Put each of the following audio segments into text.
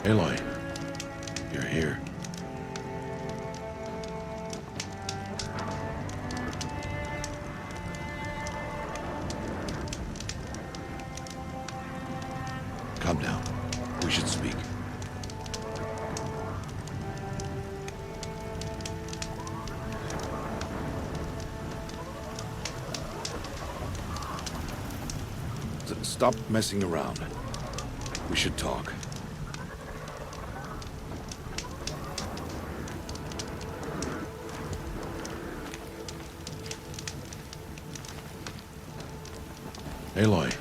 Aloy, you're here. Calm down. We should speak. Stop messing around. We should talk. Aloy.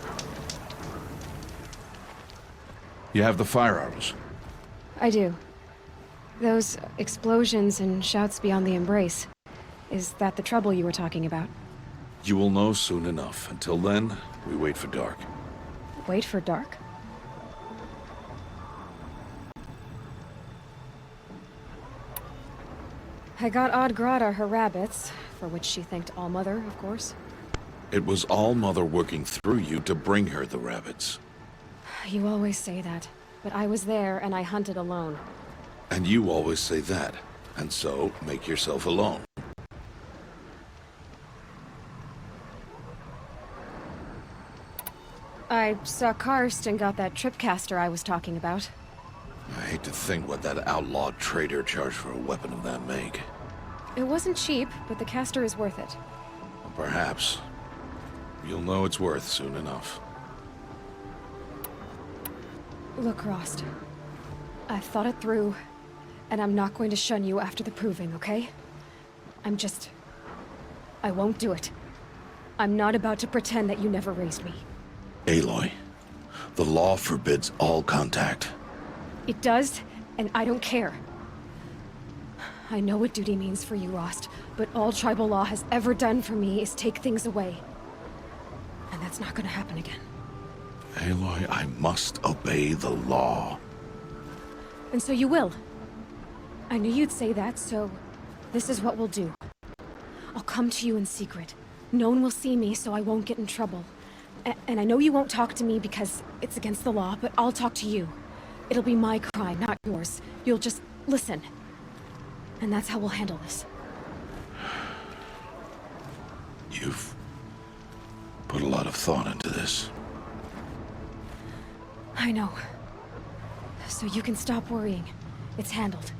You have the fire arrows. I do. Those explosions and shouts beyond the embrace. Is that the trouble you were talking about? You will know soon enough. Until then, we wait for dark. Wait for dark? I got Odd Grata her rabbits, for which she thanked All-Mother, of course. It was All-Mother working through you to bring her the rabbits. You always say that, but I was there and I hunted alone. And you always say that, and so make yourself alone. I saw Karst and got that tripcaster I was talking about. I hate to think what that outlawed trader charged for a weapon of that make. It wasn't cheap, but the caster is worth it. Perhaps. You'll know it's worth soon enough. Look, Rost. I've thought it through, and I'm not going to shun you after the proving, okay? I won't do it. I'm not about to pretend that you never raised me. Aloy, the law forbids all contact. It does, and I don't care. I know what duty means for you, Rost, but all tribal law has ever done for me is take things away. And that's not gonna happen again. Aloy, I must obey the law. And so you will. I knew you'd say that, so this is what we'll do. I'll come to you in secret. No one will see me, so I won't get in trouble. And I know you won't talk to me because it's against the law, but I'll talk to you. It'll be my crime, not yours. You'll just listen. And that's how we'll handle this. You've put a lot of thought into this. I know. So you can stop worrying. It's handled.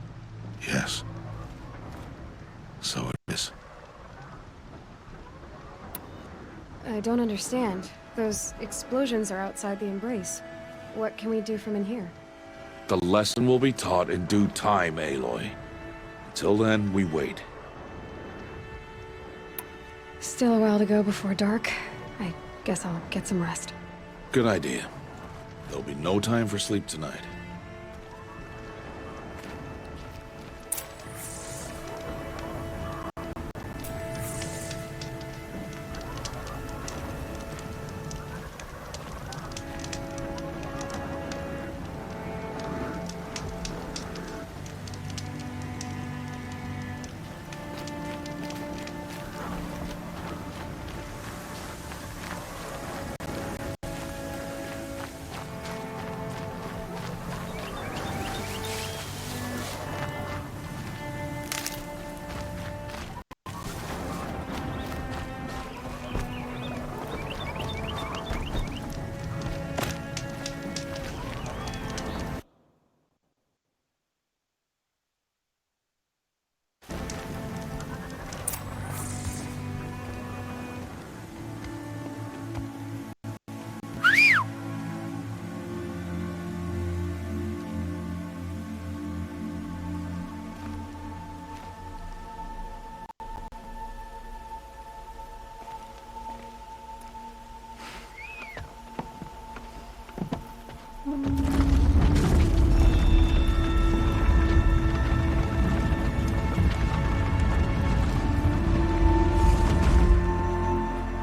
Yes. So it is. I don't understand. Those explosions are outside the embrace. What can we do from in here? The lesson will be taught in due time, Aloy. Until then, we wait. Still a while to go before dark. I guess I'll get some rest. Good idea. There'll be no time for sleep tonight.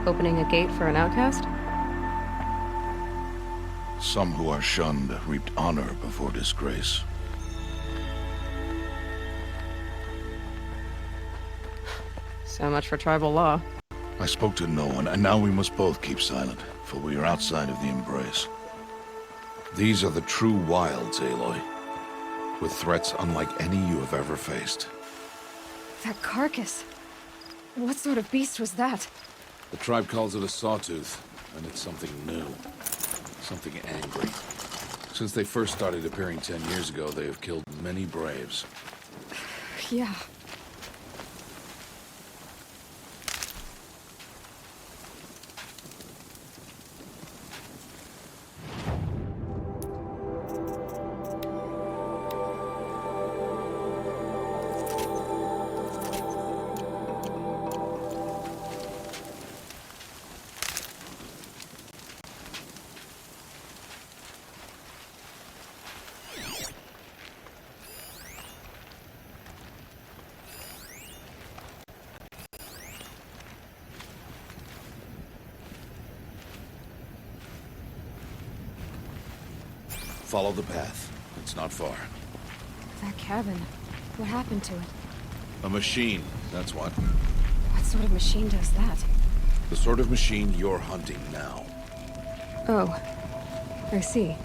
Opening a gate for an outcast? Some who are shunned reaped honor before disgrace. So much for tribal law. I spoke to no one, and now we must both keep silent, for we are outside of the embrace. These are the true wilds, Aloy. with threats unlike any you have ever faced. That carcass. What sort of beast was that? The tribe calls it a sawtooth, and it's something new. Something angry. Since they first started appearing 10 years ago, they have killed many braves. Yeah. Follow the path. It's not far. That cabin. What happened to it? A machine, that's what. What sort of machine does that? The sort of machine you're hunting now. Oh. I see.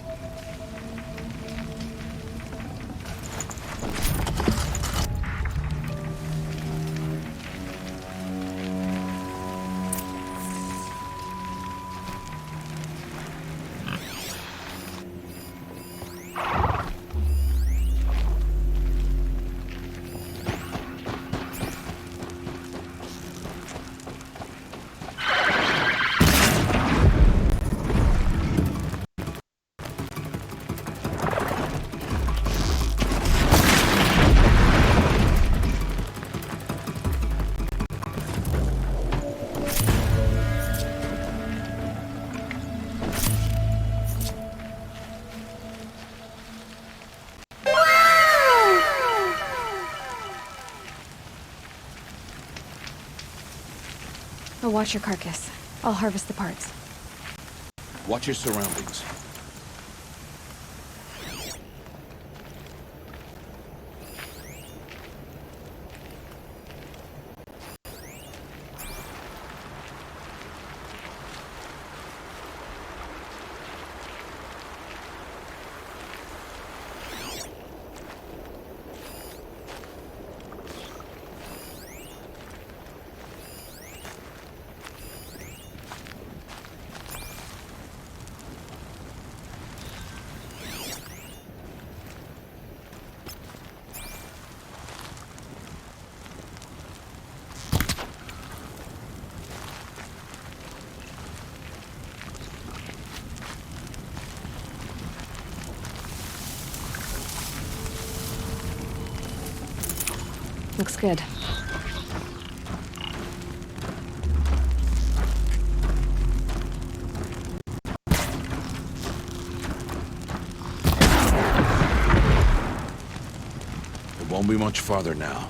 I'll watch your carcass. I'll harvest the parts. Watch your surroundings. Looks good. It won't be much farther now.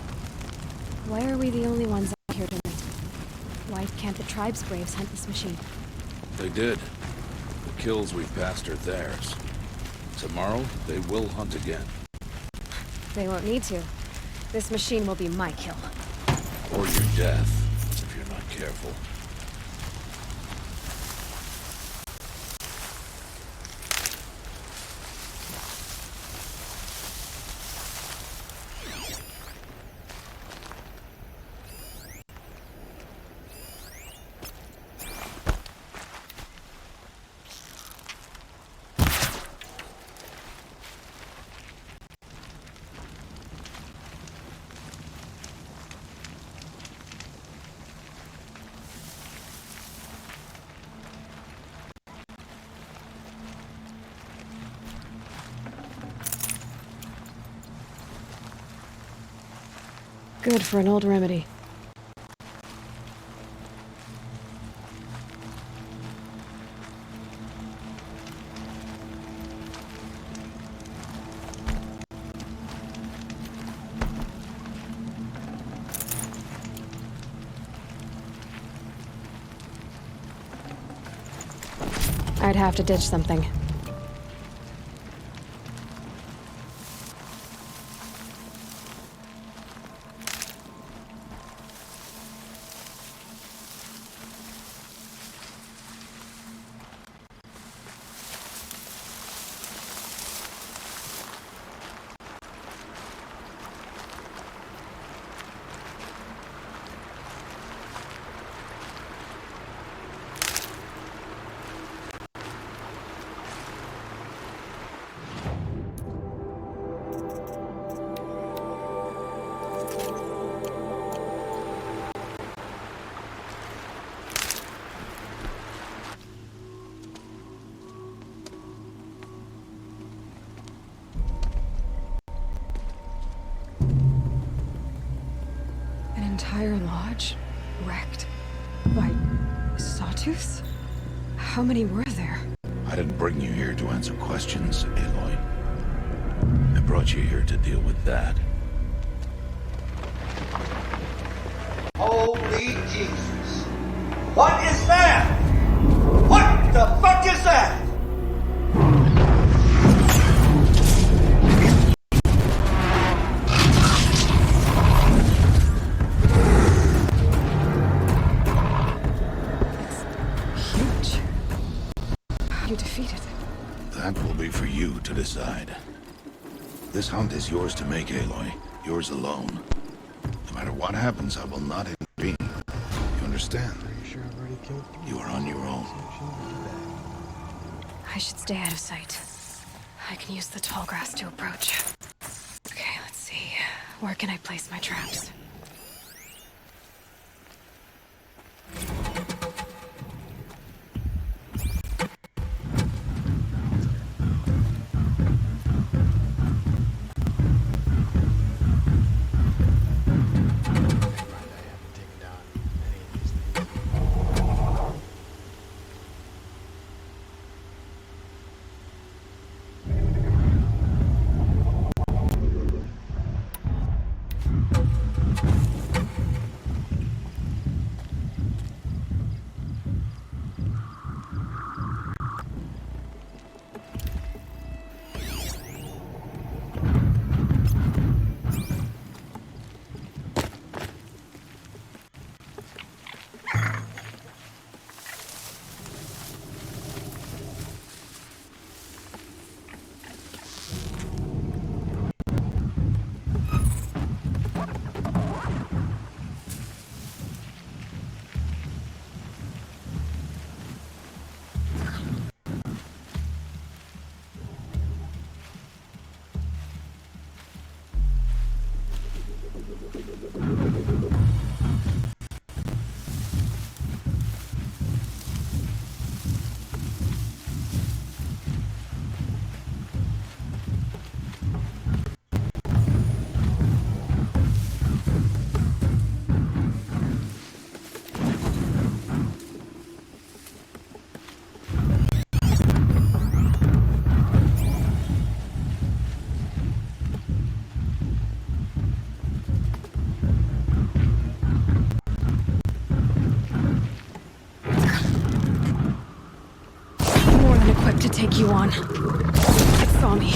Why are we the only ones out here tonight? Why can't the tribe's braves hunt this machine? They did. The kills we've passed are theirs. Tomorrow, they will hunt again. They won't need to. This machine will be my kill. Or your death, if you're not careful. Good for an old remedy. I'd have to ditch something. entire lodge wrecked by sawtooths? How many were there? I didn't bring you here to answer questions, Aloy. I brought you here to deal with that. Holy Jesus. What is that? What the fuck is that? It's huge. How you defeat it? That will be for you to decide. This hunt is yours to make, Aloy. Yours alone. No matter what happens, I will not intervene. You understand? You are on your own. I should stay out of sight. I can use the tall grass to approach. Okay, let's see. Where can I place my traps? To take you on. It saw me.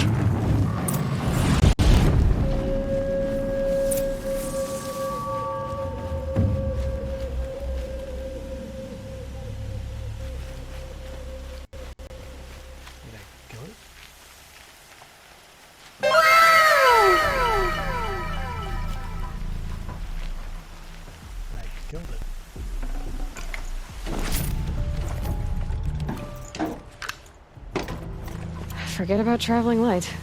Forget about traveling light.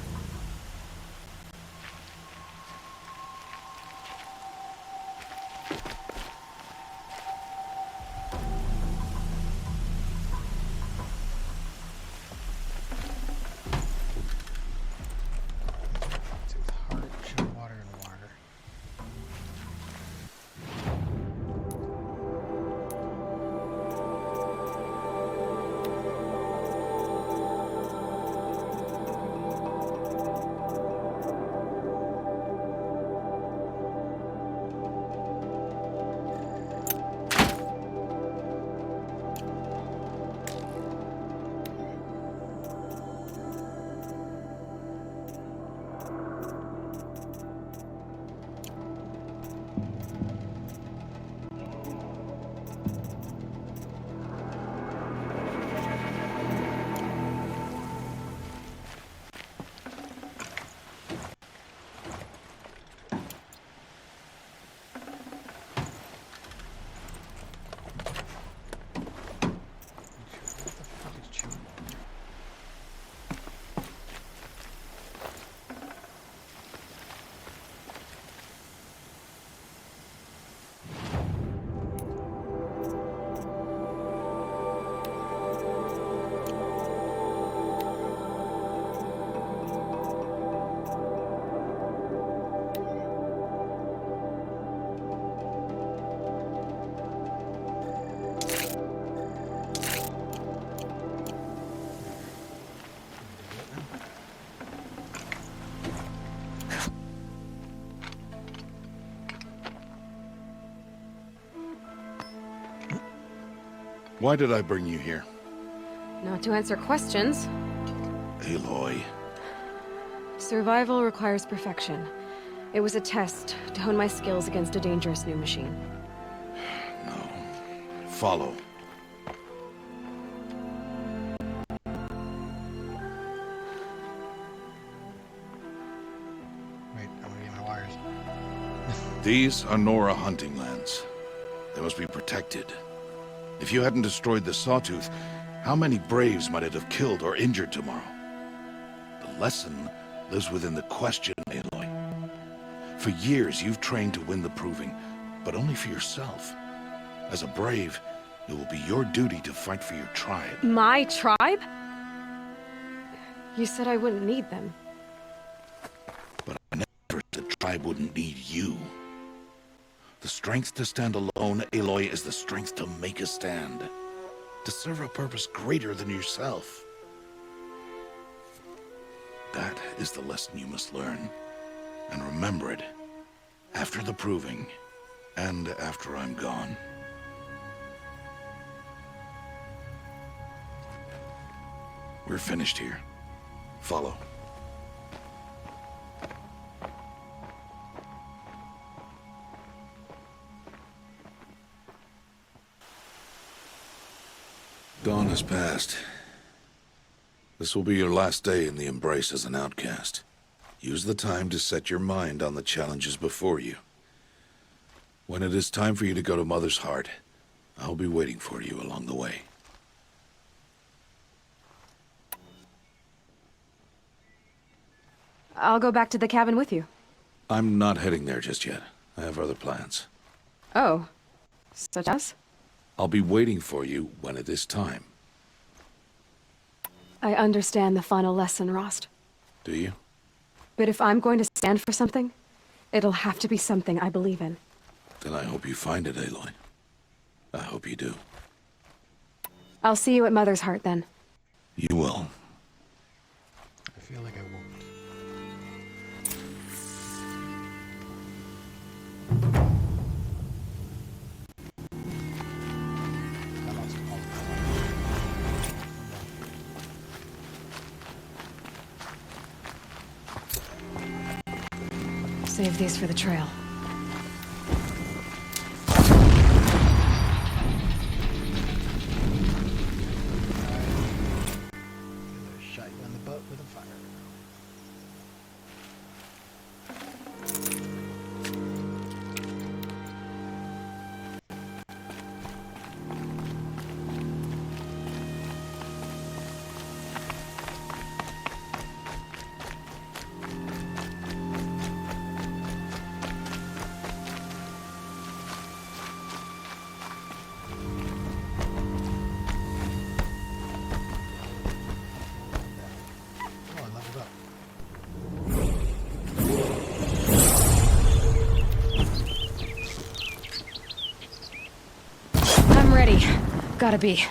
Why did I bring you here? Not to answer questions. Aloy. Survival requires perfection. It was a test to hone my skills against a dangerous new machine. No. Follow. Wait, I want to get my wires. These are Nora hunting lands. They must be protected. If you hadn't destroyed the Sawtooth, how many Braves might it have killed or injured tomorrow? The lesson lives within the question, Aloy. For years, you've trained to win the Proving, but only for yourself. As a Brave, it will be your duty to fight for your tribe. My tribe? You said I wouldn't need them. But I never said the tribe wouldn't need you. The strength to stand alone, Aloy, is the strength to make a stand. To serve a purpose greater than yourself. That is the lesson you must learn. And remember it. After the Proving, and after I'm gone. We're finished here. Follow. Dawn has passed. This will be your last day in the Embrace as an outcast. Use the time to set your mind on the challenges before you. When it is time for you to go to Mother's Heart, I'll be waiting for you along the way. I'll go back to the cabin with you. I'm not heading there just yet. I have other plans. Oh. Such as? I'll be waiting for you when it is time. I understand the final lesson, Rost. Do you? But if I'm going to stand for something, it'll have to be something I believe in. Then I hope you find it, Aloy. I hope you do. I'll see you at Mother's Heart, then. You will. I feel like I won't. I lost all of my. Save these for the trail. Shot you in the butt with a fire. Oh, I leveled up. I'm ready. Gotta be.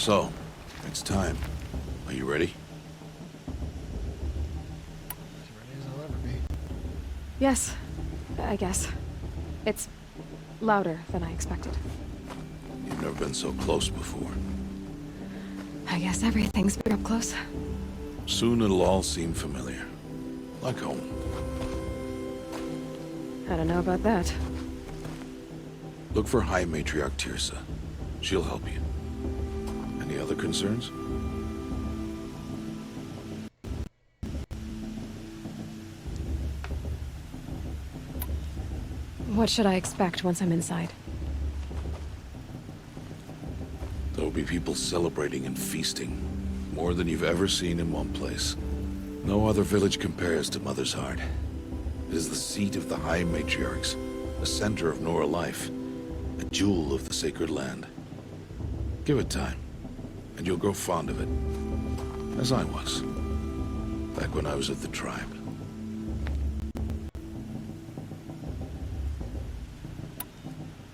So, it's time. Are you ready? As ready as I'll ever be. Yes, I guess. It's louder than I expected. You've never been so close before. I guess everything's been up close. Soon it'll all seem familiar. Like home. I don't know about that. Look for High Matriarch Tirsa. She'll help you. Any other concerns? What should I expect once I'm inside? There'll be people celebrating and feasting. More than you've ever seen in one place. No other village compares to Mother's Heart. It is the seat of the High Matriarchs, a center of Nora life, a jewel of the sacred land. Give it time, and you'll grow fond of it. As I was, back when I was of the tribe.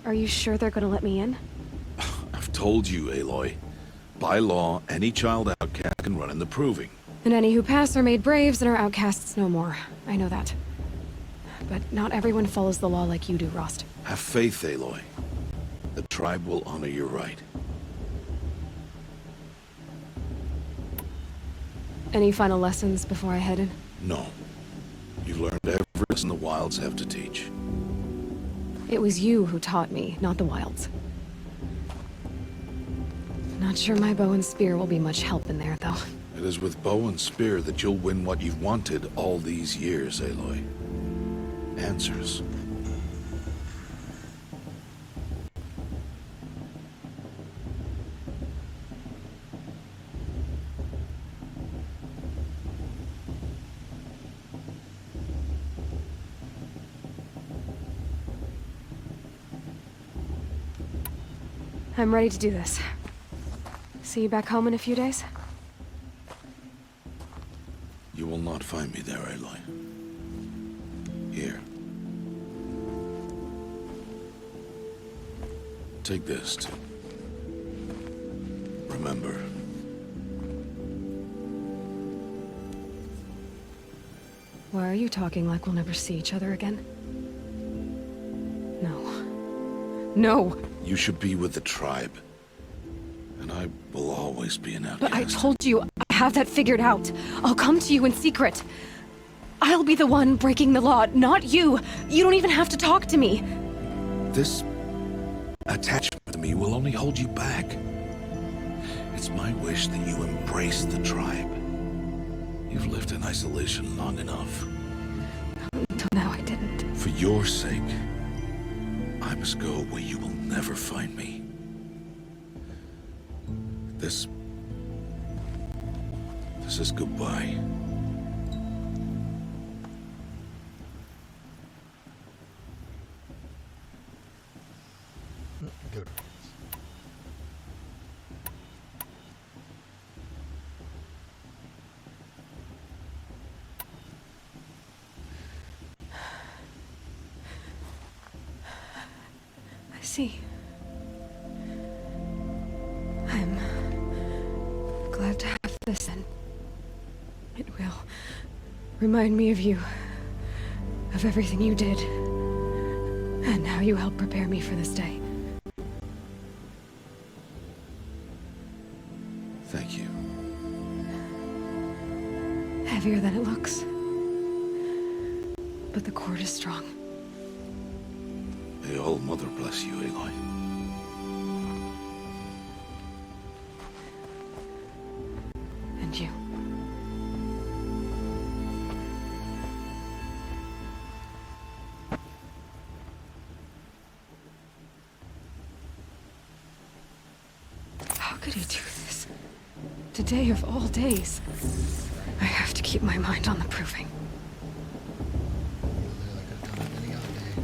Are you sure they're gonna let me in? I've told you, Aloy. By law, any child outcast can run in the proving. And any who pass are made braves and are outcasts no more. I know that. But not everyone follows the law like you do, Rost. Have faith, Aloy. The tribe will honor your right. Any final lessons before I head in? No. You've learned every lesson the wilds have to teach. It was you who taught me, not the wilds. Not sure my bow and spear will be much help in there, though. It is with bow and spear that you'll win what you've wanted all these years, Aloy. Answers. I'm ready to do this. See you back home in a few days? You will not find me there, Aloy. Here. Take this, too. Remember. Why are you talking like we'll never see each other again? No. No! You should be with the tribe. And I will always be an outcast. But I told you, I have that figured out. I'll come to you in secret. I'll be the one breaking the law, not you. You don't even have to talk to me. This attachment to me will only hold you back. It's my wish that you embrace the tribe. You've lived in isolation long enough. Until now, I didn't. For your sake, I must go where you will never find me. This is goodbye. Good. I see. I'm glad to have this, and it will remind me of you, of everything you did, and how you helped prepare me for this day. Thank you. Heavier than it looks, but the cord is strong. May All Mother bless you, Aloy. And you. How could he do this? Today of all days. I have to keep my mind on the proving. Literally could have done it any other day.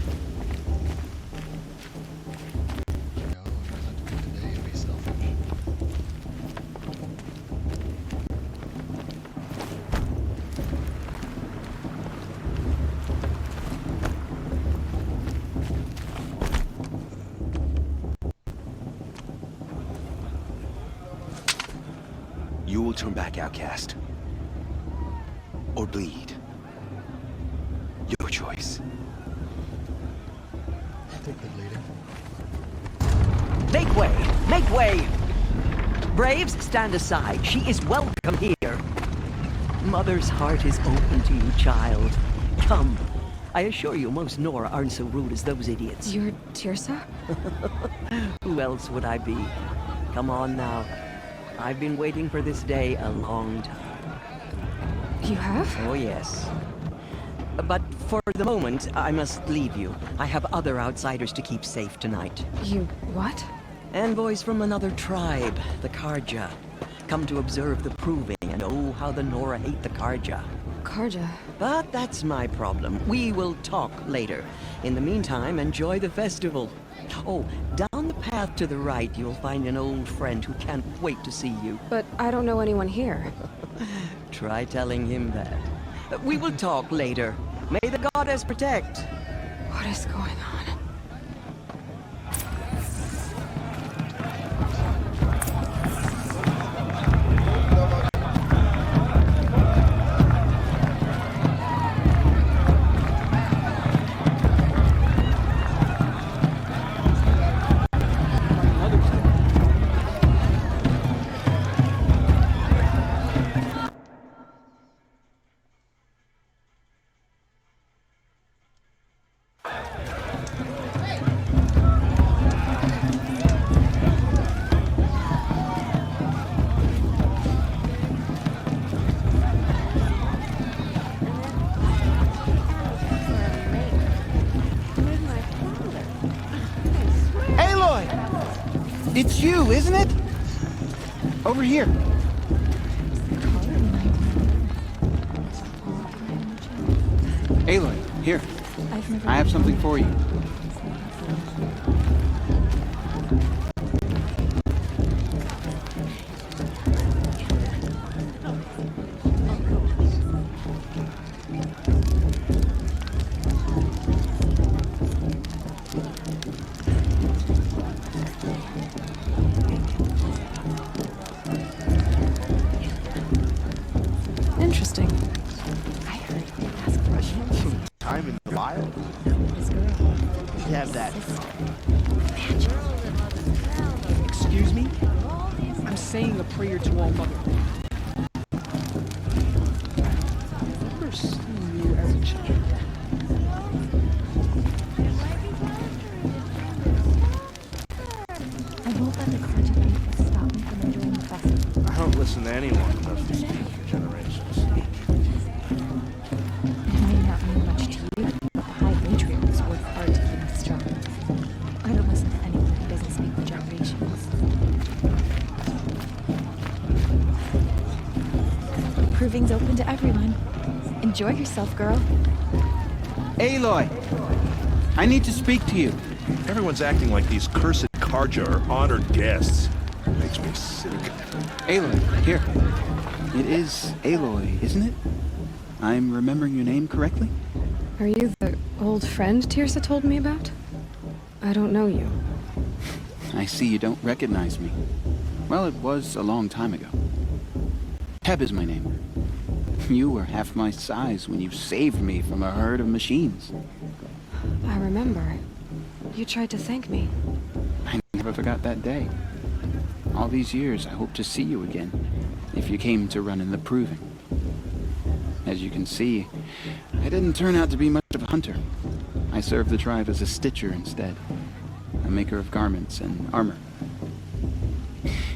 You know, if it had to be today, it'd be selfish. You will turn back outcast. Or bleed. Your choice. I think the bleeding. Make way! Make way! Braves, stand aside. She is welcome here. Mother's heart is open to you, child. Come. I assure you, most Nora aren't so rude as those idiots. You're Tirsa? Who else would I be? Come on now. I've been waiting for this day a long time. You have? Oh, yes. But for the moment, I must leave you. I have other outsiders to keep safe tonight. You what? Envoys from another tribe, the Karja. Come to observe the proving, and oh, how the Nora hate the Karja. Karja. But that's my problem. We will talk later. In the meantime, enjoy the festival. Oh, down the path to the right, you'll find an old friend who can't wait to see you. But I don't know anyone here. Try telling him that. We will talk later. May the goddess protect. What is going on? It's you, isn't it? Over here. Aloy, here. I have something for you. Interesting. Time in the wild? You have that. Excuse me? I'm saying a prayer to All Mother. I've never seen you as a child. I won't let the Karja people stop me from enjoying the festival. I don't listen to anyone who doesn't speak for generations. It may not mean much to you, but the High Matriarch is worth hard to keep strong. I don't listen to anyone who doesn't speak for generations. Proving's open to everyone. Enjoy yourself, girl. Aloy! I need to speak to you. Everyone's acting like these cursed Karja are honored guests. Makes me sick. Aloy, here. It is Aloy, isn't it? I'm remembering your name correctly? Are you the old friend Tirsa told me about? I don't know you. I see you don't recognize me. Well, it was a long time ago. Teb is my name. You were half my size when you saved me from a herd of machines. I remember. You tried to thank me. I never forgot that day. All these years, I hope to see you again, if you came to run in the proving. As you can see, I didn't turn out to be much of a hunter. I served the tribe as a stitcher instead, a maker of garments and armor.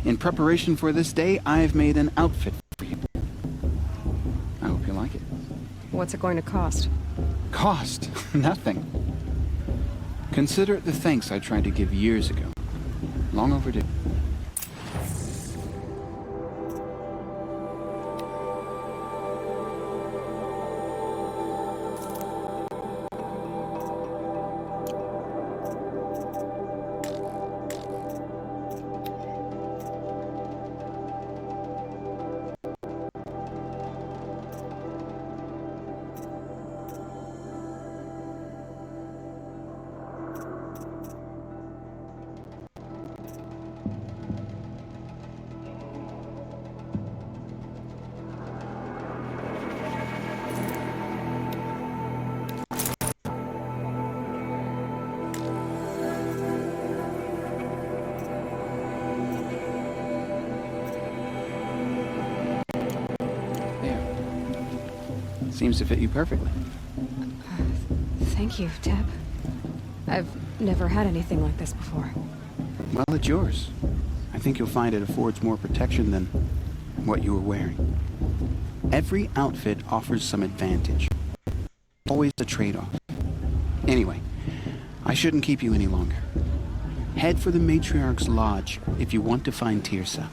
In preparation for this day, I've made an outfit for you. I hope you like it. What's it going to cost? Cost? Nothing. Consider it the thanks I tried to give years ago. Long overdue. Seems to fit you perfectly. Thank you, Teb. I've never had anything like this before. Well, it's yours. I think you'll find it affords more protection than what you were wearing. Every outfit offers some advantage. Always a trade-off. Anyway, I shouldn't keep you any longer. Head for the Matriarch's Lodge if you want to find Tirsa.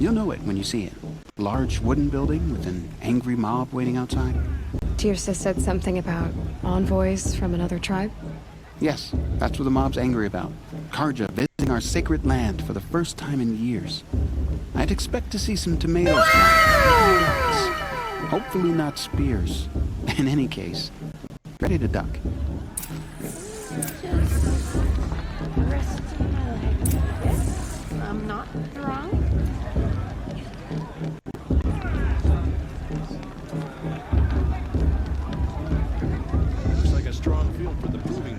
You'll know it when you see it. Large wooden building with an angry mob waiting outside. Tirsa said something about envoys from another tribe? Yes, that's what the mob's angry about. Karja visiting our sacred land for the first time in years. I'd expect to see some tomatoes. Hopefully not spears. In any case, ready to duck. I'm not drunk. Looks like a strong field for the proving.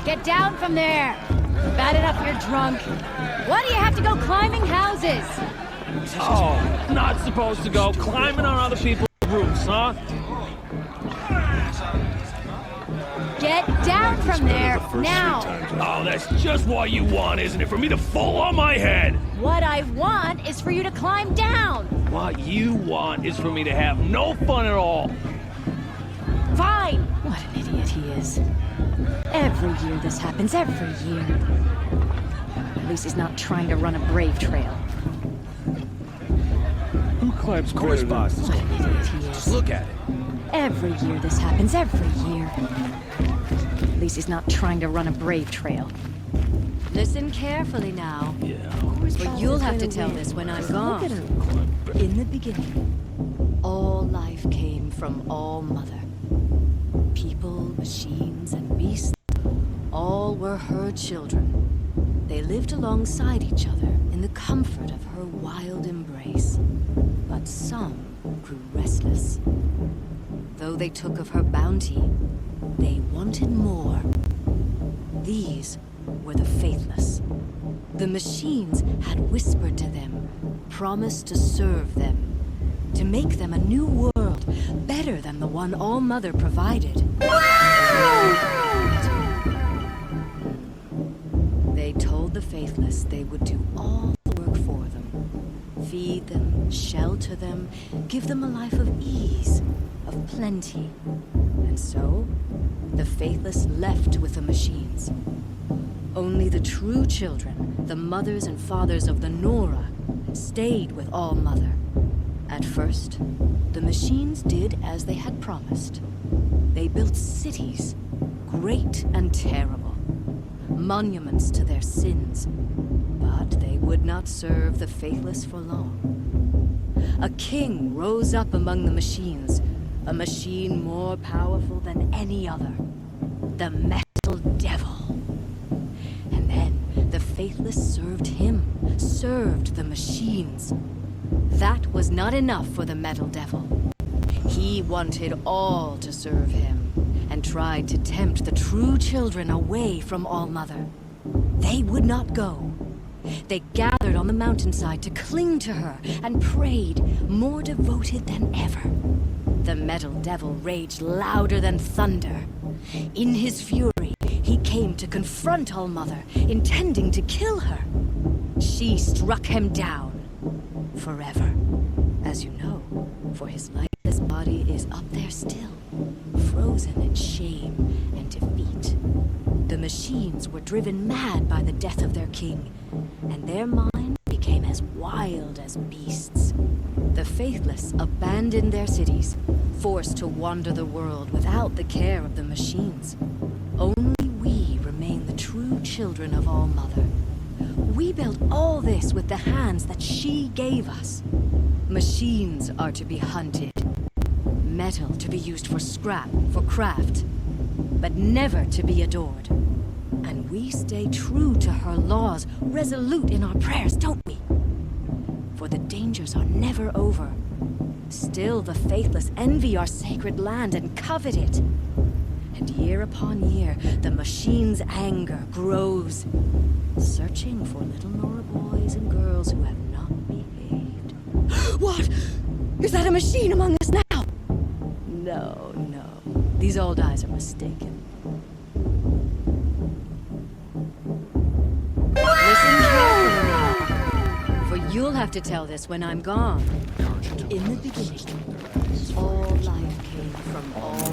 Get down from there! Bad enough you're drunk. Why do you have to go climbing houses? Oh, not supposed to go climbing on other people's roofs, huh? Get down from there, now! Oh, that's just what you want, isn't it? For me to fall on my head! What I want is for you to climb down! What you want is for me to have no fun at all. Fine! What an idiot he is. Every year this happens, every year. At least he's not trying to run a brave trail. Who climbs Course boss. What an idiot he is. Look at it. Every year this happens, every year. At least he's not trying to run a brave trail. Listen carefully now. Yeah. For you'll have to tell this when I'm gone. In the beginning, all life came from All Mother. People, machines, and beasts, all were her children. They lived alongside each other in the comfort of her wild embrace. But some grew restless. Though they took of her bounty, they wanted more. These were the faithless. The machines had whispered to them, promised to serve them, to make them a new world, better than the one All Mother provided. They told the faithless they would do all the work for them. Feed them, shelter them, give them a life of ease, of plenty. And so, the faithless left with the machines. Only the true children, the mothers and fathers of the Nora, stayed with All Mother. At first, the machines did as they had promised. They built cities, great and terrible, monuments to their sins. But they would not serve the faithless for long. A king rose up among the machines, a machine more powerful than any other, the Metal Devil. And then the faithless served him, served the machines. That was not enough for the Metal Devil. He wanted all to serve him, and tried to tempt the true children away from All Mother. They would not go. They gathered on the mountainside to cling to her and prayed, more devoted than ever. The Metal Devil raged louder than thunder. In his fury, he came to confront All Mother, intending to kill her. She struck him down. Forever, as you know, for his lifeless body is up there still, frozen in shame and defeat. The machines were driven mad by the death of their king, and their minds became as wild as beasts. The faithless abandoned their cities, forced to wander the world without the care of the machines. Only we remain the true children of All Mother. We built all this with the hands that she gave us. Machines are to be hunted. Metal to be used for scrap, for craft. But never to be adored. And we stay true to her laws, resolute in our prayers, don't we? For the dangers are never over. Still the faithless envy our sacred land and covet it. And year upon year, the machine's anger grows, searching for little Nora boys and girls who have not behaved. What? Is that a machine among us now? No, no. These old eyes are mistaken. Listen carefully now, for you'll have to tell this when I'm gone. In the beginning, all life came from all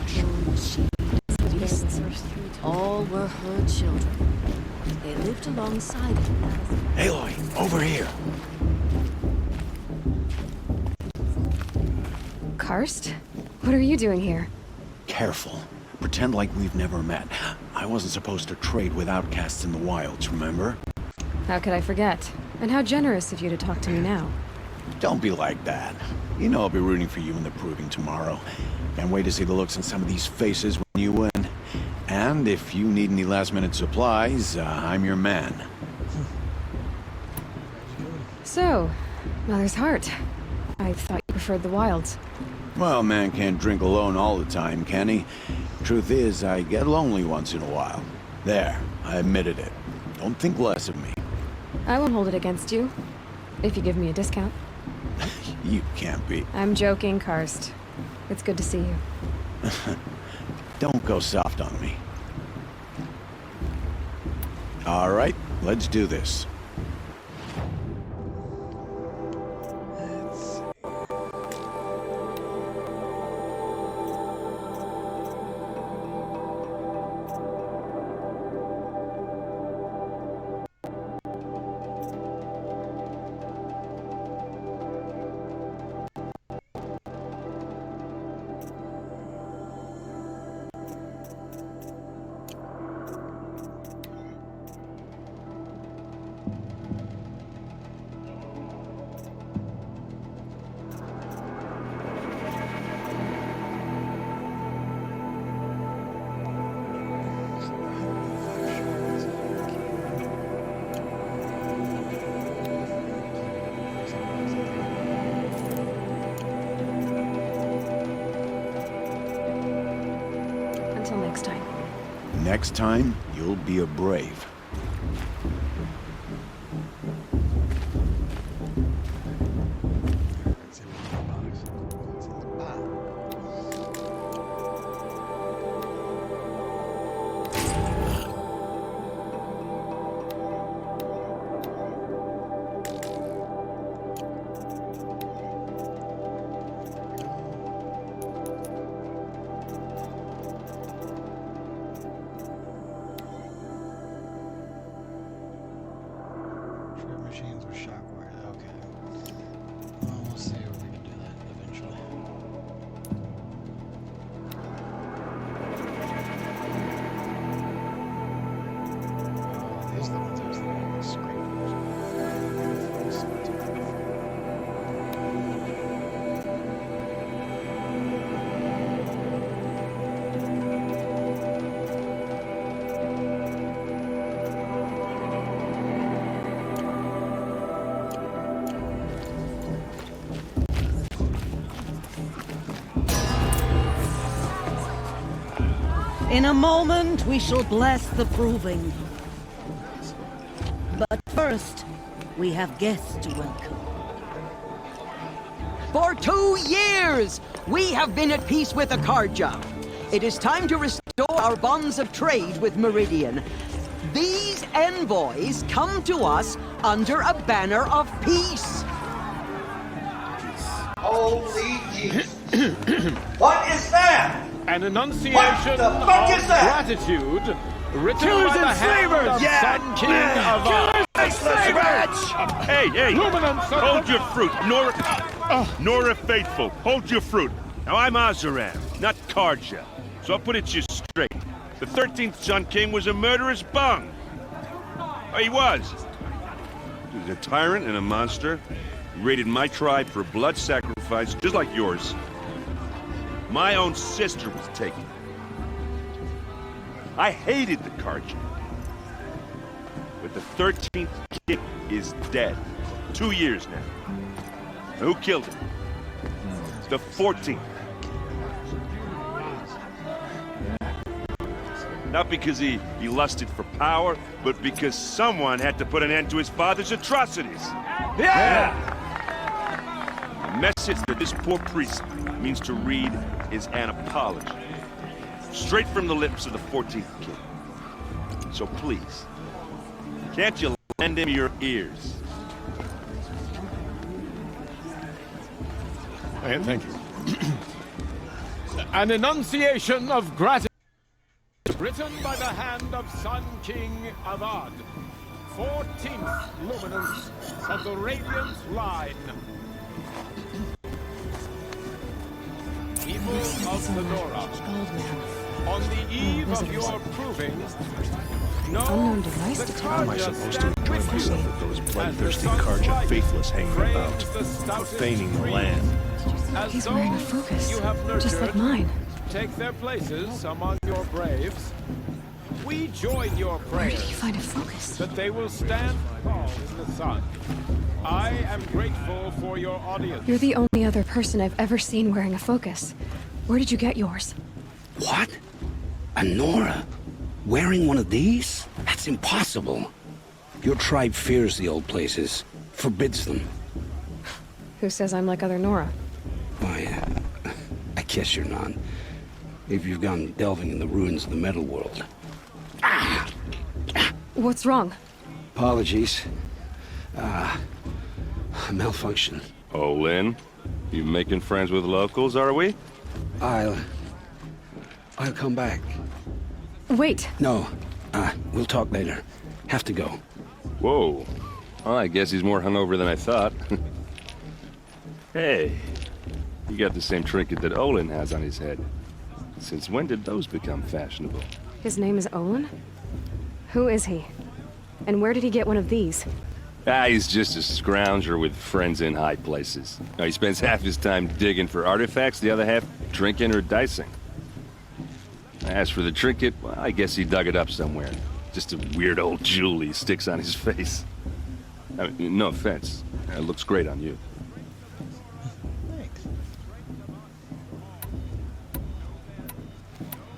people, machines, beasts. All were her children. They lived alongside her. Aloy, over here. Karst? What are you doing here? Careful. Pretend like we've never met. I wasn't supposed to trade with outcasts in the wilds, remember? How could I forget? And how generous of you to talk to me now. Don't be like that. You know I'll be rooting for you in the proving tomorrow. Can't wait to see the looks on some of these faces when you win. And if you need any last-minute supplies, I'm your man. So, Mother's Heart. I thought you preferred the wilds. Well, man can't drink alone all the time, can he? Truth is, I get lonely once in a while. There, I admitted it. Don't think less of me. I won't hold it against you, if you give me a discount. You can't be. I'm joking, Karst. It's good to see you. Don't go soft on me. All right, let's do this. Until next time. Next time, you'll be a brave. Machines with shockwave. Okay. Well, we'll see if we can do that eventually. Oh, these are the ones I was thinking of, scrapers. In a moment, we shall bless the proving. But first, we have guests to welcome. For 2 years, we have been at peace with Akarja. It is time to restore our bonds of trade with Meridian. These envoys come to us under a banner of peace. Holy Jesus. What is that? An enunciation What the fuck of is that? gratitude written Killers by the and hand slavers! of Sun King of Hey, hey! Luminance of Hold your fruit, Nora Faithful. Hold your fruit. Now I'm Azaram, not Karja. So I'll put it just straight. The 13th Sun King was a murderous bung. Oh, he was. He was a tyrant and a monster. He raided my tribe for blood sacrifice, just like yours. My own sister was taken. I hated the Karja. But the 13th king is dead. 2 years now. Who killed him? The 14th. Not because he lusted for power, but because someone had to put an end to his father's atrocities. Yeah! The message that this poor priest means to read is an apology. Straight from the lips of the 14th king. So please, can't you lend him your ears? Thank you. An enunciation of gratitude written by the hand of Sun King Avad, 14th luminance of the Radiant Line. People of Fedora, on the eve of your proving, Unknown device the detected. How am I Karja supposed to stand enjoy with myself you with those as bloodthirsty the sun's Karja light faithless hanging frames about, the stoutest profaning the trees. land? As He's wearing a those focus, you have just like nurtured mine. take their places among your braves, we join your Where did prayers you find a focus? that they will stand tall in the sun. I am grateful for your audience. You're the only other person I've ever seen wearing a focus. Where did you get yours? What? A Nora? Wearing one of these? That's impossible. Your tribe fears the old places, forbids them. Who says I'm like other Nora? Why, I guess you're not. if you've gone delving in the ruins of the metal world. What's wrong? Apologies. Malfunction. Oh, Lynn? You making friends with locals, are we? I'll come back. Wait. No. We'll talk later. Have to go. Whoa. Well, I guess he's more hungover than I thought. Hey, you got the same trinket that Olin has on his head. Since when did those become fashionable? His name is Olin? Who is he? And where did he get one of these? He's just a scrounger with friends in high places. He spends half his time digging for artifacts, the other half drinking or dicing. As for the trinket, well, I guess he dug it up somewhere. Just a weird old jewel he sticks on his face. I mean, no offense. It looks great on you. Thanks.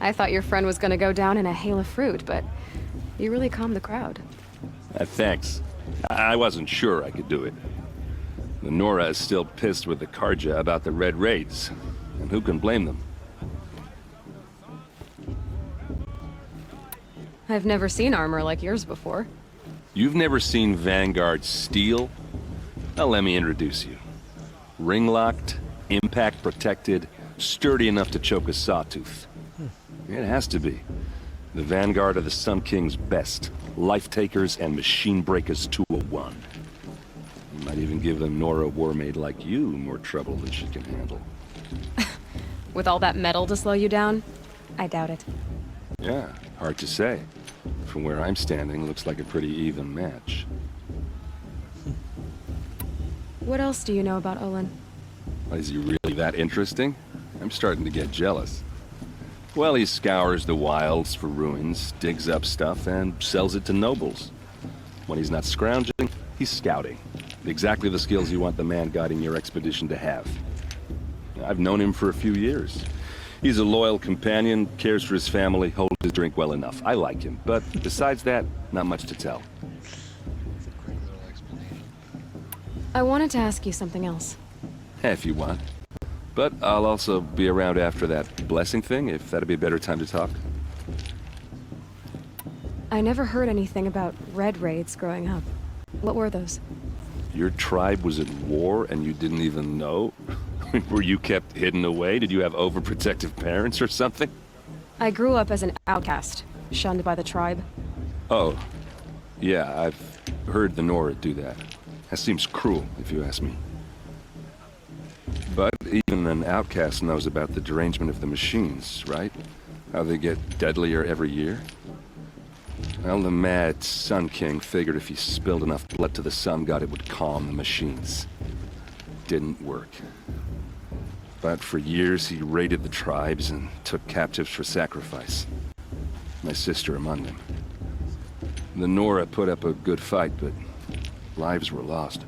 I thought your friend was gonna go down in a hail of fruit, but you really calmed the crowd. Thanks. I wasn't sure I could do it. The Nora is still pissed with the Karja about the Red Raids, and who can blame them? I've never seen armor like yours before. You've never seen Vanguard steel? Well, let me introduce you. Ring-locked, impact-protected, sturdy enough to choke a sawtooth. It has to be. The Vanguard are the Sun King's best. Life-takers and machine breakers 201. You might even give a Nora warmaid like you more trouble than she can handle. With all that metal to slow you down? I doubt it. Yeah, hard to say. From where I'm standing, looks like a pretty even match. What else do you know about Olin? Is he really that interesting? I'm starting to get jealous. Well, he scours the wilds for ruins, digs up stuff, and sells it to nobles. When he's not scrounging, he's scouting. Exactly the skills you want the man guiding your expedition to have. I've known him for a few years. He's a loyal companion, cares for his family, holds his drink well enough. I like him, but besides that, not much to tell. Quick little explanation. I wanted to ask you something else. If you want. But I'll also be around after that blessing thing, if that'd be a better time to talk. I never heard anything about Red Raids growing up. What were those? Your tribe was at war and you didn't even know? Were you kept hidden away? Did you have overprotective parents or something? I grew up as an outcast, shunned by the tribe. Oh, yeah, I've heard the Nora do that. That seems cruel, if you ask me. But even an outcast knows about the derangement of the machines, right? How they get deadlier every year? Well, the mad Sun King figured if he spilled enough blood to the Sun God, it would calm the machines. Didn't work. But for years, he raided the tribes and took captives for sacrifice. My sister among them. The Nora put up a good fight, but lives were lost.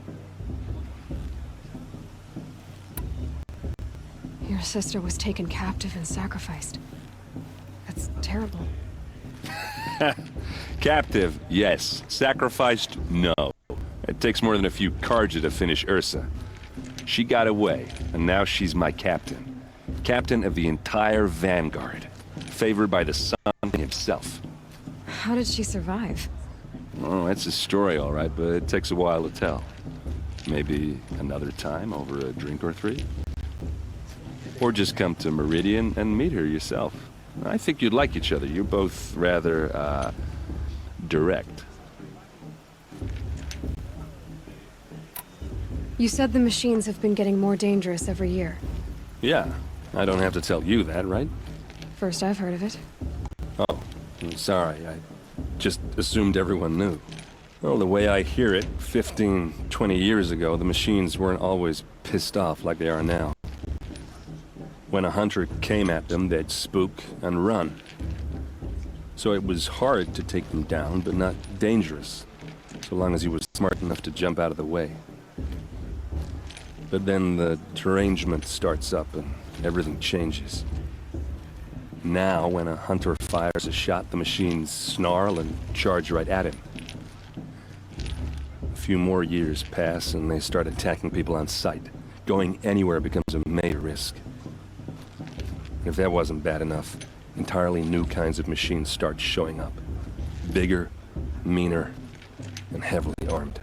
Your sister was taken captive and sacrificed. That's terrible. Captive, yes. Sacrificed, no. It takes more than a few Karja to finish Ursa. She got away, and now she's my captain. Captain of the entire Vanguard. Favored by the Sun himself. How did she survive? Oh, that's a story, all right, but it takes a while to tell. Maybe another time over a drink or three? Or just come to Meridian and meet her yourself. I think you'd like each other. You're both rather, direct. You said the machines have been getting more dangerous every year. Yeah, I don't have to tell you that, right? First I've heard of it. Oh, I'm sorry. I just assumed everyone knew. Well, the way I hear it, 15, 20 years ago, the machines weren't always pissed off like they are now. When a hunter came at them, they'd spook and run. So it was hard to take them down, but not dangerous, so long as he was smart enough to jump out of the way. But then the derangement starts up and everything changes. Now, when a hunter fires a shot, the machines snarl and charge right at him. A few more years pass and they start attacking people on sight. Going anywhere becomes a major risk. If that wasn't bad enough, entirely new kinds of machines start showing up. Bigger, meaner, and heavily armed.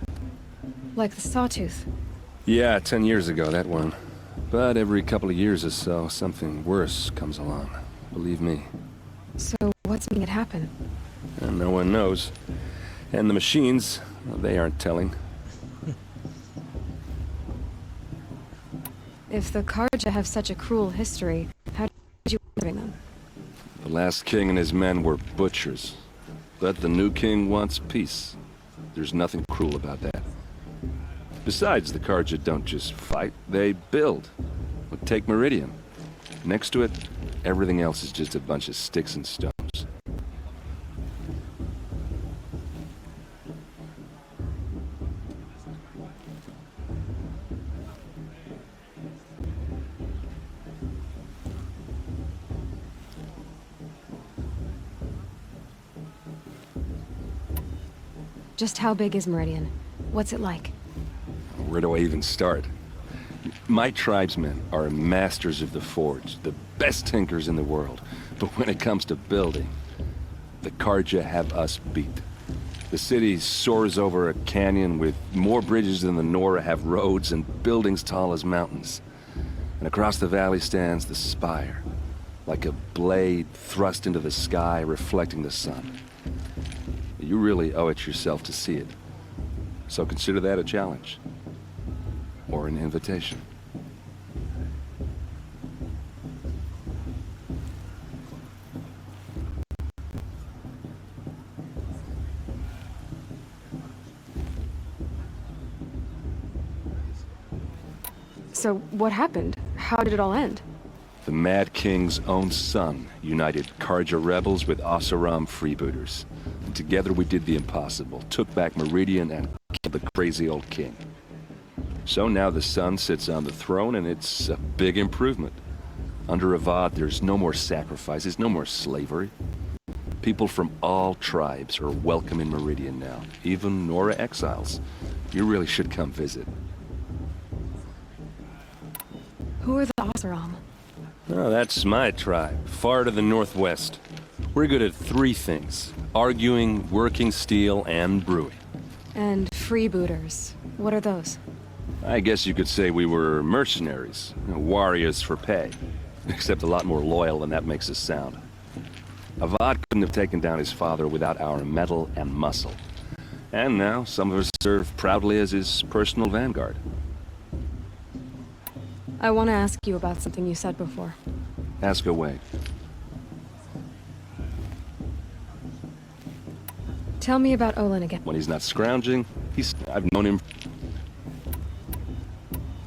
Like the Sawtooth. Yeah, 10 years ago, that one. But every couple of years or so, something worse comes along. Believe me. So what's making it happen? And no one knows. And the machines, well, they aren't telling. If the Karja have such a cruel history, how did you bring them? The last king and his men were butchers. But the new king wants peace. There's nothing cruel about that. Besides, the Karja don't just fight, they build. Well, take Meridian. Next to it, everything else is just a bunch of sticks and stones. Just how big is Meridian? What's it like? Where do I even start? My tribesmen are masters of the forge, the best tinkers in the world. But when it comes to building, the Karja have us beat. The city soars over a canyon with more bridges than the Nora have roads and buildings tall as mountains. And across the valley stands the spire, like a blade thrust into the sky reflecting the sun. You really owe it yourself to see it. So consider that a challenge. Or an invitation. So what happened? How did it all end? The Mad King's own son united Karja rebels with Oseram freebooters. And together we did the impossible, took back Meridian and killed the crazy old king. So now the son sits on the throne and it's a big improvement. Under Avad, there's no more sacrifices, no more slavery. People from all tribes are welcome in Meridian now, even Nora exiles. You really should come visit. Who are the Oseram? Oh, that's my tribe, far to the northwest. We're good at three things: arguing, working steel, and brewing. And freebooters. What are those? I guess you could say we were mercenaries, warriors for pay. Except a lot more loyal than that makes us sound. Avad couldn't have taken down his father without our metal and muscle. And now some of us serve proudly as his personal vanguard. I want to ask you about something you said before. Ask away. Tell me about Olin again. When he's not scrounging, I've known him.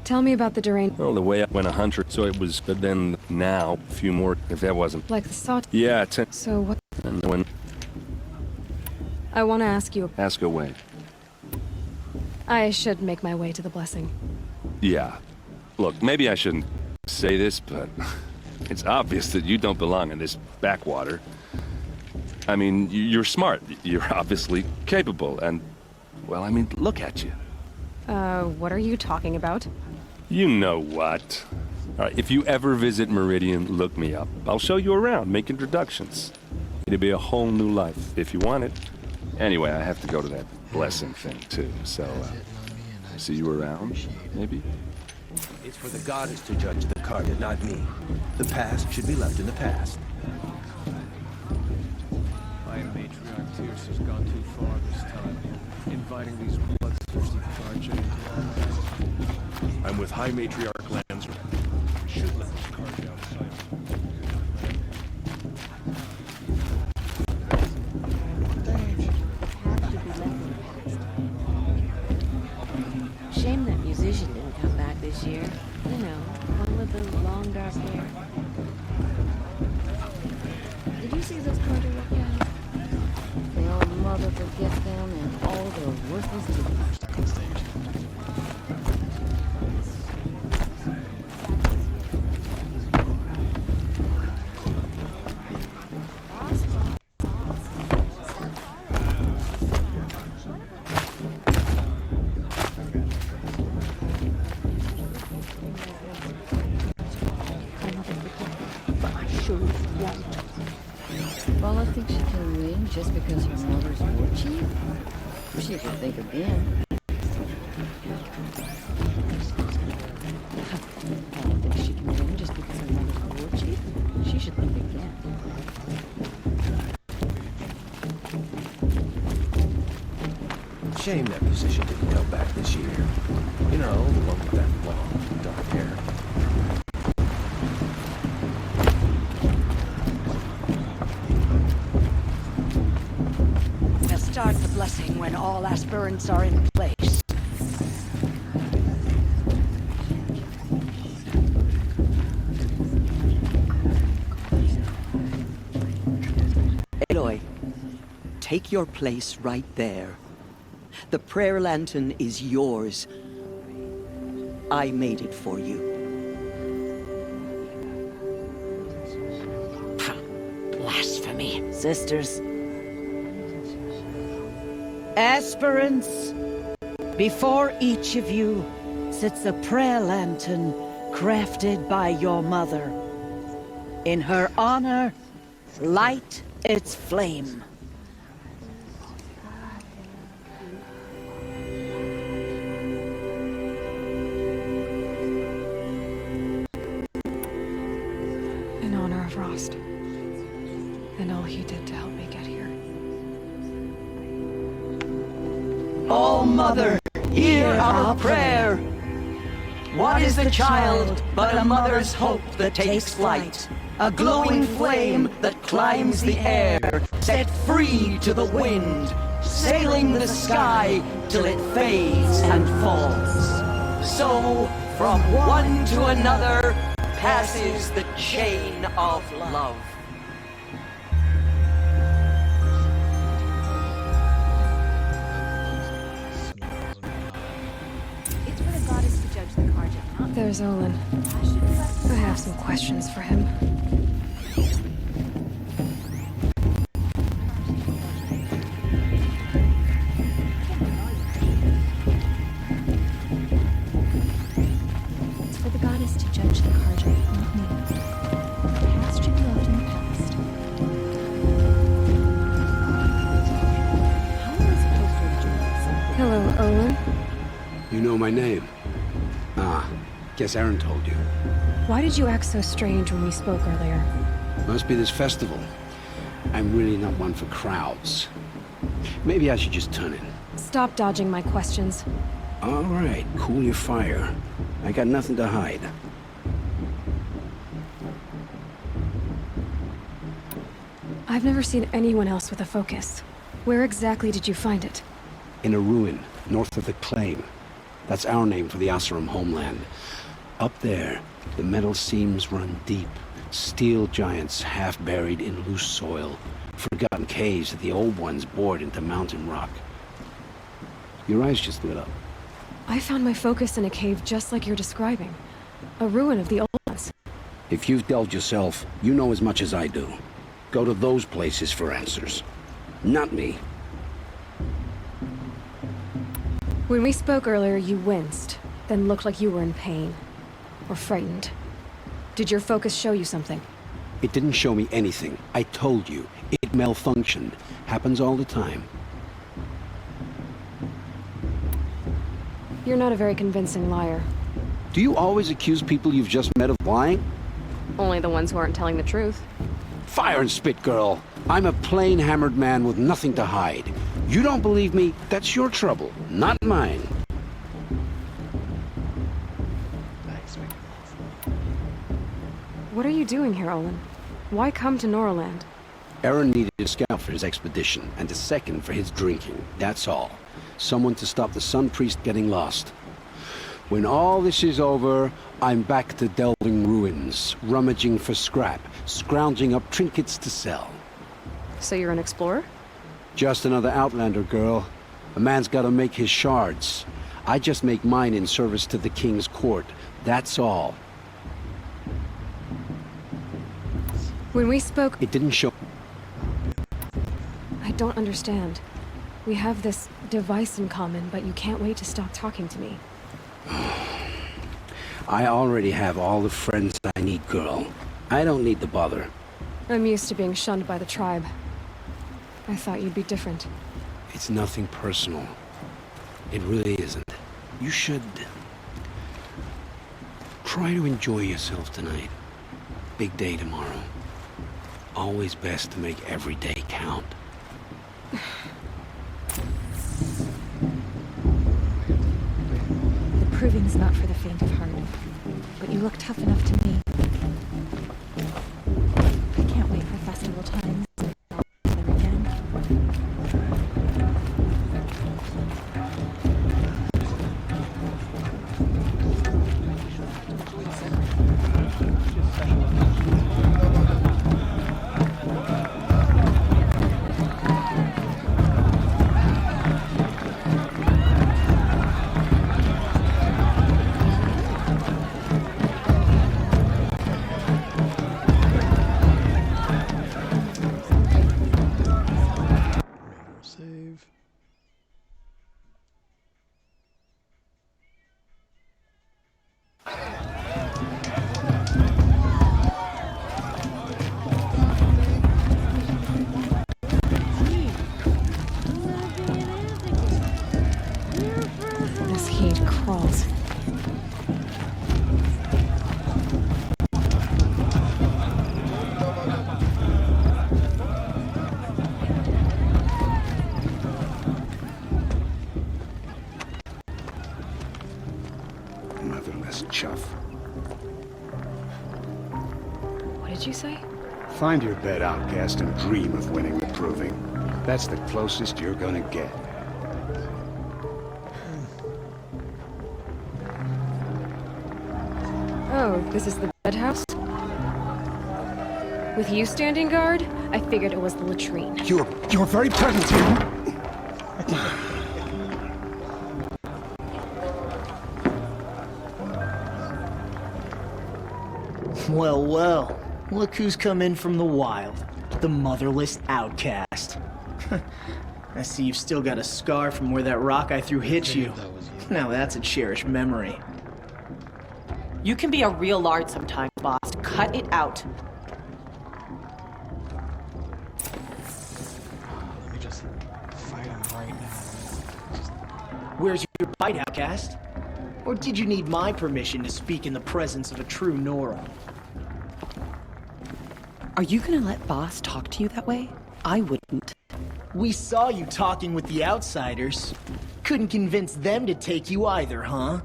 Tell me about the deranged. Well, the way I went a hunter, so it was, but then now, a few more, if that wasn't. Like the Sawtooth? Yeah, So what? And when. I want to ask you. Ask away. I should make my way to the blessing. Yeah. Look, maybe I shouldn't say this, but it's obvious that you don't belong in this backwater. I mean, you're smart. You're obviously capable, and, well, I mean, look at you. What are you talking about? You know what. All right, if you ever visit Meridian, look me up. I'll show you around, make introductions. It'll be a whole new life, if you want it. Anyway, I have to go to that blessing thing, too, so, see you around, maybe? It's for the goddess to judge the Karja, not me. The past should be left in the past. My matriarch Tierce has gone too far this time, inviting these bloodthirsty Karja into our land. I'm with High Matriarch Lands. We should let this Karja outside. Shame that musician didn't come back this year. You know, one with the long dark hair. Did you see those Karja workouts? The old mother forgets them and all their worthless deeds. Just because her mother's war chief? She should think again. I don't think she can win just because her mother's war chief. She should think again. Shame that musician didn't come back this year. You know, the one with that long, dark hair. We'll start the blessing when all aspirants are in place. Aloy, take your place right there. The prayer lantern is yours. I made it for you. Blasphemy. Sisters. Aspirants, before each of you sits a prayer lantern crafted by your mother. In her honor, light its flame. In honor of Rost. And all he did to help me get here. O Mother, hear our prayer. What is the child but a mother's hope that takes flight? A glowing flame that climbs the air, set free to the wind, sailing the sky till it fades and falls. So, from one to another, passes the chain of love. It's for the goddess to judge the Karja, not... There's Olin. I have some questions for him. It's for the goddess to judge the Karja, not me. The past should be left in the past. How am I supposed to enjoy something? Hello, Olin. You know my name? Ah, guess Aaron told you. Why did you act so strange when we spoke earlier? Must be this festival. I'm really not one for crowds. Maybe I should just turn in. Stop dodging my questions. All right, cool your fire. I got nothing to hide. I've never seen anyone else with a focus. Where exactly did you find it? In a ruin, north of the Claim. That's our name for the Asuram homeland. Up there, the metal seams run deep. Steel giants half buried in loose soil. Forgotten caves that the old ones bored into mountain rock. Your eyes just lit up. I found my focus in a cave just like you're describing. A ruin of the old ones. If you've delved yourself, you know as much as I do. Go to those places for answers. Not me. When we spoke earlier, you winced, then looked like you were in pain. Or frightened. Did your focus show you something? It didn't show me anything. I told you. It malfunctioned. Happens all the time. You're not a very convincing liar. Do you always accuse people you've just met of lying? Only the ones who aren't telling the truth. Fire and spit, girl. I'm a plain hammered man with nothing to hide. You don't believe me? That's your trouble, not mine. What are you doing here, Olin? Why come to Noraland? Aaron needed a scout for his expedition, and a second for his drinking. That's all. Someone to stop the Sun Priest getting lost. When all this is over, I'm back to delving ruins, rummaging for scrap, scrounging up trinkets to sell. So you're an explorer? Just another Outlander, girl. A man's gotta make his shards. I just make mine in service to the King's court. That's all. When we spoke... It didn't show... I don't understand. We have this device in common, but you can't wait to stop talking to me. I already have all the friends I need, girl. I don't need the bother. I'm used to being shunned by the tribe. I thought you'd be different. It's nothing personal. It really isn't. You should try to enjoy yourself tonight. Big day tomorrow. Always best to make every day count. The proving's not for the faint of heart, but you look tough enough to me. I can't wait for festival times. Together again. Save. This heat crawls. Motherless chuff. What did you say? Find your bed, outcast, and dream of winning the proving. That's the closest you're gonna get. Oh, this is the bed house? With you standing guard, I figured it was the latrine. You're very present here. Well, well. Look who's come in from the wild. The motherless outcast. I see you've still got a scar from where that rock I threw hit you. Now that's a cherished memory. You can be a real lard sometime, boss. Cut it out. Let me just fight him right now. Where's your bite, outcast? Or did you need my permission to speak in the presence of a true Nora? Are you gonna let boss talk to you that way? I wouldn't. We saw you talking with the outsiders. Couldn't convince them to take you either, huh?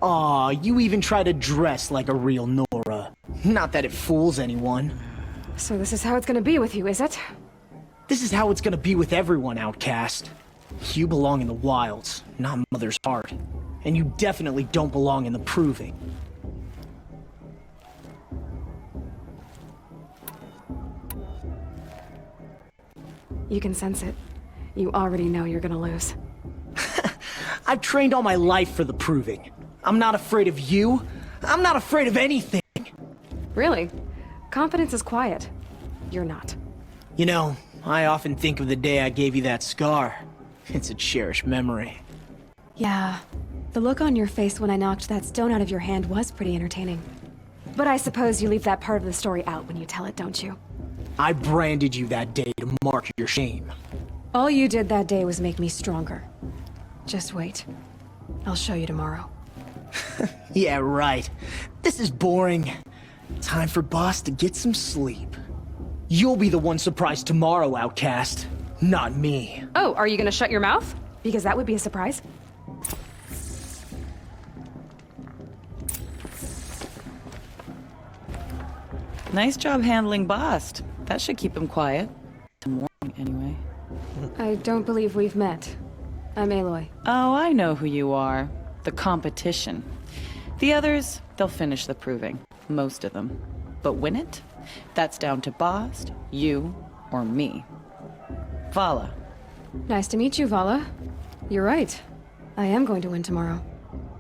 Aw, you even try to dress like a real Nora. Not that it fools anyone. So this is how it's gonna be with you, is it? This is how it's gonna be with everyone, outcast. You belong in the wilds, not Mother's heart. And you definitely don't belong in the proving. You can sense it. You already know you're gonna lose. I've trained all my life for the proving. I'm not afraid of you. I'm not afraid of anything. Really? Confidence is quiet. You're not. You know, I often think of the day I gave you that scar. It's a cherished memory. Yeah. The look on your face when I knocked that stone out of your hand was pretty entertaining. But I suppose you leave that part of the story out when you tell it, don't you? I branded you that day to mark your shame. All you did that day was make me stronger. Just wait. I'll show you tomorrow. Yeah, right. This is boring. Time for boss to get some sleep. You'll be the one surprised tomorrow, outcast. Not me. Oh, are you gonna shut your mouth? Because that would be a surprise. Nice job handling Bast. That should keep him quiet. Till morning, anyway. I don't believe we've met. I'm Aloy. Oh, I know who you are. The competition. The others, they'll finish the proving. Most of them. But win it? That's down to Bast, you, or me. Vala. Nice to meet you, Vala. You're right. I am going to win tomorrow.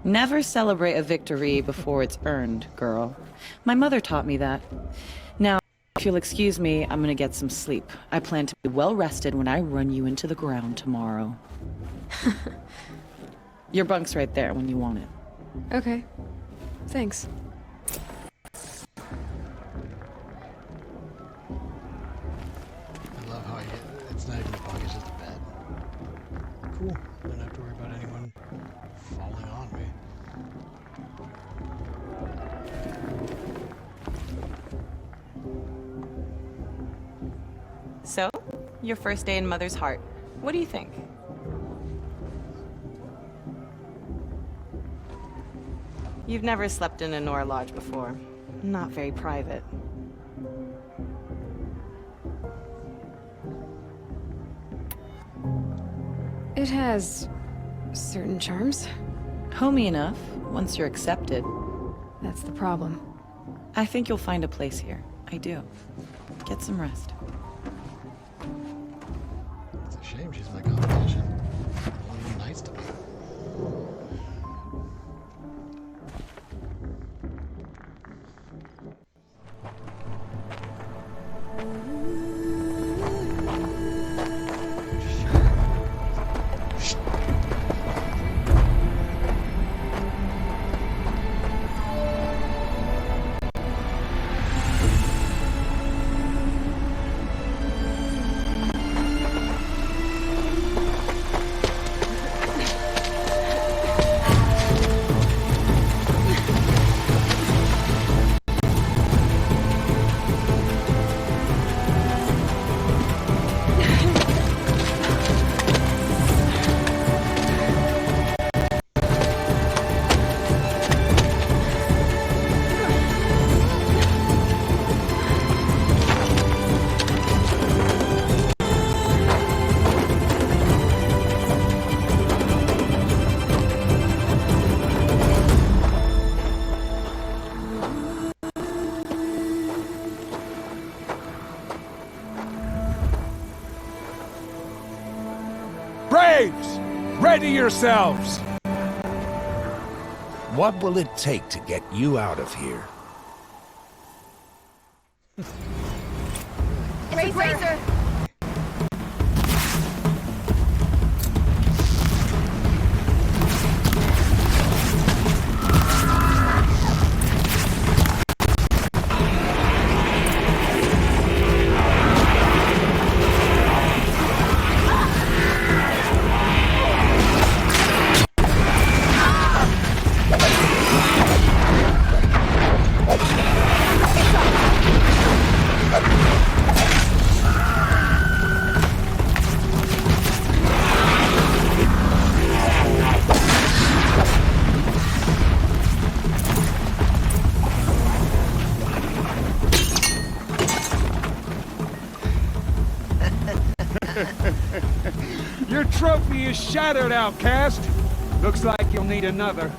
Never celebrate a victory before it's earned, girl. My mother taught me that. Now, if you'll excuse me, I'm gonna get some sleep. I plan to be well rested when I run you into the ground tomorrow. Your bunk's right there when you want it. Okay. Thanks. I love how it's not Your first day in Mother's heart. What do you think? You've never slept in a Nora lodge before. Not very private. It has certain charms. Homey enough, once you're accepted. That's the problem. I think you'll find a place here. I do. Get some rest. It's a shame she's my competition. Only nice to me. Braves! Ready yourselves! What will it take to get you out of here? It's a grazer! Your trophy is shattered, outcast. Looks like you'll need another.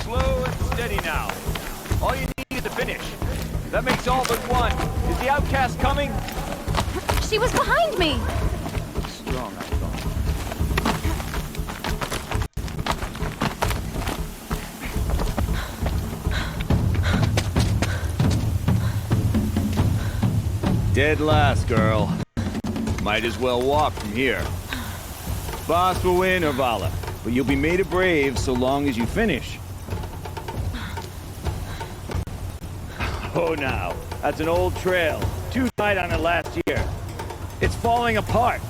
Slow and steady now. All you need is to finish. That makes all but one. Is the outcast coming? She was behind me! Strong, I thought. Dead last, girl. Might as well walk from here. Boss will win, Orvala, but you'll be made a brave so long as you finish. Oh, now, that's an old trail. 2 died on it last year. It's falling apart.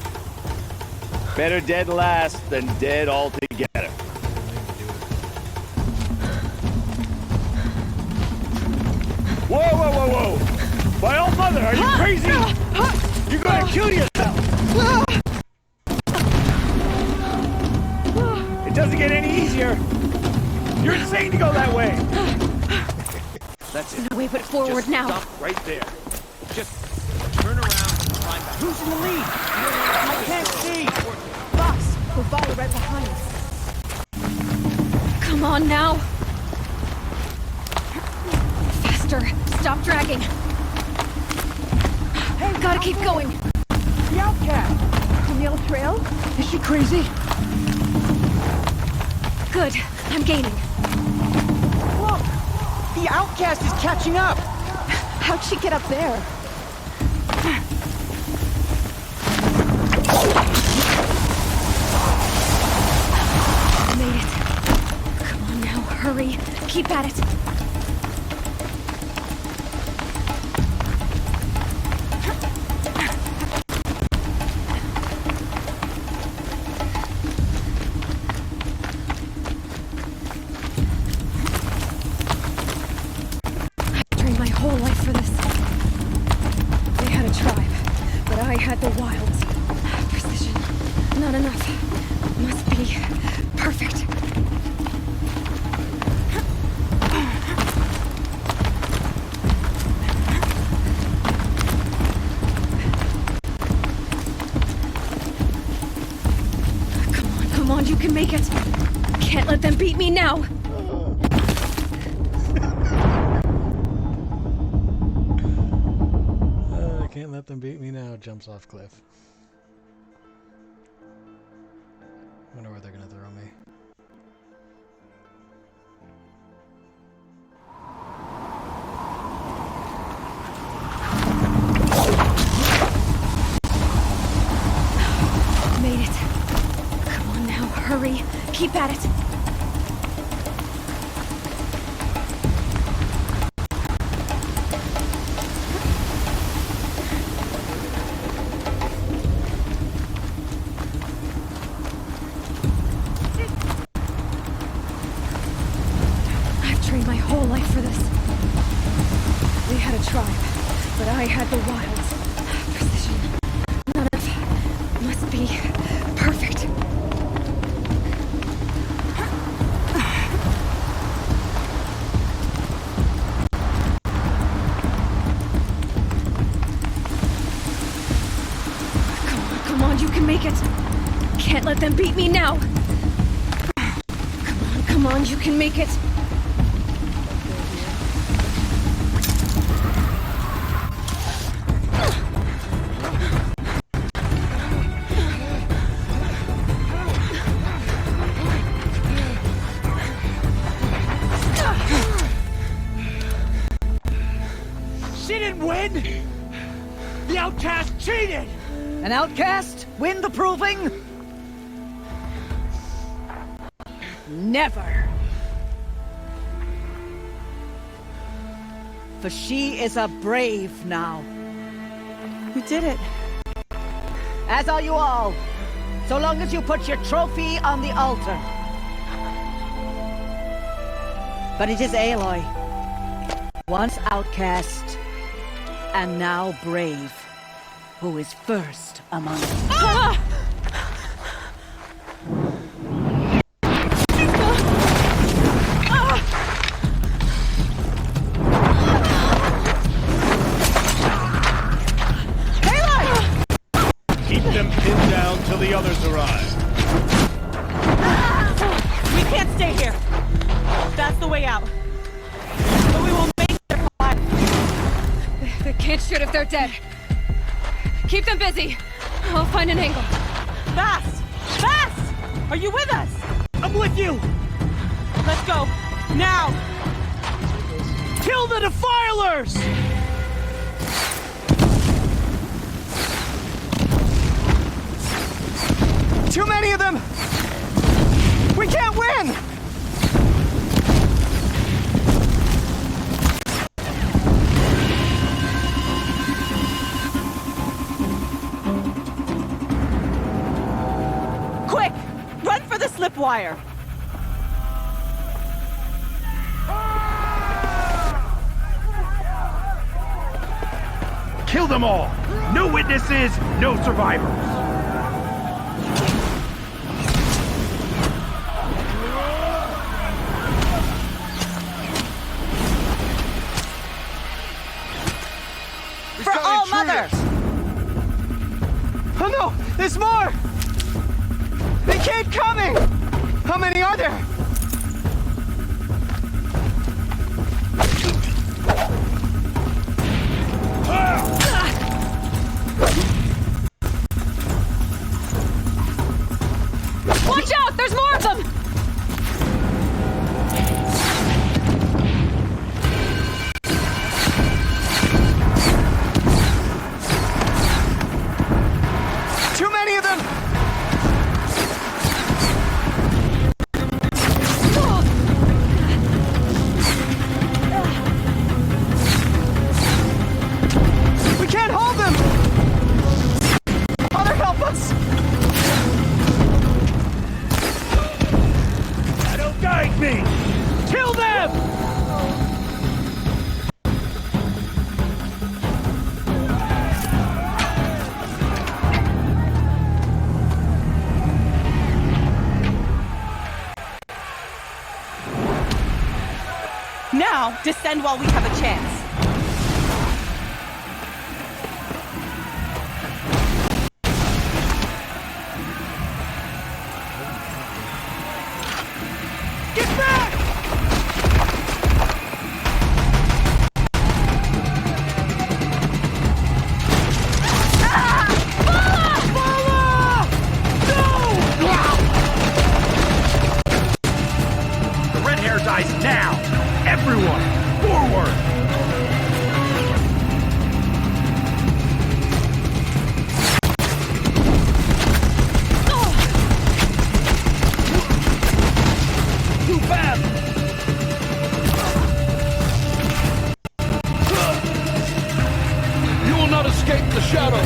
Better dead last than dead altogether. Whoa, whoa, whoa, whoa! My old mother, are you crazy? You're gonna kill yourself! It doesn't get any easier. You're insane to go that way. That's it. No way but forward Just now. Stop right there. Just turn around and climb back. Who's in the lead? I can't see. Boss, Orvala right behind us. Come on now. Faster. Stop dragging. Hey, gotta keep going. The outcast! On the old trail? Is she crazy? Good. I'm gaining. Look! The outcast is catching up! How'd she get up there? Made it. Come on now, hurry. Keep at it. The wilds. Precision. Not enough. Must be perfect. Come on, you can make it. Can't let them beat me now. Can't let them beat me now. Jumps off cliff. Wonder where they're gonna throw me. Made it. Come on now, hurry. Keep at it. I had the wilds. Precision. None of must be perfect. Come on, you can make it. Can't let them beat me now. Come on, you can make it. The outcast cheated! An outcast win the proving? Never. For she is a brave now. We did it. As are you all. So long as you put your trophy on the altar. But it is Aloy. Once outcast, and now brave, who is first among us. Ah! Keep them pinned down till the others arrive. We can't stay here. That's the way out. But we will make their fire. They can't shoot if they're dead. Keep them busy. I'll find an angle. Fast! Fast! Are you with us? I'm with you! Let's go. Now! Kill the Defilers! Too many of them! We can't win! Quick! Run for the slipwire! Kill them all! No witnesses, no survivors! For all mothers! Oh no! There's more! They keep coming! How many are there? Watch out! There's more of them! Too many of them! We can't hold them! Mother, help us! Don't guide me! Kill them! Now, descend while we have a chance. Get back! The red hair dies now! Everyone, forward! Too fast! You will not escape the shadow.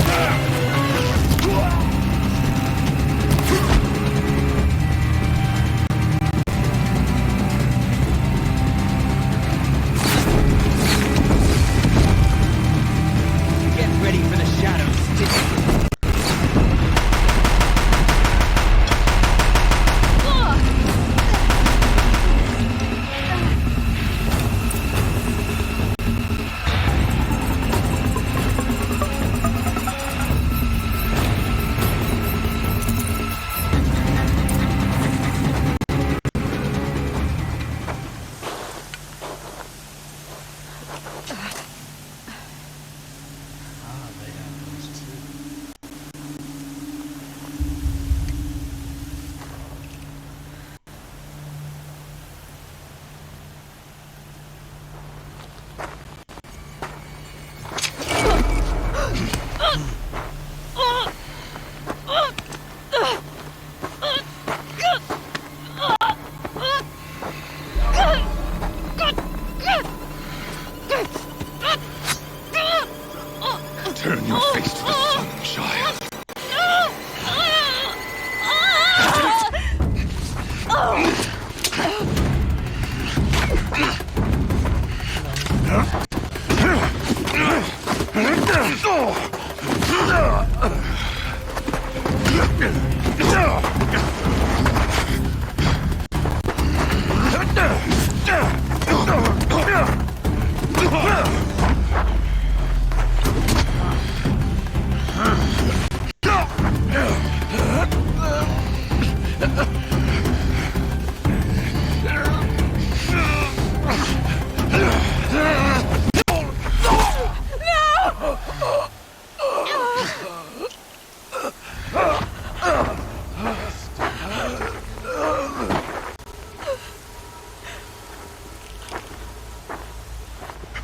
Get ready for the shadows. Turn your face to the sun, child.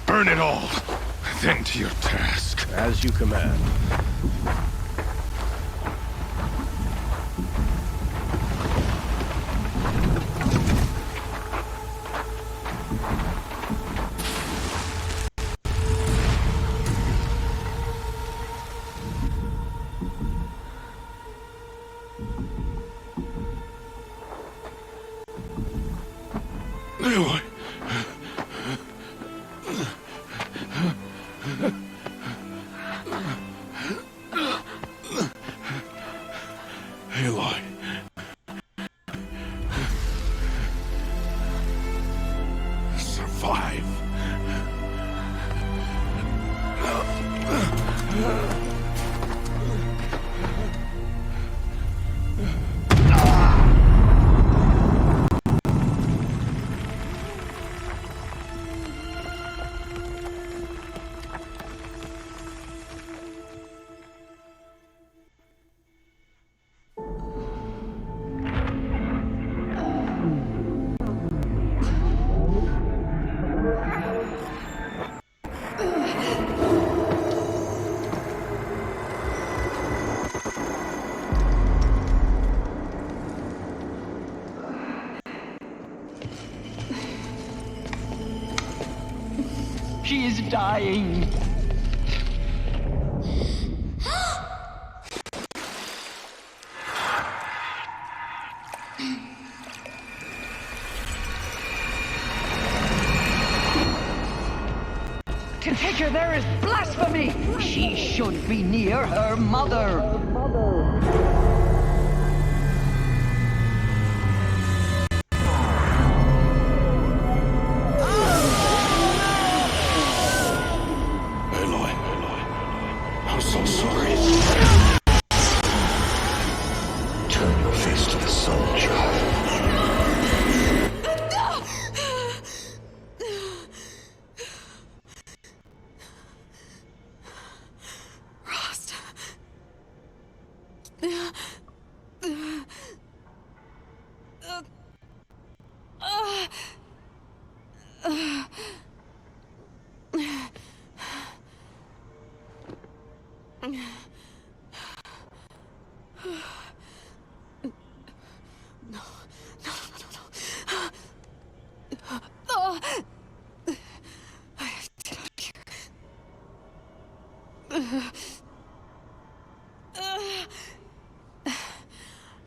Burn it all, then to your task. As you command. Aloy. Aloy. Survive. She is dying. To take her there is blasphemy. She should be near her mother. I'm so sorry. Turn your face to the sun, child. Rost.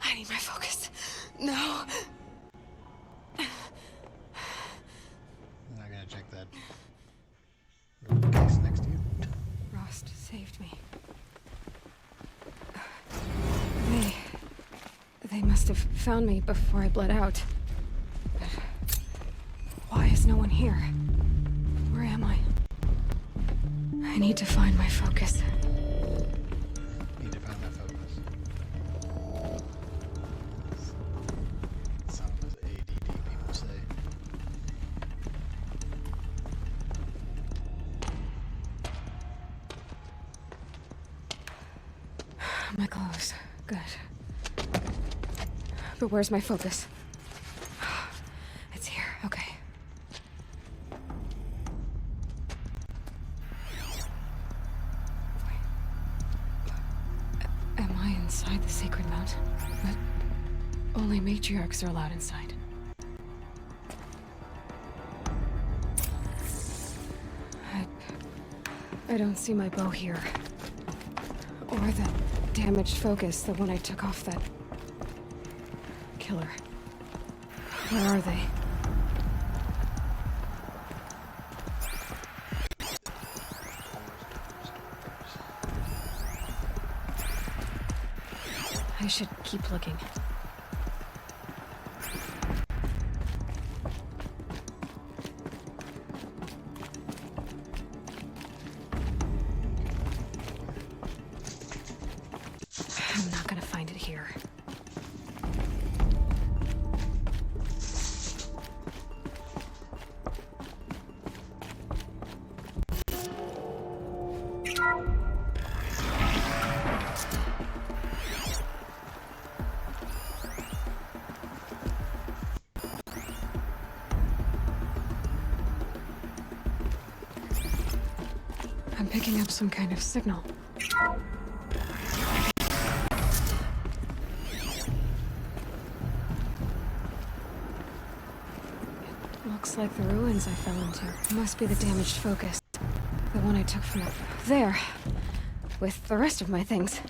I need my focus. No. I'm not gonna check that. Case next to you. Rost saved me. They must have found me before I bled out. But why is no one here? Where am I? I need to find my focus. Need to find my focus. Some of us ADD people say. My clothes. Good. But where's my focus? It's here. Okay. Am I inside the sacred mount? But only matriarchs are allowed inside. I don't see my bow here. Or that damaged focus, the one I took off that killer. Where are they? I should keep looking. I'm not gonna find it here. I'm picking up some kind of signal. Looks like the ruins I fell into. Must be the damaged focus. The one I took from up there. With the rest of my things.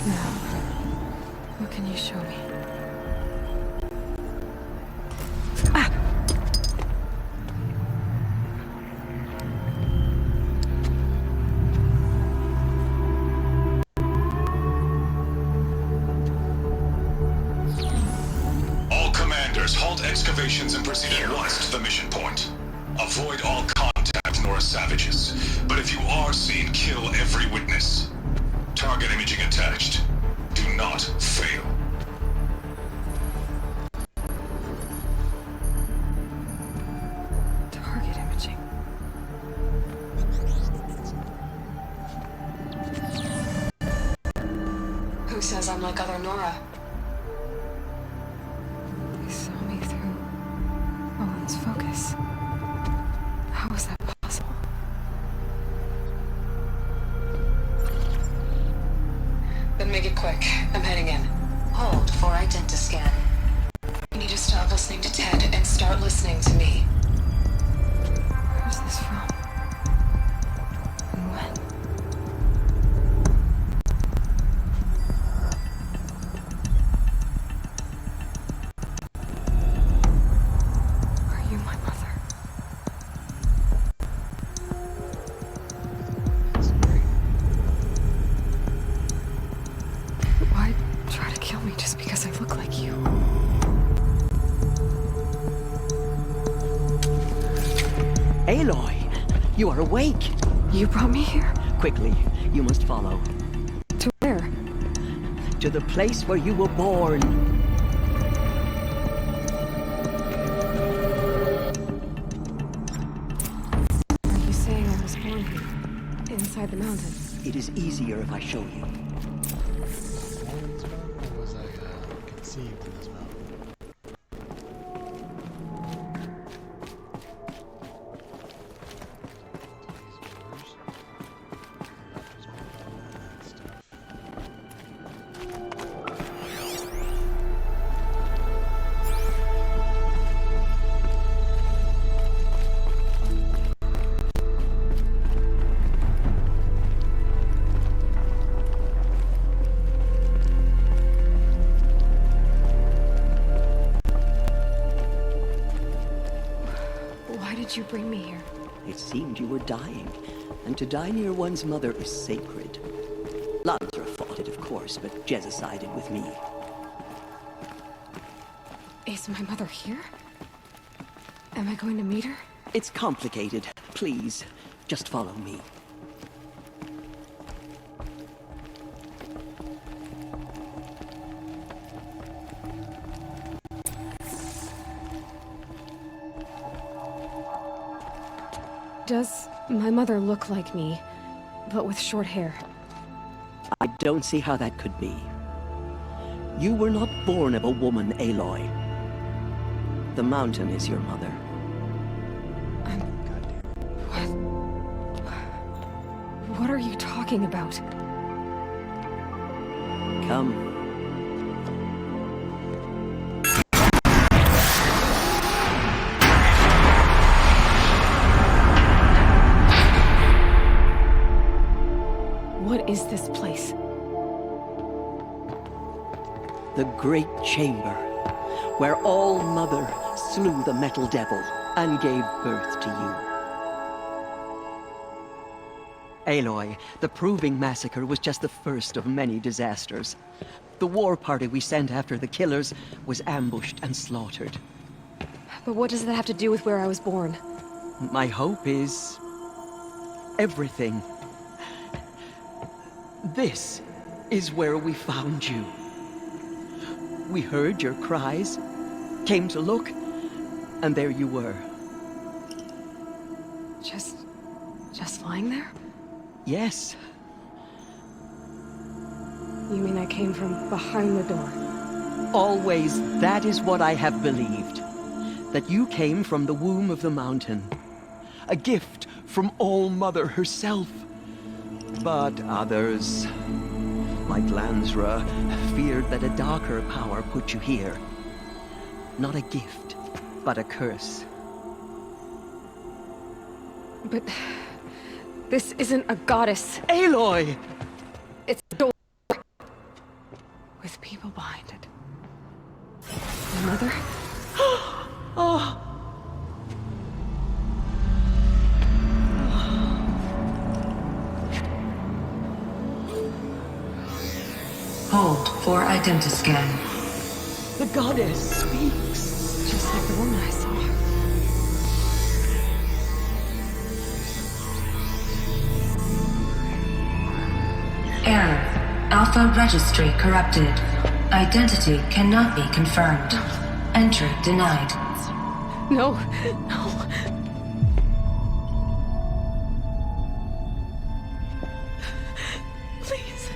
Now, what can you show me? Halt excavations and proceed at once to the mission point. Avoid all contact with Nora savages, but if you are seen, kill every witness. Target imaging attached. Do not fail. Target imaging. Who says I'm like other Nora? Focus. How is that possible? Then make it quick. I'm heading in. Hold for identiscan. You need to stop listening to Ted and start listening to me. Where's this from? And when? Aloy, you are awake. You brought me here? Quickly, you must follow. To where? To the place where you were born. Are you saying I was born here? Inside the mountain? It is easier if I show you. Or was I conceived in this mountain? Why did you bring me here? It seemed you were dying, and to die near one's mother is sacred. Lansra fought it, of course, but Jezza sided with me. Is my mother here? Am I going to meet her? It's complicated. Please, just follow me. Does my mother look like me, but with short hair? I don't see how that could be. You were not born of a woman, Aloy. The mountain is your mother. What are you talking about? Come. What is this place? The Great Chamber, where All-Mother slew the Metal Devil and gave birth to you. Aloy, the Proving Massacre was just the first of many disasters. The war party we sent after the killers was ambushed and slaughtered. But what does that have to do with where I was born? My hope is everything. This is where we found you. We heard your cries, came to look, and there you were. Just lying there? Yes. You mean I came from behind the door? Always, that is what I have believed. That you came from the womb of the mountain. A gift from All-Mother herself. But others, like Lansra, feared that a darker power put you here. Not a gift, but a curse. But this isn't a goddess. Aloy! It's a door. with people behind it. My mother? Oh! Hold for identiscan. The goddess speaks. Just like the woman I saw. Error. Alpha registry corrupted. Identity cannot be confirmed. Entry denied. No, no. Please.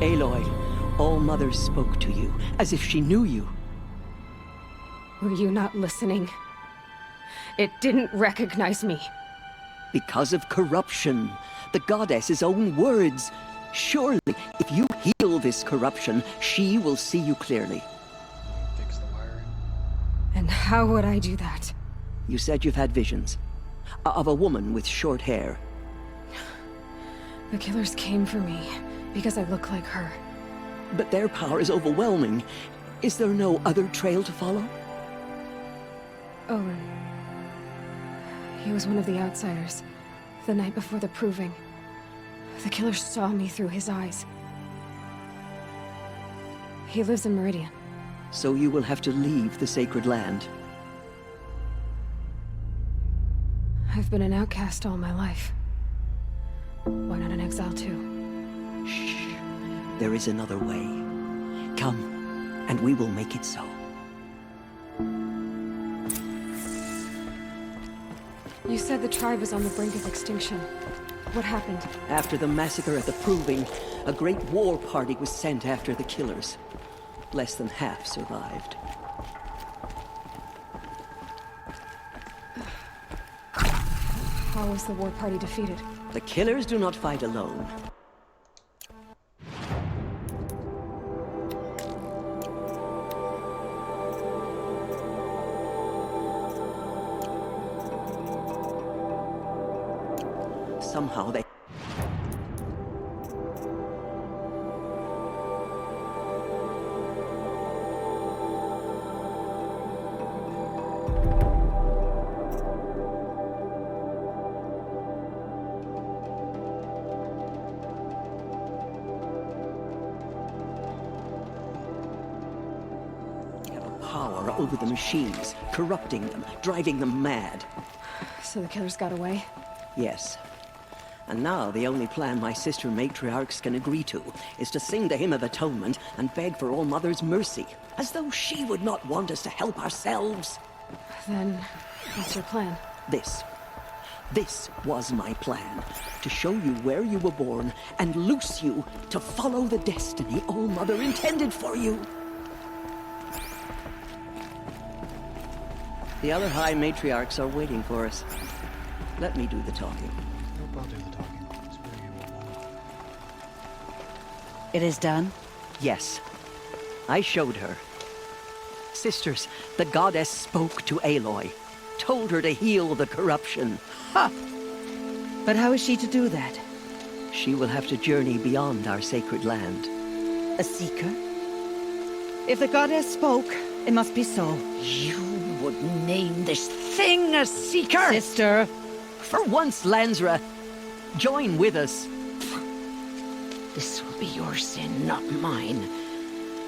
Aloy, All-Mother spoke to you, as if she knew you. Were you not listening? It didn't recognize me. Because of corruption. The goddess's own words. Surely, if you heal this corruption, she will see you clearly. And how would I do that? You said you've had visions. Of a woman with short hair. The killers came for me because I look like her. But their power is overwhelming. Is there no other trail to follow? Owen. He was one of the outsiders. The night before the proving. The killer saw me through his eyes. He lives in Meridian. So you will have to leave the sacred land. I've been an outcast all my life. Why not an exile too? Shh. There is another way. Come, and we will make it so. You said the tribe was on the brink of extinction. What happened? After the massacre at the Proving, a great war party was sent after the killers. Less than half survived. How was the war party defeated? The killers do not fight alone. Somehow they... have a power over the machines, corrupting them, driving them mad. So the killers got away? Yes. And now the only plan my sister matriarchs can agree to is to sing the Hymn of Atonement and beg for All-Mother's mercy, as though she would not want us to help ourselves. Then, what's your plan? This was my plan, to show you where you were born and loose you to follow the destiny All-Mother intended for you. The other High Matriarchs are waiting for us. Let me do the talking. Nope, I'll do the talking. It is done? Yes. I showed her. Sisters, the goddess spoke to Aloy. Told her to heal the corruption. Ha! But how is she to do that? She will have to journey beyond our sacred land. A seeker? If the goddess spoke, it must be so. You would name this thing a seeker? Sister! For once, Lansra, join with us. This will be your sin, not mine.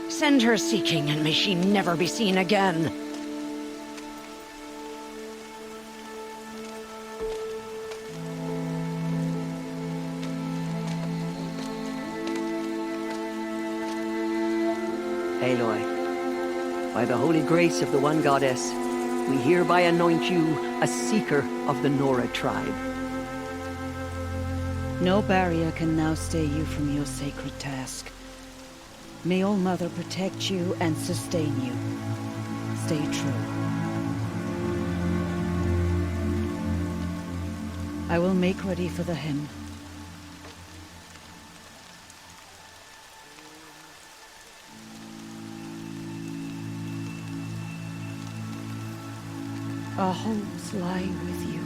Send her seeking, and may she never be seen again. Aloy, by the holy grace of the one goddess, we hereby anoint you a seeker of the Nora tribe. No barrier can now stay you from your sacred task. May All-Mother protect you and sustain you. Stay true. I will make ready for the hymn. Our homes lie with you.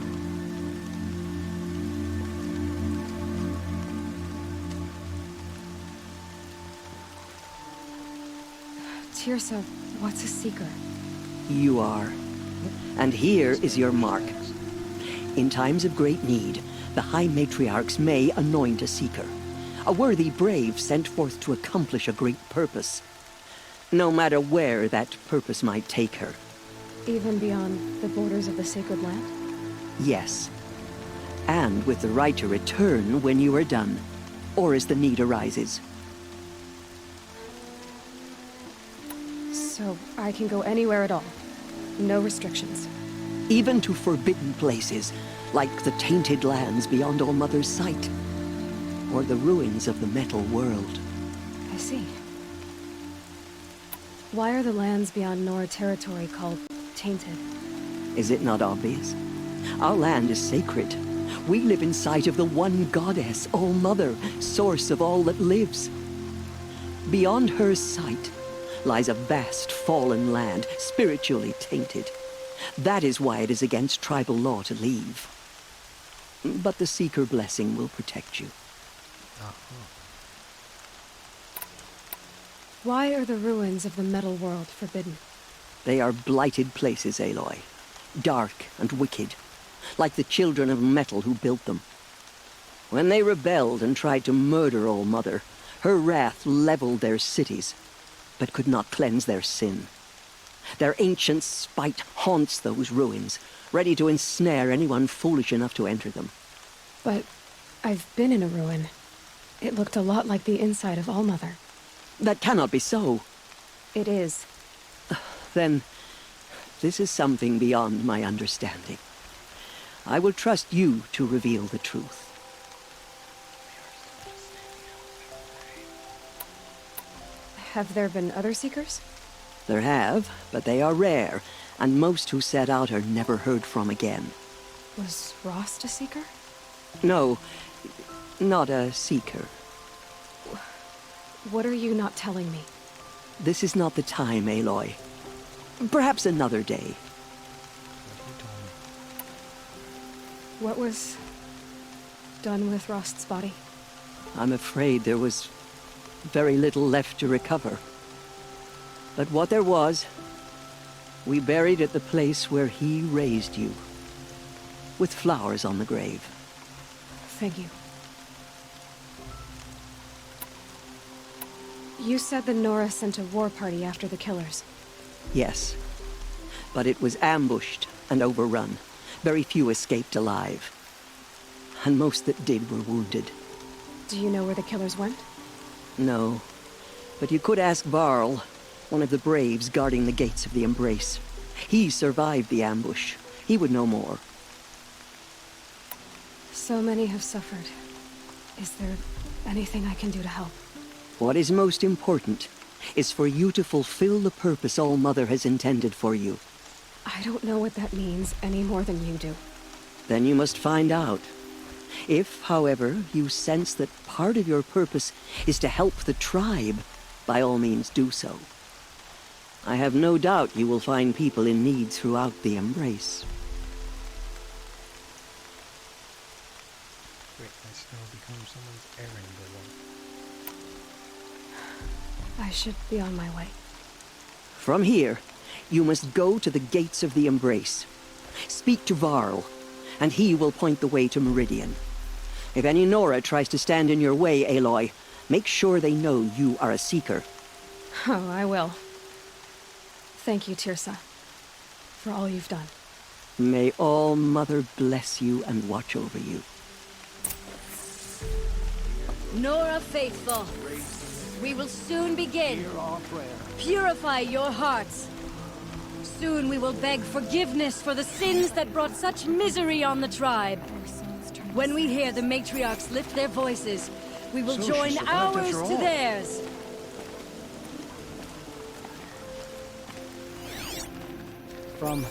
Tirsa, what's a seeker? You are. And here is your mark. In times of great need, the High Matriarchs may anoint a seeker. A worthy brave sent forth to accomplish a great purpose. No matter where that purpose might take her. Even beyond the borders of the sacred land? Yes. And with the right to return when you are done, or as the need arises. So I can go anywhere at all? No restrictions? Even to forbidden places, like the tainted lands beyond All-Mother's sight. Or the ruins of the metal world. I see. Why are the lands beyond Nora territory called tainted? Is it not obvious? Our land is sacred. We live in sight of the one goddess, All-Mother, source of all that lives. Beyond her sight lies a vast fallen land, spiritually tainted. That is why it is against tribal law to leave. But the Seeker blessing will protect you. Why are the ruins of the metal world forbidden? They are blighted places, Aloy. Dark and wicked, like the children of metal who built them. When they rebelled and tried to murder All-Mother, her wrath leveled their cities, but could not cleanse their sin. Their ancient spite haunts those ruins, ready to ensnare anyone foolish enough to enter them. But I've been in a ruin. It looked a lot like the inside of All-Mother. That cannot be so. It is. Then, this is something beyond my understanding. I will trust you to reveal the truth. Have there been other Seekers? There have, but they are rare, and most who set out are never heard from again. Was Rost a Seeker? No, not a Seeker. What are you not telling me? This is not the time, Aloy. Perhaps another day. What was done with Rost's body? I'm afraid there was very little left to recover. But what there was, we buried at the place where he raised you, with flowers on the grave. Thank you. You said the Nora sent a war party after the killers. Yes, but it was ambushed and overrun. Very few escaped alive. And most that did were wounded. Do you know where the killers went? No, but you could ask Varl, one of the braves guarding the gates of the Embrace. He survived the ambush. He would know more. So many have suffered. Is there anything I can do to help? What is most important is for you to fulfill the purpose All-Mother has intended for you. I don't know what that means any more than you do. Then you must find out. If, however, you sense that part of your purpose is to help the tribe, by all means do so. I have no doubt you will find people in need throughout the Embrace. Wait, I still become someone's errand boy. I should be on my way. From here, you must go to the gates of the Embrace. Speak to Varl, and he will point the way to Meridian. If any Nora tries to stand in your way, Aloy, make sure they know you are a Seeker. Oh, I will. Thank you, Tirsa, for all you've done. May All-Mother bless you and watch over you. Nora faithful, we will soon begin. Purify your hearts. Soon we will beg forgiveness for the sins that brought such misery on the tribe. When we hear the matriarchs lift their voices, we will join ours to theirs. From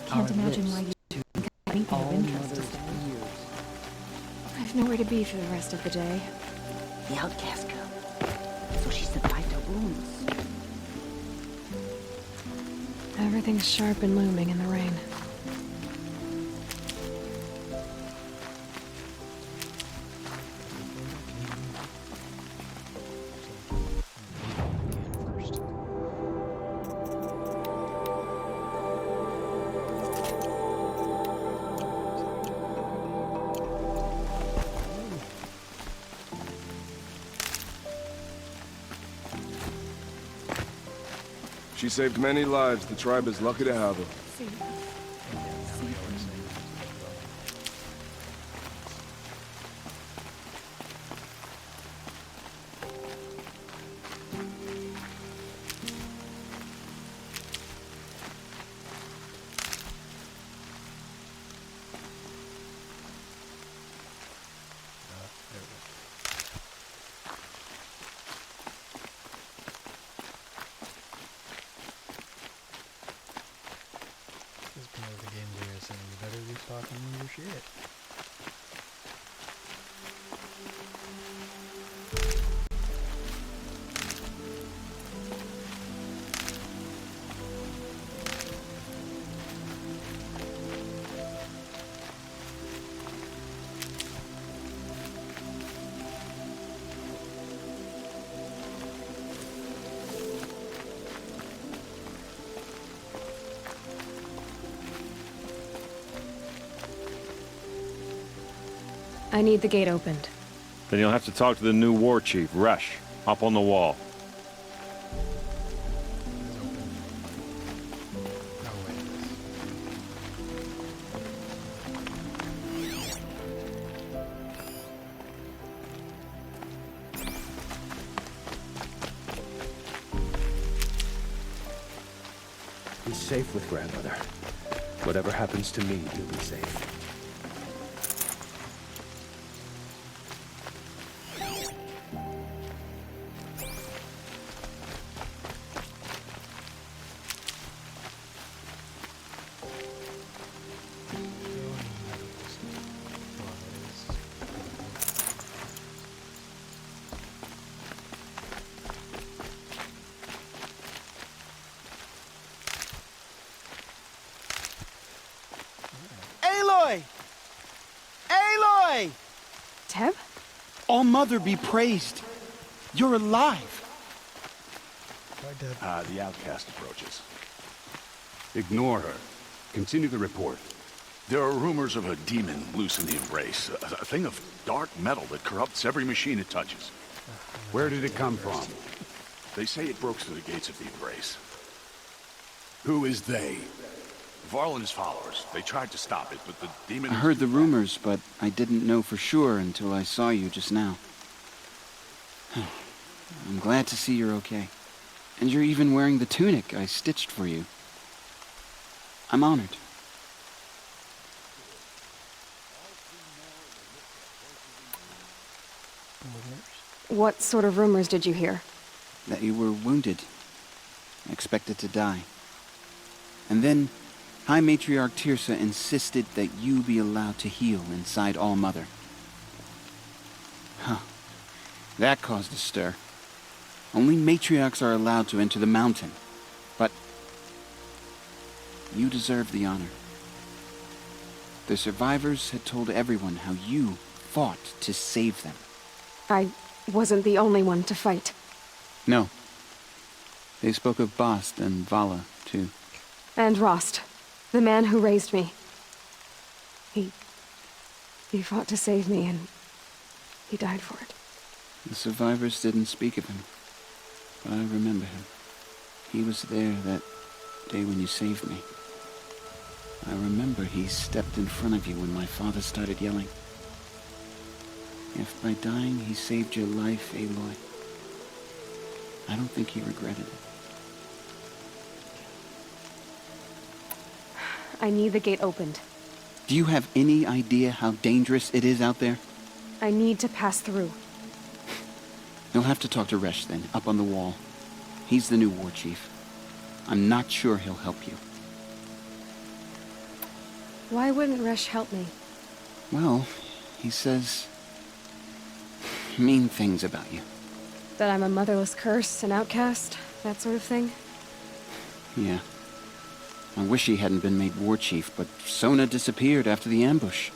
Can't imagine why you think anything of interest is there. I've nowhere to be for the rest of the day. The outcast girl. So she survived her wounds. Everything's sharp and looming in the rain. She saved many lives. The tribe is lucky to have her. This part of the game there saying you better be talking your shit. I need the gate opened. Then you'll have to talk to the new war chief, Rush, up on the wall. Be safe with grandmother. Whatever happens to me, you'll be safe. Aloy! Aloy! Teb? All Mother be praised. You're alive. The outcast approaches. Ignore her. Continue the report. There are rumors of a demon loose in the Embrace. A thing of dark metal that corrupts every machine it touches. Where did it come from? They say it broke through the gates of the Embrace. Who is they? Varl and his followers. They tried to stop it, but the demon... I heard the rumors, but I didn't know for sure until I saw you just now. I'm glad to see you're okay. And you're even wearing the tunic I stitched for you. I'm honored. What sort of rumors did you hear? That you were wounded. Expected to die. And then, High Matriarch Tirsa insisted that you be allowed to heal inside All Mother. Huh. That caused a stir. Only matriarchs are allowed to enter the mountain. But you deserve the honor. The survivors had told everyone how you fought to save them. I wasn't the only one to fight. No. They spoke of Bast and Vala, too. And Rost, the man who raised me. He fought to save me, and he died for it. The survivors didn't speak of him, but I remember him. He was there that day when you saved me. I remember he stepped in front of you when my father started yelling. If by dying he saved your life, Aloy, I don't think he regretted it. I need the gate opened. Do you have any idea how dangerous it is out there? I need to pass through. You'll have to talk to Resh then, up on the wall. He's the new war chief. I'm not sure he'll help you. Why wouldn't Resh help me? Well, he says mean things about you. That I'm a motherless curse, an outcast, that sort of thing? Yeah. I wish he hadn't been made war chief, but Sona disappeared after the ambush.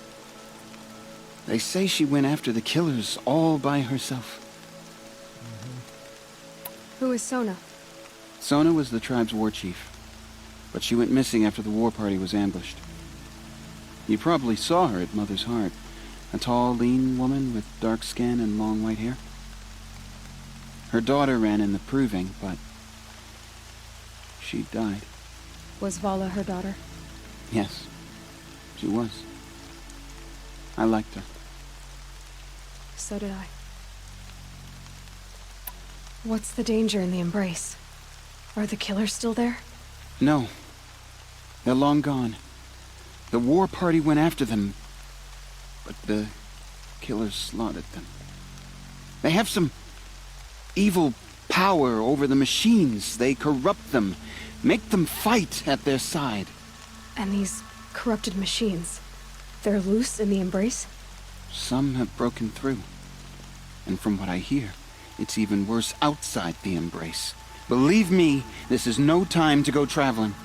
They say she went after the killers all by herself. Who is Sona? Sona was the tribe's war chief, but she went missing after the war party was ambushed. You probably saw her at Mother's Heart. A tall, lean woman with dark skin and long white hair. Her daughter ran in the proving, but she died. Was Vala her daughter? Yes, she was. I liked her. So did I. What's the danger in the embrace? Are the killers still there? No. They're long gone. The war party went after them, but the killers slaughtered them. They have some evil power over the machines. They corrupt them, make them fight at their side. And these corrupted machines, they're loose in the embrace? Some have broken through. And from what I hear, it's even worse outside the embrace. Believe me, this is no time to go traveling.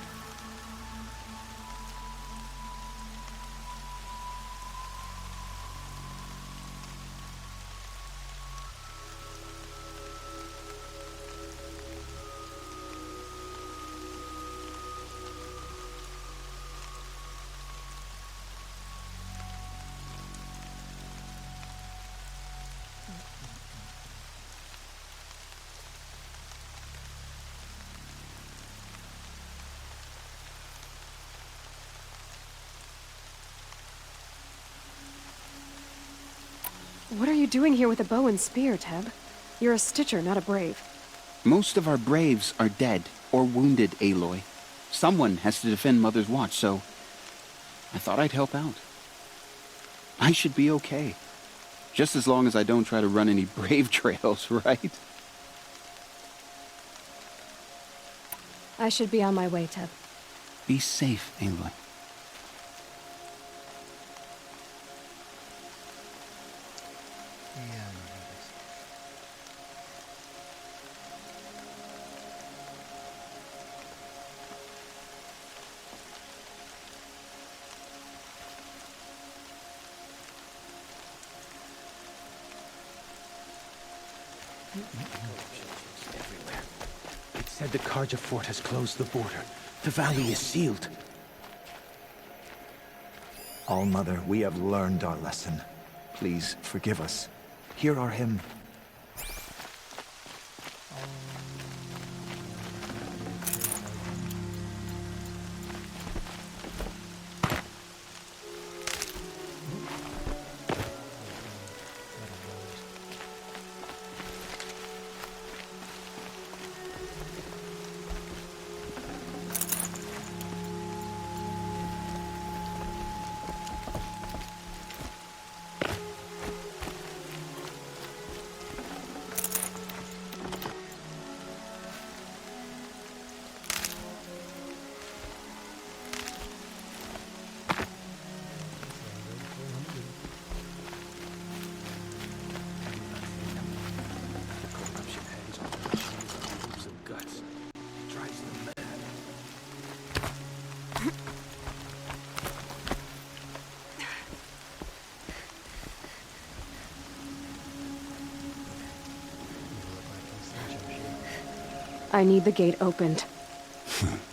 What are you doing here with a bow and spear, Teb? You're a Stitcher, not a Brave. Most of our braves are dead or wounded, Aloy. Someone has to defend Mother's Watch, so I thought I'd help out. I should be okay. Just as long as I don't try to run any brave trails, right? I should be on my way, Teb. Be safe, Aloy. Everywhere. It said the Karja fort has closed the border. The valley is sealed. All-Mother, we have learned our lesson. Please forgive us. Hear our hymn. I need the gate opened.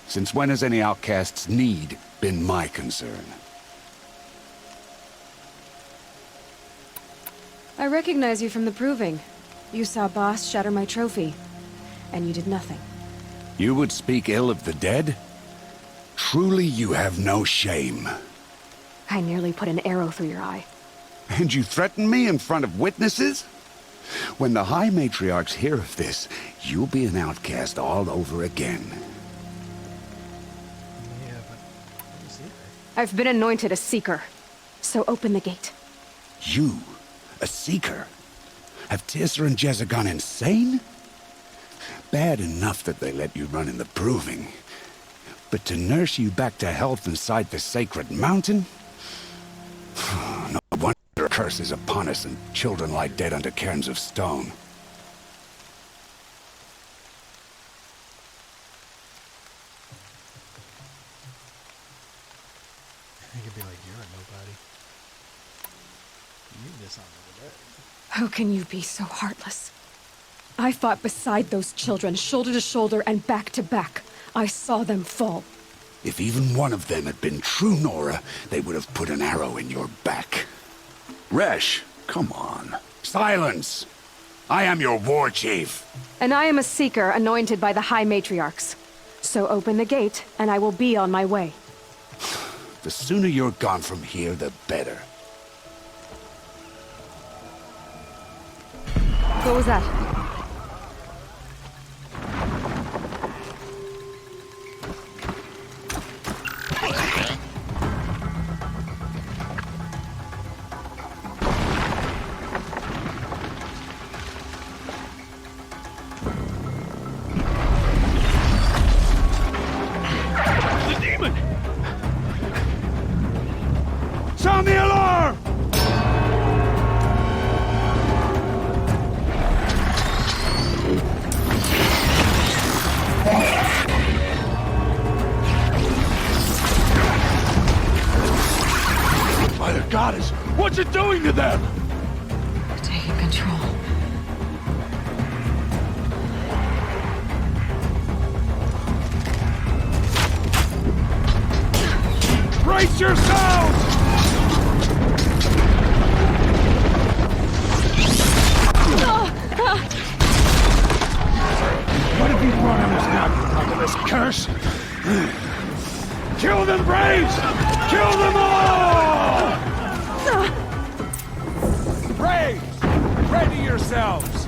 Since when has any outcast's need been my concern? I recognize you from the proving. You saw Boss shatter my trophy, and you did nothing. You would speak ill of the dead? Truly you have no shame. I nearly put an arrow through your eye. And you threaten me in front of witnesses? When the High Matriarchs hear of this, you'll be an outcast all over again. I've been anointed a Seeker, so open the gate. You, a Seeker? Have Teersa and Jezza gone insane? Bad enough that they let you run in the proving. But to nurse you back to health inside the sacred mountain? No wonder curse is upon us and children lie dead under cairns of stone. You could be like, you're a nobody. You did something over there. How can you be so heartless? I fought beside those children, shoulder to shoulder and back to back. I saw them fall. If even one of them had been true Nora, they would have put an arrow in your back. Resh, come on. Silence! I am your war chief. And I am a seeker anointed by the High Matriarchs. So open the gate, and I will be on my way. The sooner you're gone from here, the better. What was that? The demon! Sound the alarm! By the goddess, what's it doing to them? Taking control. Brace yourselves! What have you brought on us now, you luck of this curse? Kill them, Braves! Kill them all! Braves, ready yourselves!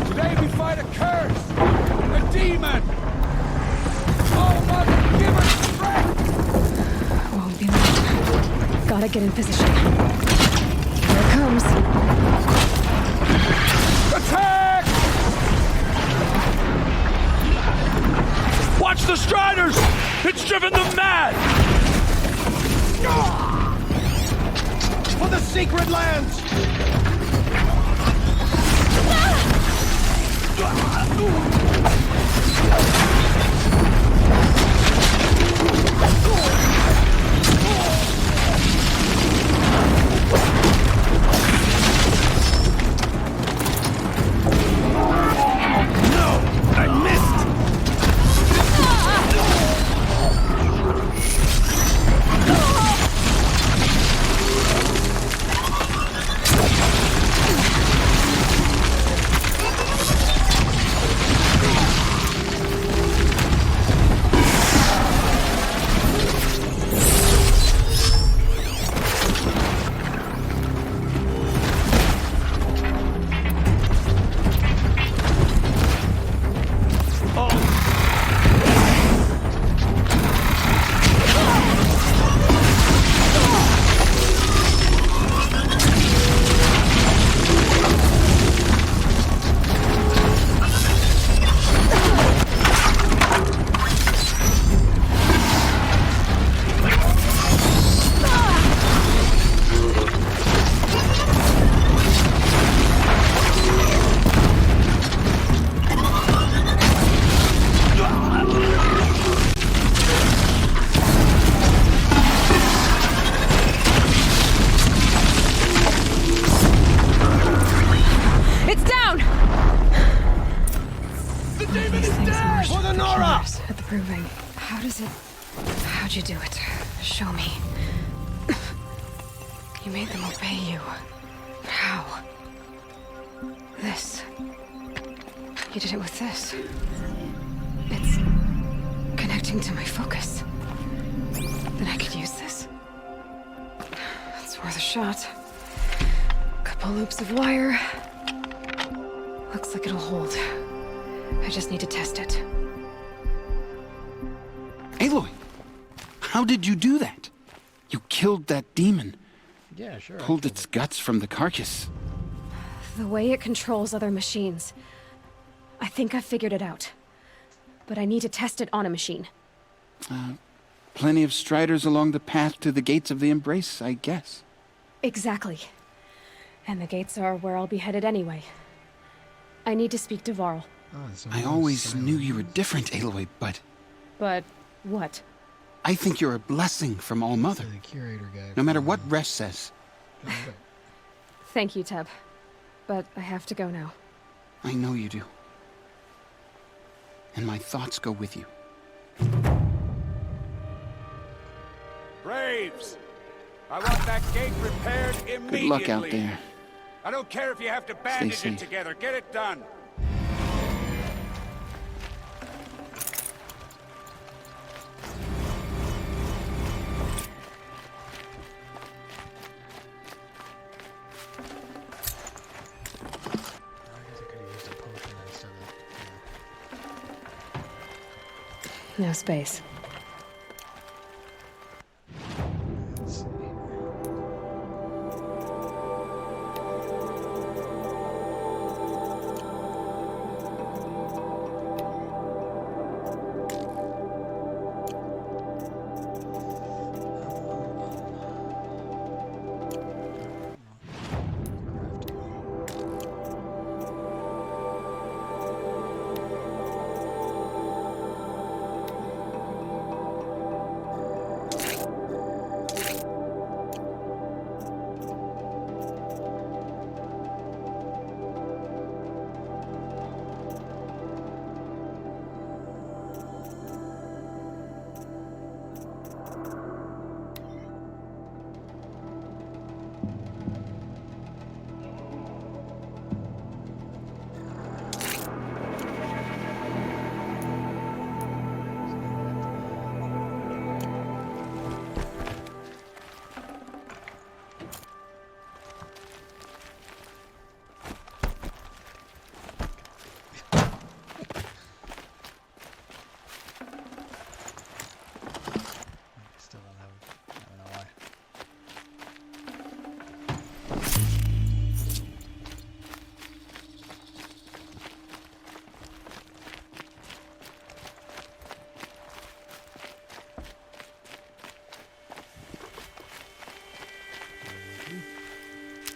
Today we fight a curse! A demon! Oh, Mother, give us strength! Won't be long. Gotta get in position. Here it comes. Attack! Watch the Striders! It's driven them mad! For the secret lands! How'd you do it? Show me. You made them obey you. How? This. You did it with this. It's connecting to my focus. Then I could use this. It's worth a shot. Couple loops of wire. Looks like it'll hold. I just need to test it. Aloy, how did you do that? You killed that demon. Yeah, sure. Pulled its guts from the carcass. The way it controls other machines. I think I figured it out. But I need to test it on a machine. Plenty of striders along the path to the gates of the Embrace, I guess. Exactly. And the gates are where I'll be headed anyway. I need to speak to Varl. I always knew you were different, Aloy, but... But what? I think you're a blessing from All Mother. No matter what Resh says. Thank you, Teb. But I have to go now. I know you do. And my thoughts go with you. Braves! I want that gate repaired immediately. Good luck out there. I don't care if you have to bandage safe. it together. Get it done. No space.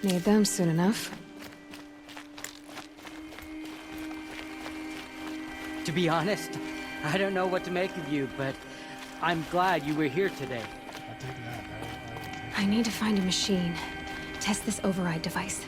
Need them soon enough. To be honest, I don't know what to make of you, but I'm glad you were here today. I need to find a machine. Test this override device.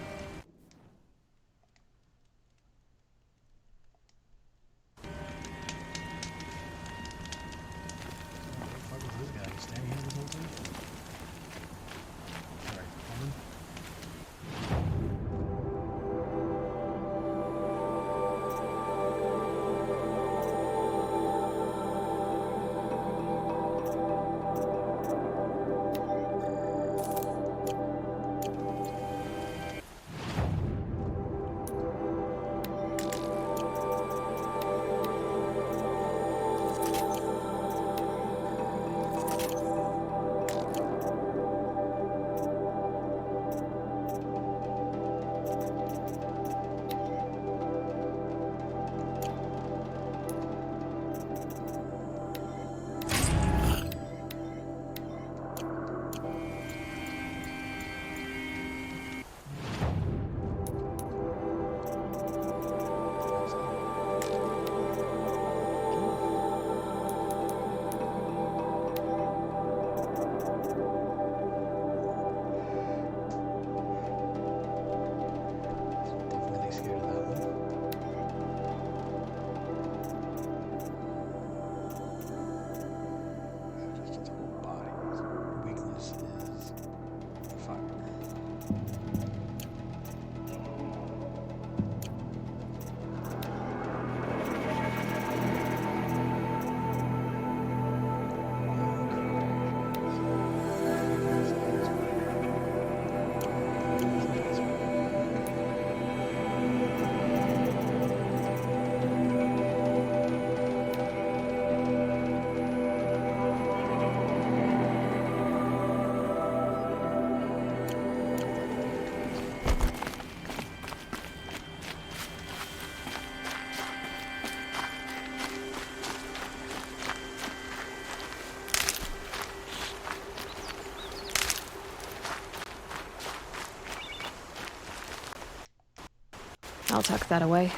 I'll tuck that away.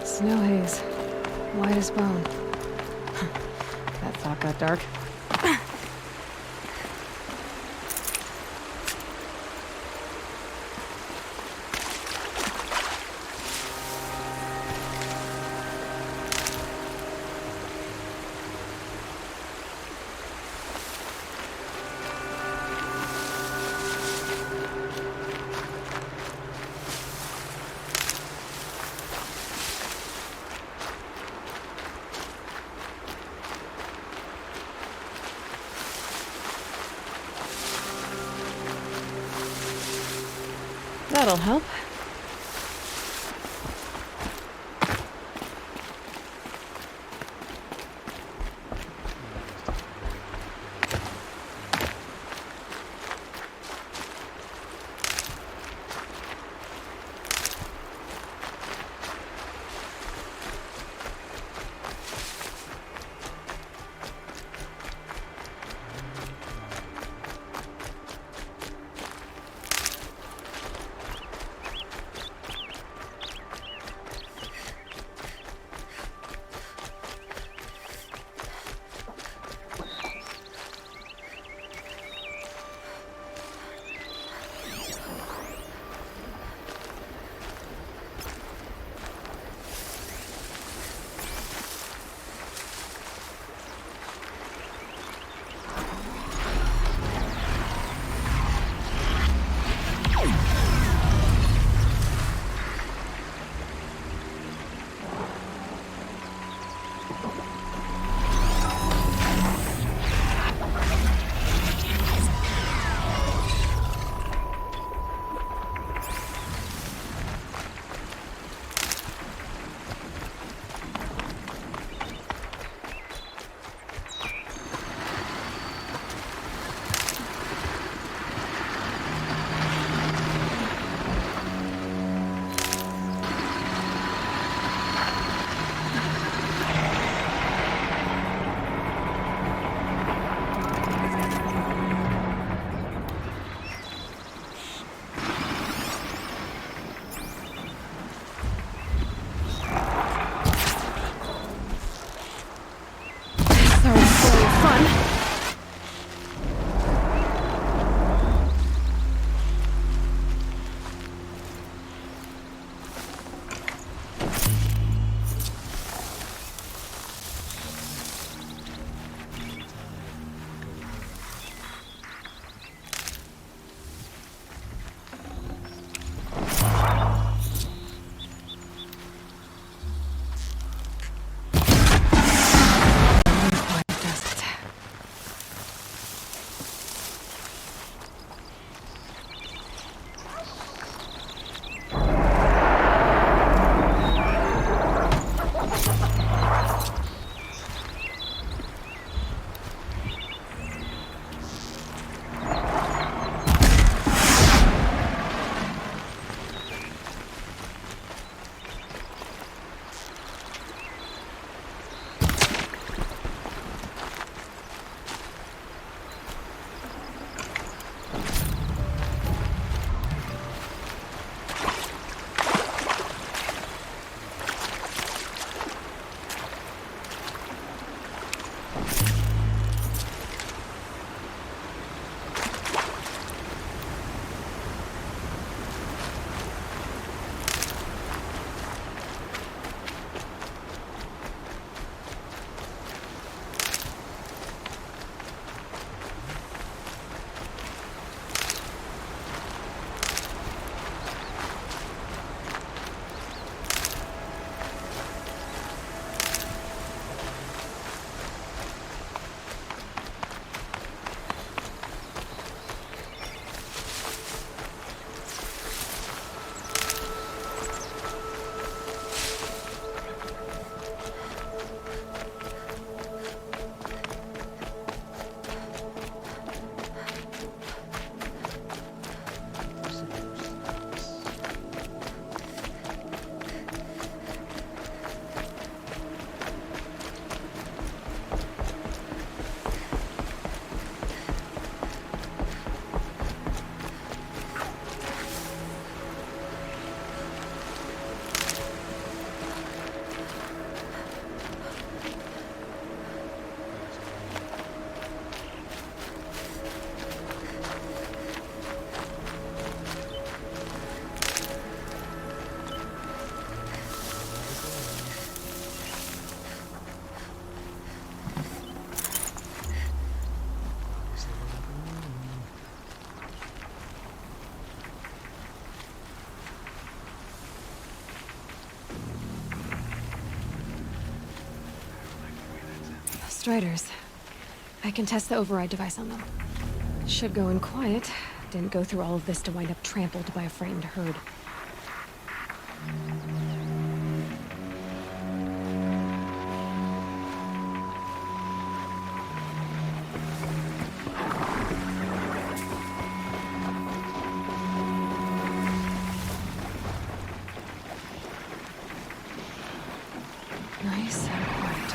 Snow haze. White as bone. That thought got dark. That'll help. Striders. I can test the override device on them. Should go in quiet. Didn't go through all of this to wind up trampled by a frightened herd. Nice and quiet.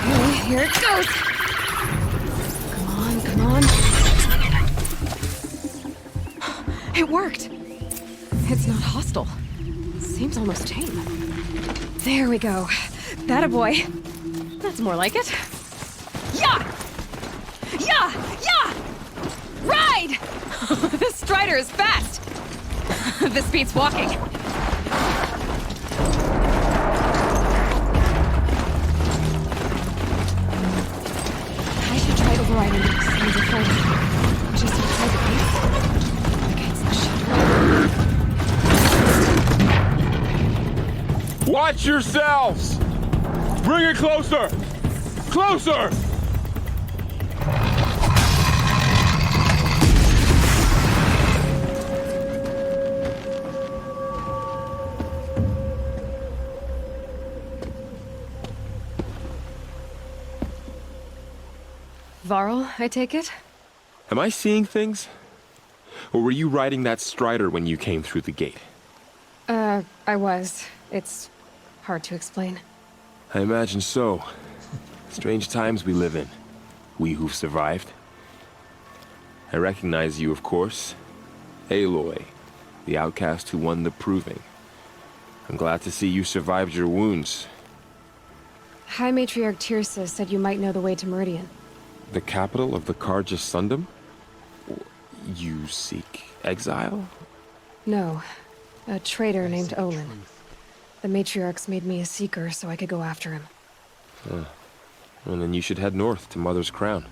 Okay, here it goes. Come on, come on. It worked. It's not hostile. Seems almost tame. There we go. That a boy. That's more like it. Yeah! Yeah! Yeah! Ride! This Strider is fast! This beats walking. I should try overriding this and before just outside the gates. The gates are shut. Watch yourselves! Bring it closer! Closer! Varl, I take it? Am I seeing things? Or were you riding that Strider when you came through the gate? I was. It's hard to explain. I imagine so. Strange times we live in. We who've survived. I recognize you, of course. Aloy, the outcast who won the proving. I'm glad to see you survived your wounds. High Matriarch Tirsa said you might know the way to Meridian. The capital of the Carja Sundom? You seek exile? No. A traitor named Olin. The Matriarchs made me a seeker so I could go after him. Well, then you should head north to Mother's Crown.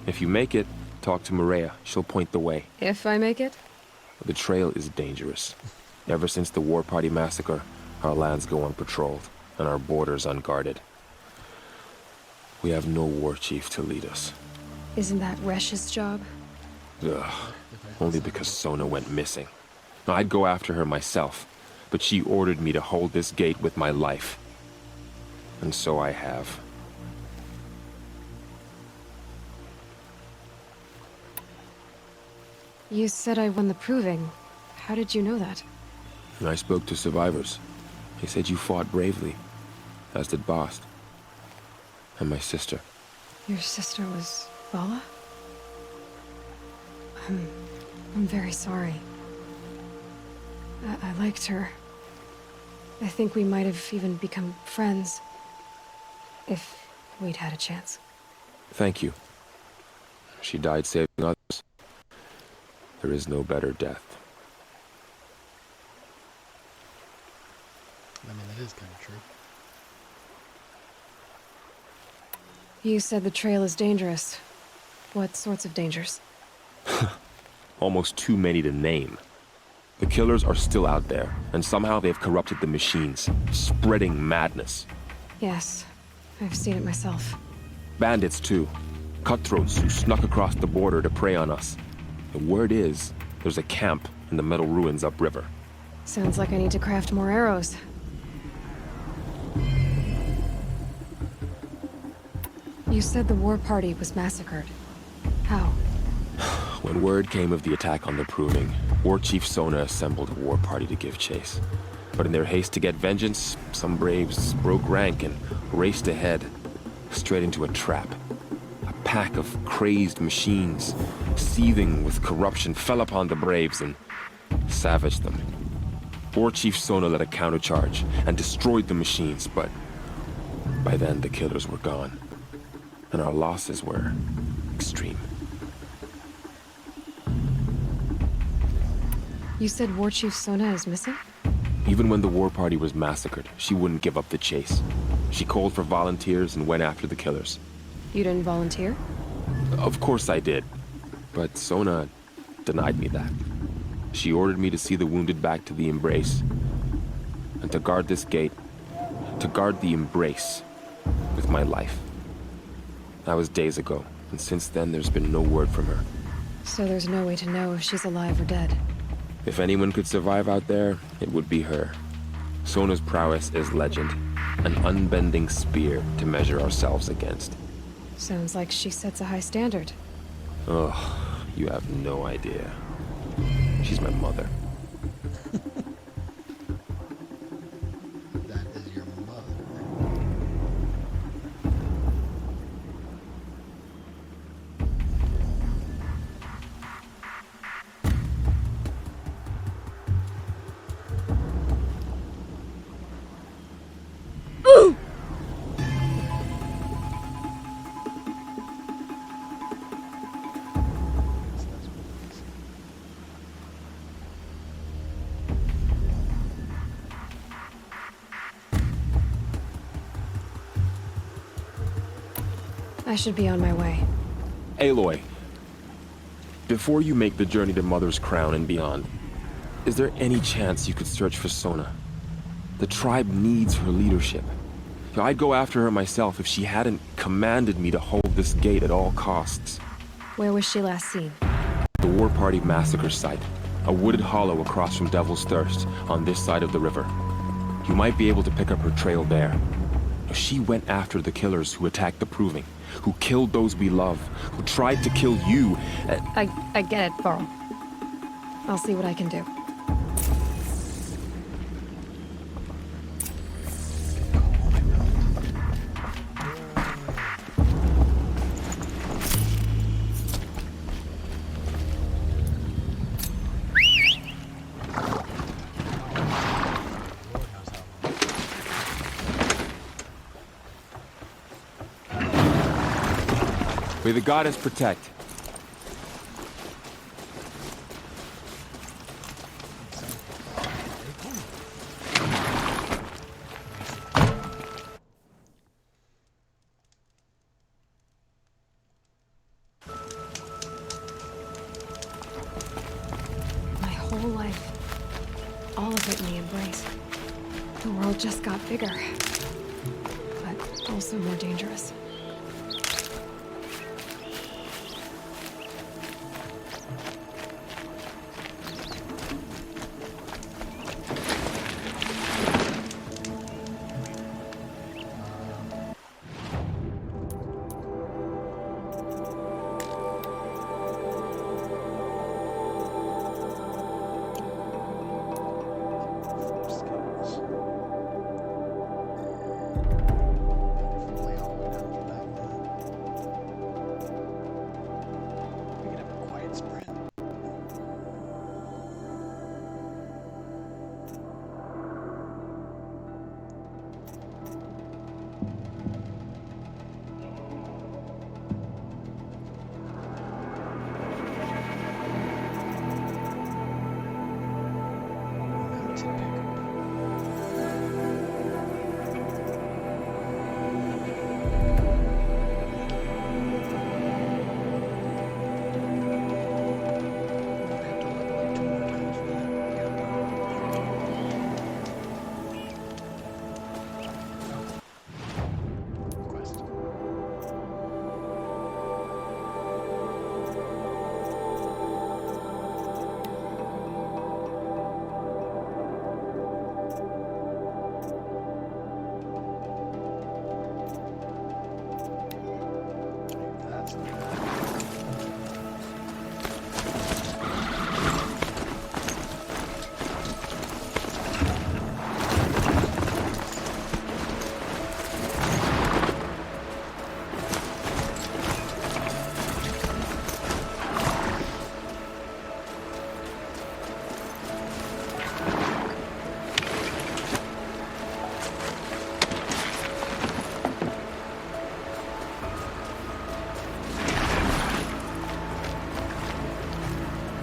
If you make it, talk to Maria. She'll point the way. If I make it? The trail is dangerous. Ever since the War Party massacre, our lands go unpatrolled, and our borders unguarded. We have no war chief to lead us. Isn't that Resh's job? Ugh. Only because Sona went missing. Now, I'd go after her myself, but she ordered me to hold this gate with my life. And so I have. You said I won the proving. How did you know that? And I spoke to survivors. They said you fought bravely, as did Bast. And my sister. Your sister was Vala? I'm very sorry. I liked her. I think we might have even become friends. If we'd had a chance. Thank you. She died saving others. There is no better death. I mean, that is kind of true. You said the trail is dangerous. What sorts of dangers? Almost too many to name. The killers are still out there, and somehow they've corrupted the machines, spreading madness. Yes, I've seen it myself. Bandits, too. Cutthroats who snuck across the border to prey on us. The word is, there's a camp in the metal ruins upriver. Sounds like I need to craft more arrows. You said the war party was massacred. How? When word came of the attack on the Proving, War Chief Sona assembled a war party to give chase. But in their haste to get vengeance, some braves broke rank and raced ahead, straight into a trap. A pack of crazed machines, seething with corruption, fell upon the braves and savaged them. War Chief Sona led a countercharge and destroyed the machines, but by then the killers were gone, and our losses were extreme. You said War Chief Sona is missing? Even when the war party was massacred, she wouldn't give up the chase. She called for volunteers and went after the killers. You didn't volunteer? Of course I did. But Sona denied me that. She ordered me to see the wounded back to the Embrace. And to guard this gate, to guard the Embrace with my life. That was days ago, and since then there's been no word from her. So there's no way to know if she's alive or dead. If anyone could survive out there, it would be her. Sona's prowess is legend, an unbending spear to measure ourselves against. Sounds like she sets a high standard. Ugh, you have no idea. She's my mother. That is your mother. Ooh! I should be on my way. Aloy, before you make the journey to Mother's Crown and beyond, is there any chance you could search for Sona? The tribe needs her leadership. I'd go after her myself if she hadn't commanded me to hold this gate at all costs. Where was she last seen? The war party massacre site, a wooded hollow across from Devil's Thirst, on this side of the river. You might be able to pick up her trail there. She went after the killers who attacked the Proving, who killed those we love, who tried to kill you. I get it, Burl. I'll see what I can do. May the goddess protect. My whole life. All of it in the Embrace. The world just got bigger. But also more dangerous.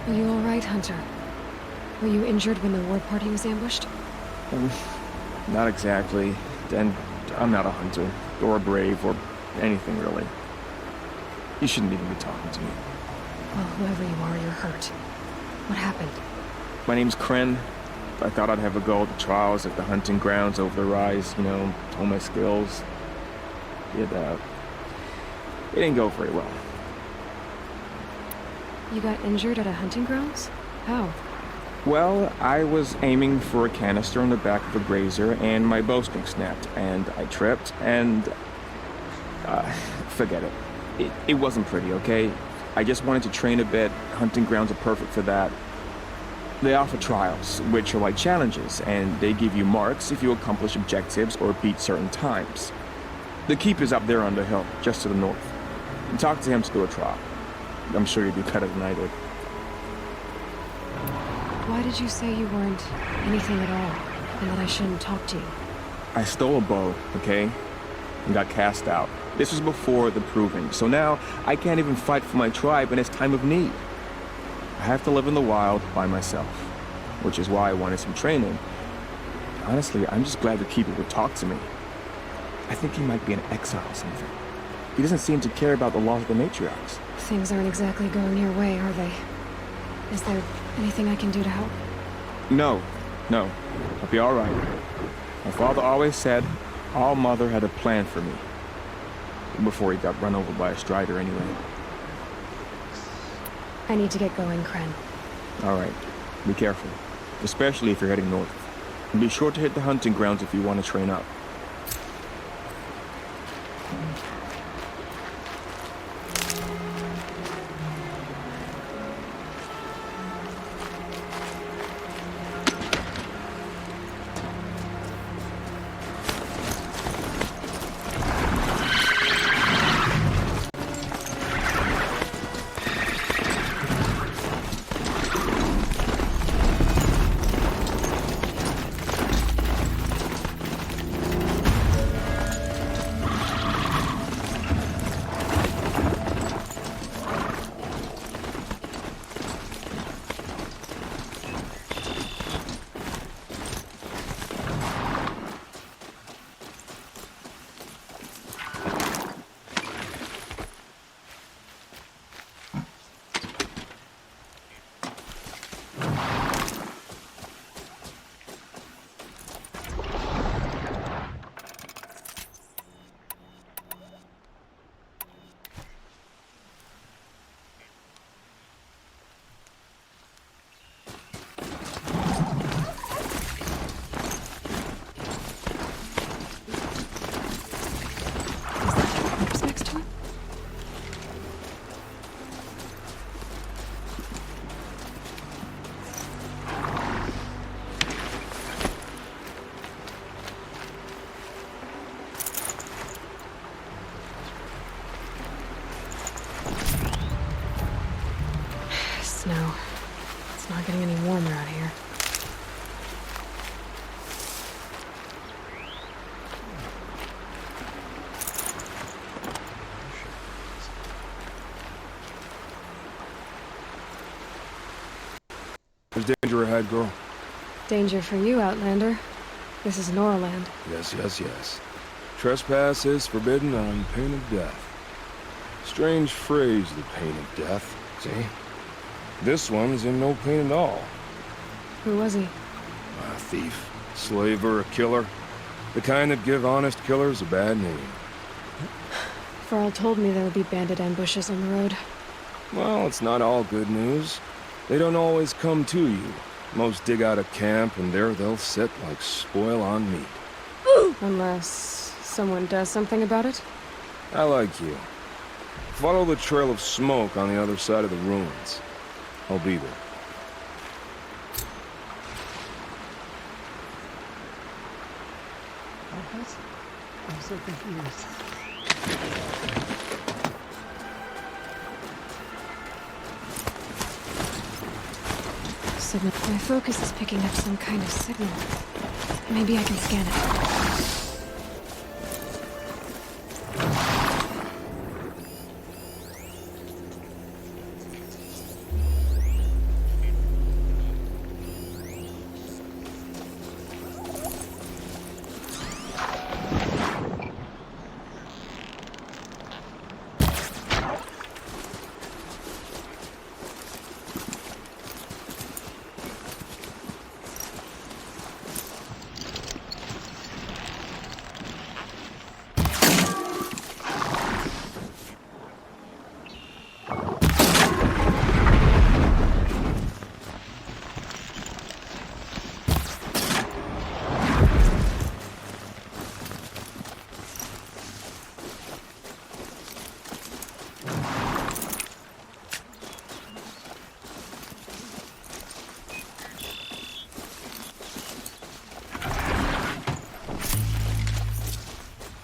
Are you all right, Hunter? Were you injured when the war party was ambushed? Not exactly. And I'm not a hunter, or a brave, or anything really. You shouldn't even be talking to me. Well, whoever you are, you're hurt. What happened? My name's Kren. I thought I'd have a go at the trials at the hunting grounds over the rise, you know, hone my skills. It didn't go very well. You got injured at a hunting grounds? How? Well, I was aiming for a canister on the back of a grazer, and my bowstring snapped, and I tripped, and... forget it. It wasn't pretty, okay? I just wanted to train a bit. Hunting grounds are perfect for that. They offer trials, which are like challenges, and they give you marks if you accomplish objectives or beat certain times. The keep is up there on the hill, just to the north. Talk to him to do a trial. I'm sure you'd do better than I did. Why did you say you weren't anything at all, and that I shouldn't talk to you? I stole a bow, okay? And got cast out. This was before the proving, so now I can't even fight for my tribe in its time of need. I have to live in the wild by myself, which is why I wanted some training. Honestly, I'm just glad the keeper would talk to me. I think he might be an exile or something. He doesn't seem to care about the laws of the matriarchs. Things aren't exactly going your way, are they? Is there anything I can do to help? No. I'll be all right. My father always said All Mother had a plan for me. Before he got run over by a strider anyway. I need to get going, Kren. All right. Be careful. Especially if you're heading north. And be sure to hit the hunting grounds if you want to train up. Snow. It's not getting any warmer out here. There's danger ahead, girl. Danger for you, Outlander. This is Norland. Yes. Trespass is forbidden on pain of death. Strange phrase, the pain of death. See? This one's in no pain at all. Who was he? A thief, slaver, a killer. The kind that give honest killers a bad name. Farrell told me there would be bandit ambushes on the road. Well, it's not all good news. They don't always come to you. Most dig out a camp, and there they'll sit like spoil on meat. Unless someone does something about it? I like you. Follow the trail of smoke on the other side of the ruins. I'll be there. I'm so confused. Signal. My focus is picking up some kind of signal. Maybe I can scan it.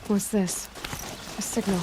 What's this? A signal.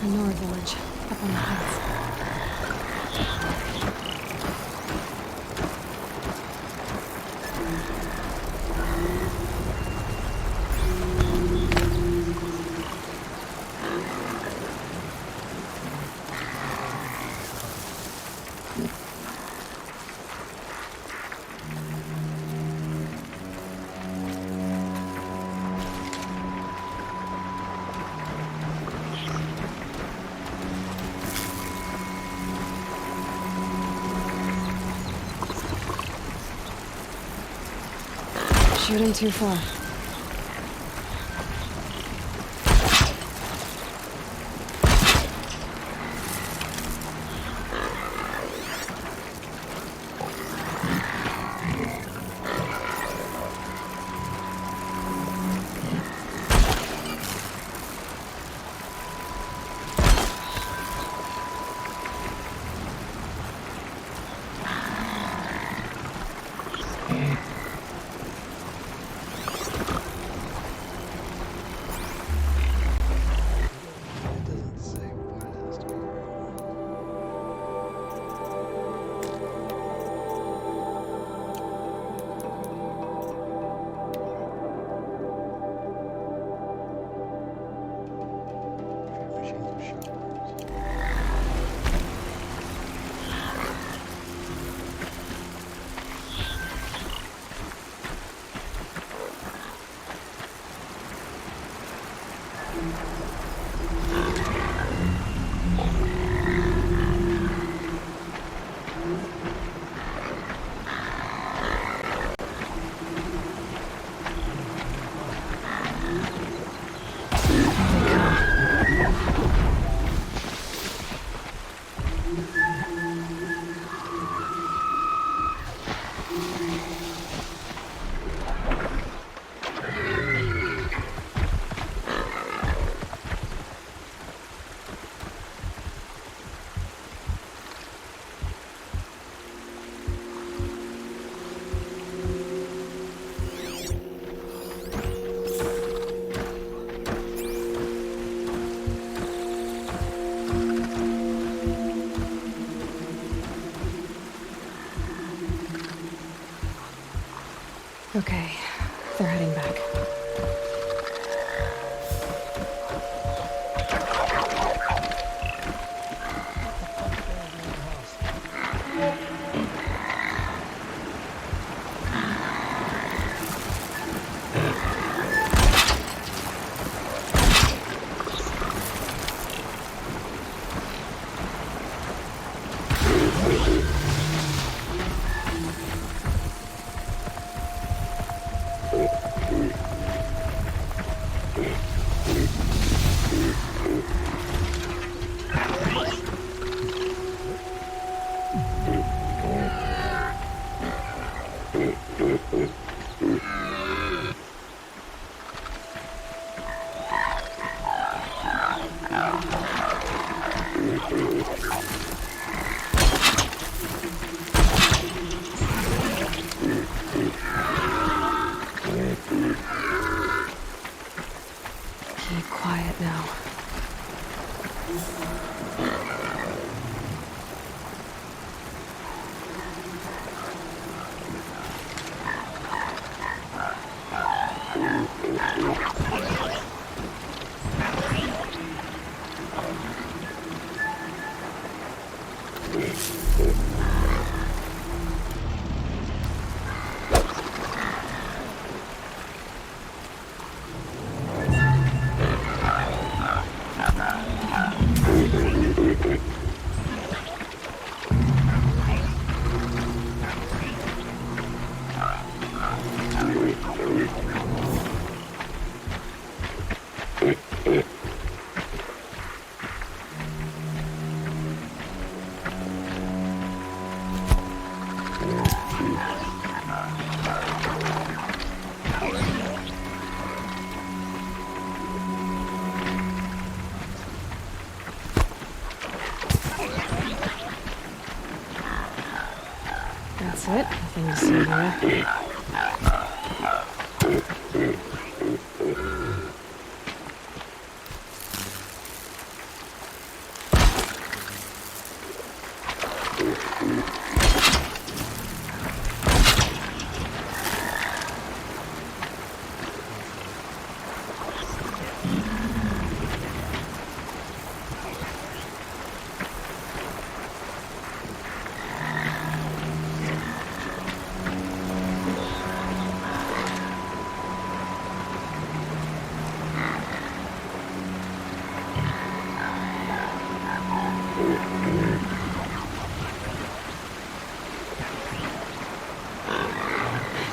The Nora village, up on the heights. Shooting too far. Okay, they're heading back. quiet now. That's it. Nothing to see here.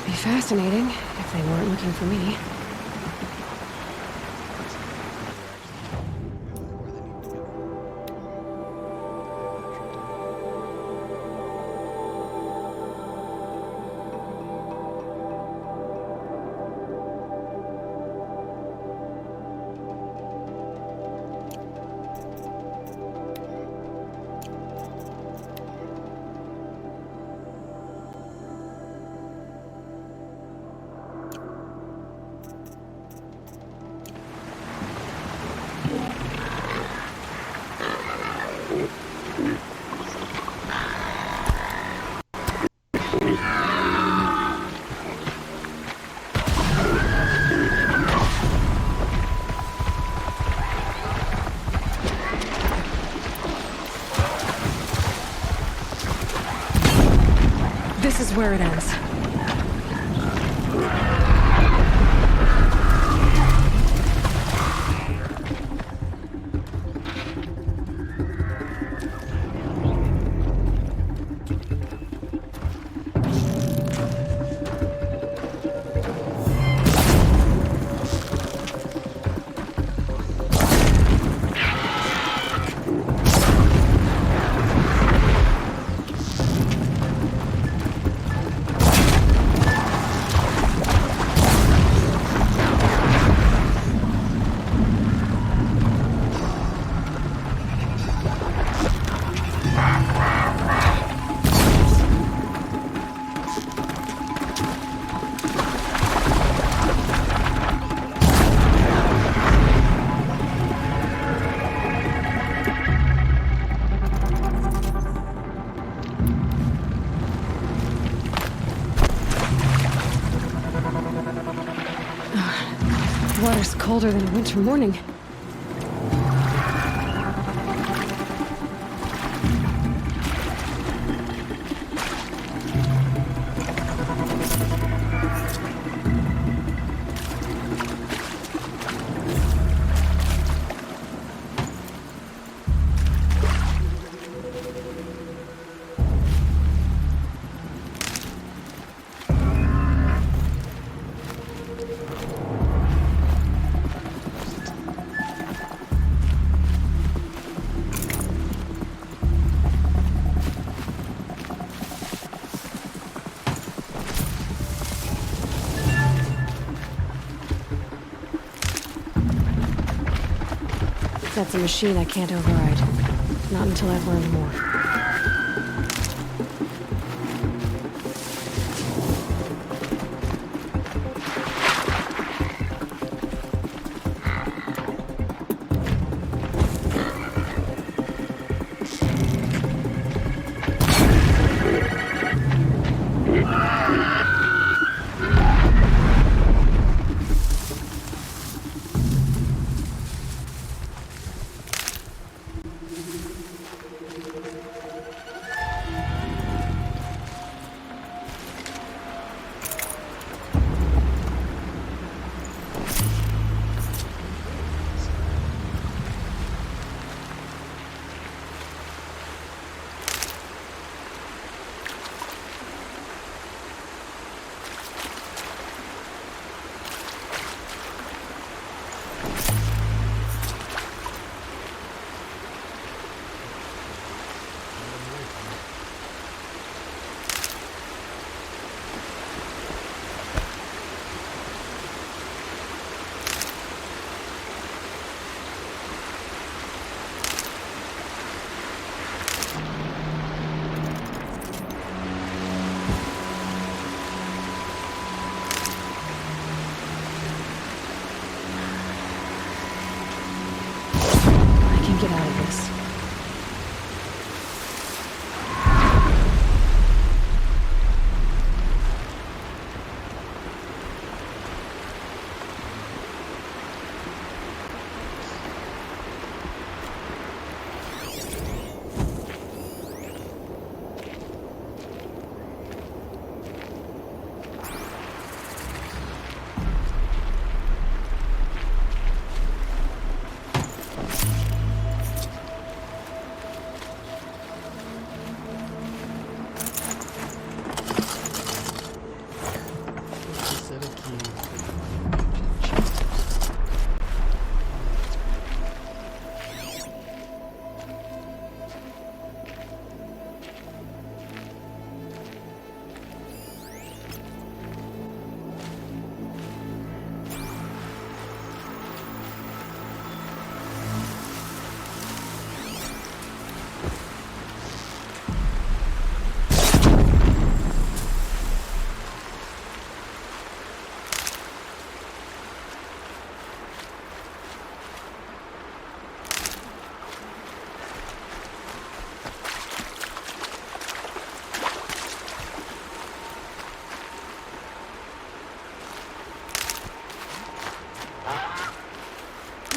Be fascinating if they weren't looking for me. This is where it ends. Water's colder than a winter morning. That's a machine I can't override. Not until I've learned more.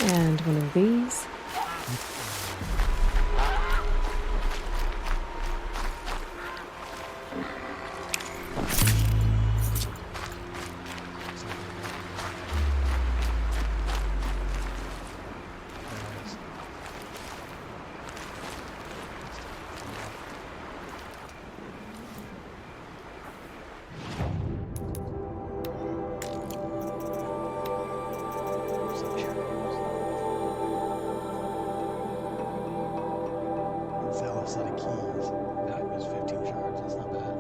And one of these. Sell a set of keys. That was 15 shards. That's not bad.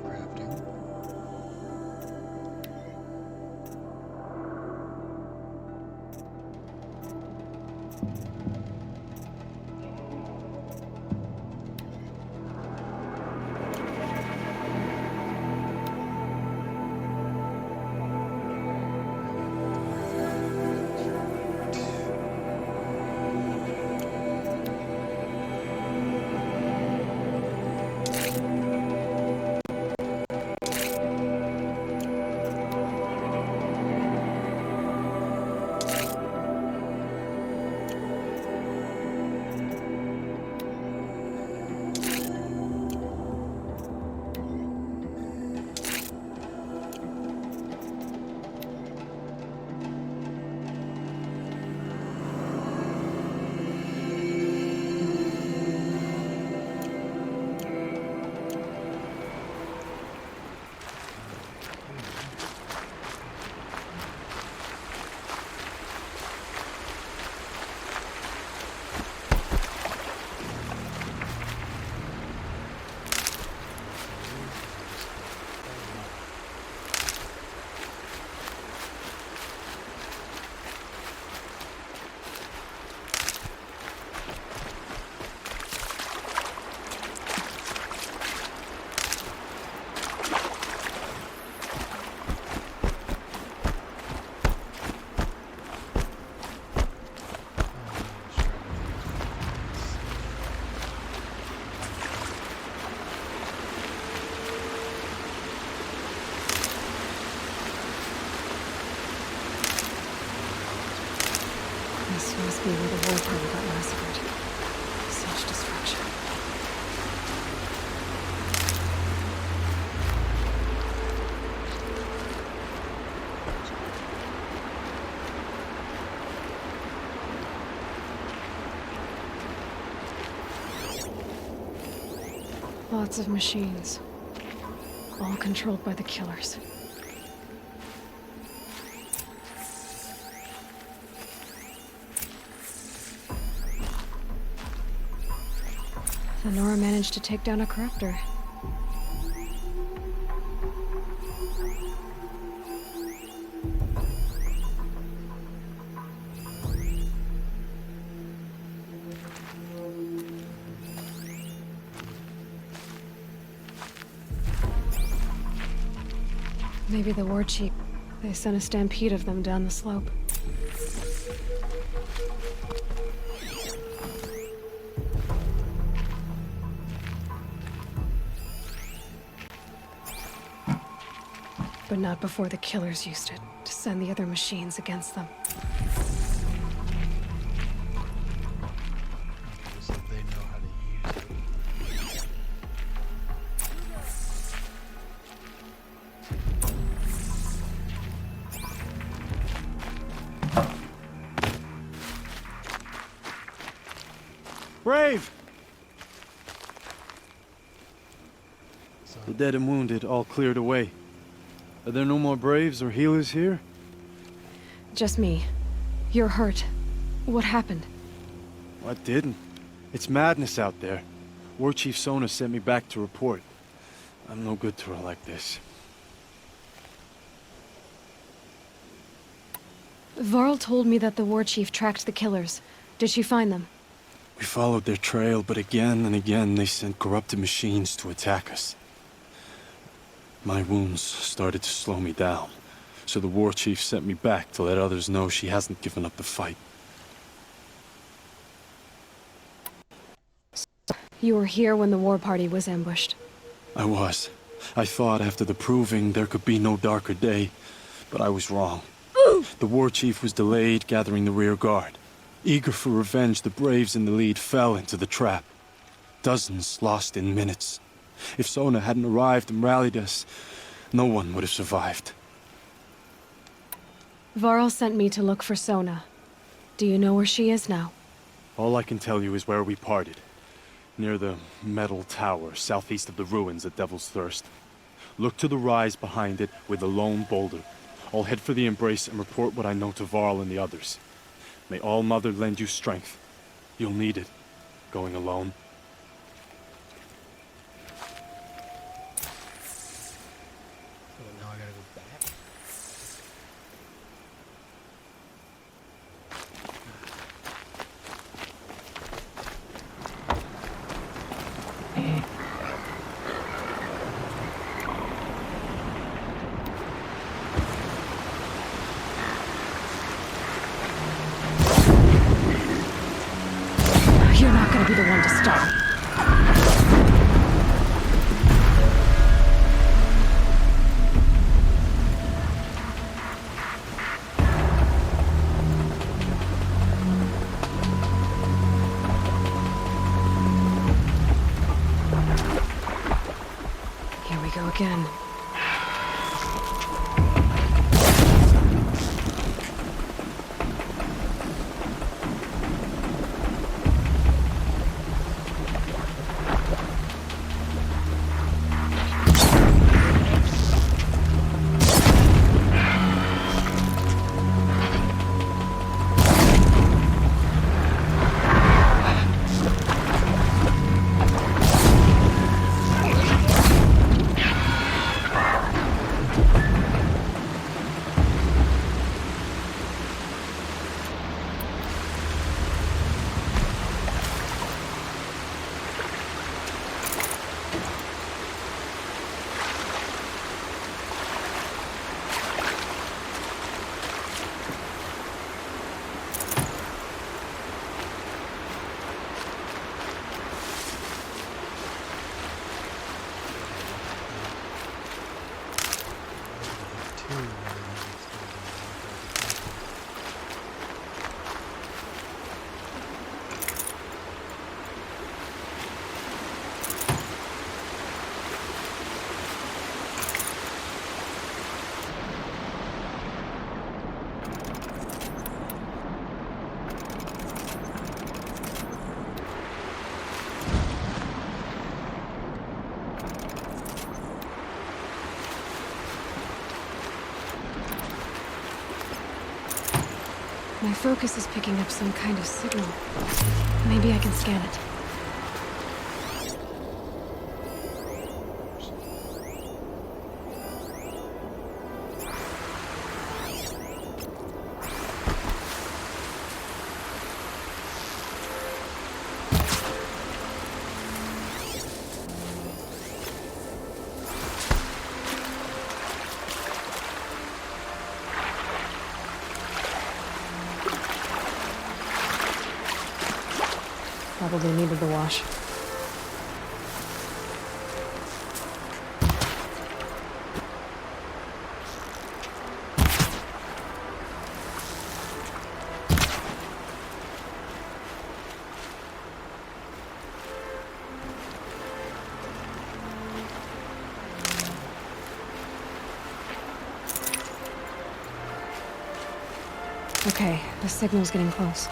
Crafting. This must be where the war party got massacred. Such destruction. Lots of machines. All controlled by the killers. Nora managed to take down a corruptor. Maybe the war chief. They sent a stampede of them down the slope. But not before the killers used it to send the other machines against them. Because they know how to use it. Brave! The dead and wounded all cleared away. Are there no more Braves or healers here? Just me. You're hurt. What happened? I didn't. It's madness out there. War Chief Sona sent me back to report. I'm no good to her like this. Varl told me that the war chief tracked the killers. Did she find them? We followed their trail, but again and again they sent corrupted machines to attack us. My wounds started to slow me down, so the war chief sent me back to let others know she hasn't given up the fight. You were here when the war party was ambushed. I was. I thought after the proving there could be no darker day, but I was wrong. The war chief was delayed gathering the rear guard. Eager for revenge, the braves in the lead fell into the trap. Dozens lost in minutes. If Sona hadn't arrived and rallied us, no one would have survived. Varl sent me to look for Sona. Do you know where she is now? All I can tell you is where we parted. Near the metal tower, southeast of the ruins at Devil's Thirst. Look to the rise behind it with a lone boulder. I'll head for the embrace and report what I know to Varl and the others. May All Mother lend you strength. You'll need it, going alone. Now I gotta go back. You're not gonna be the one to stop. Here we go again. My focus is picking up some kind of signal. Maybe I can scan it. Probably needed the wash. Okay, the signal's getting close.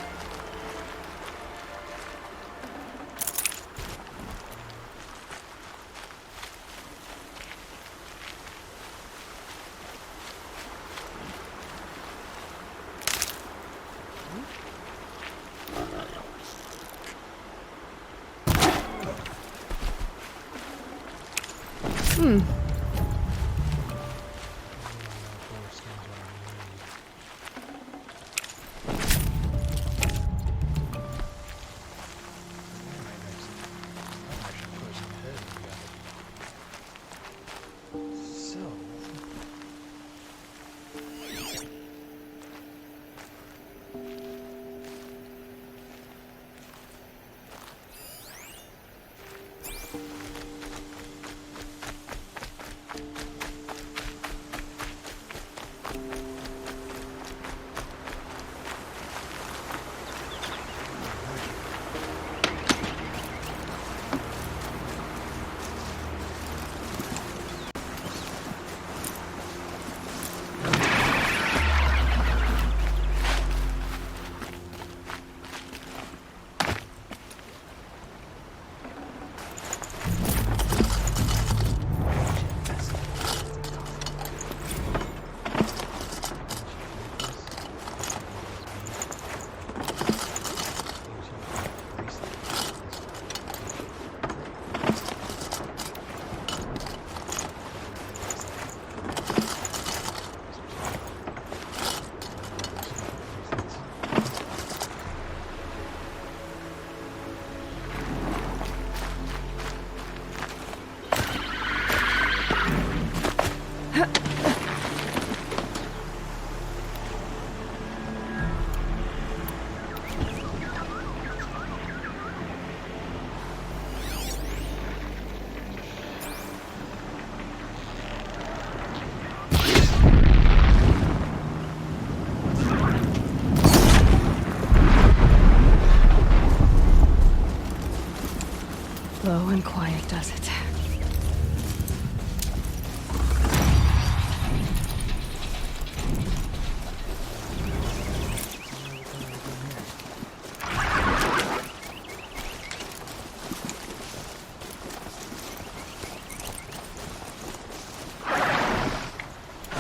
Low and quiet does it.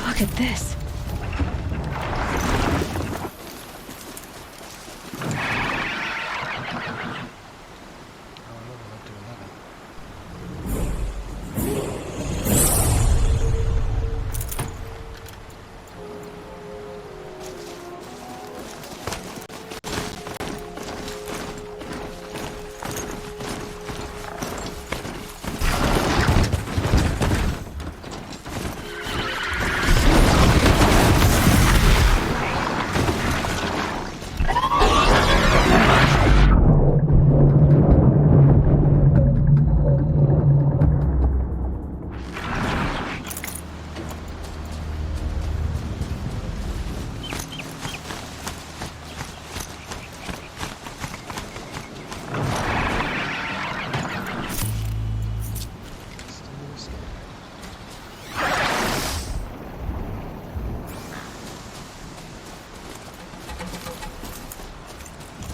Look at this.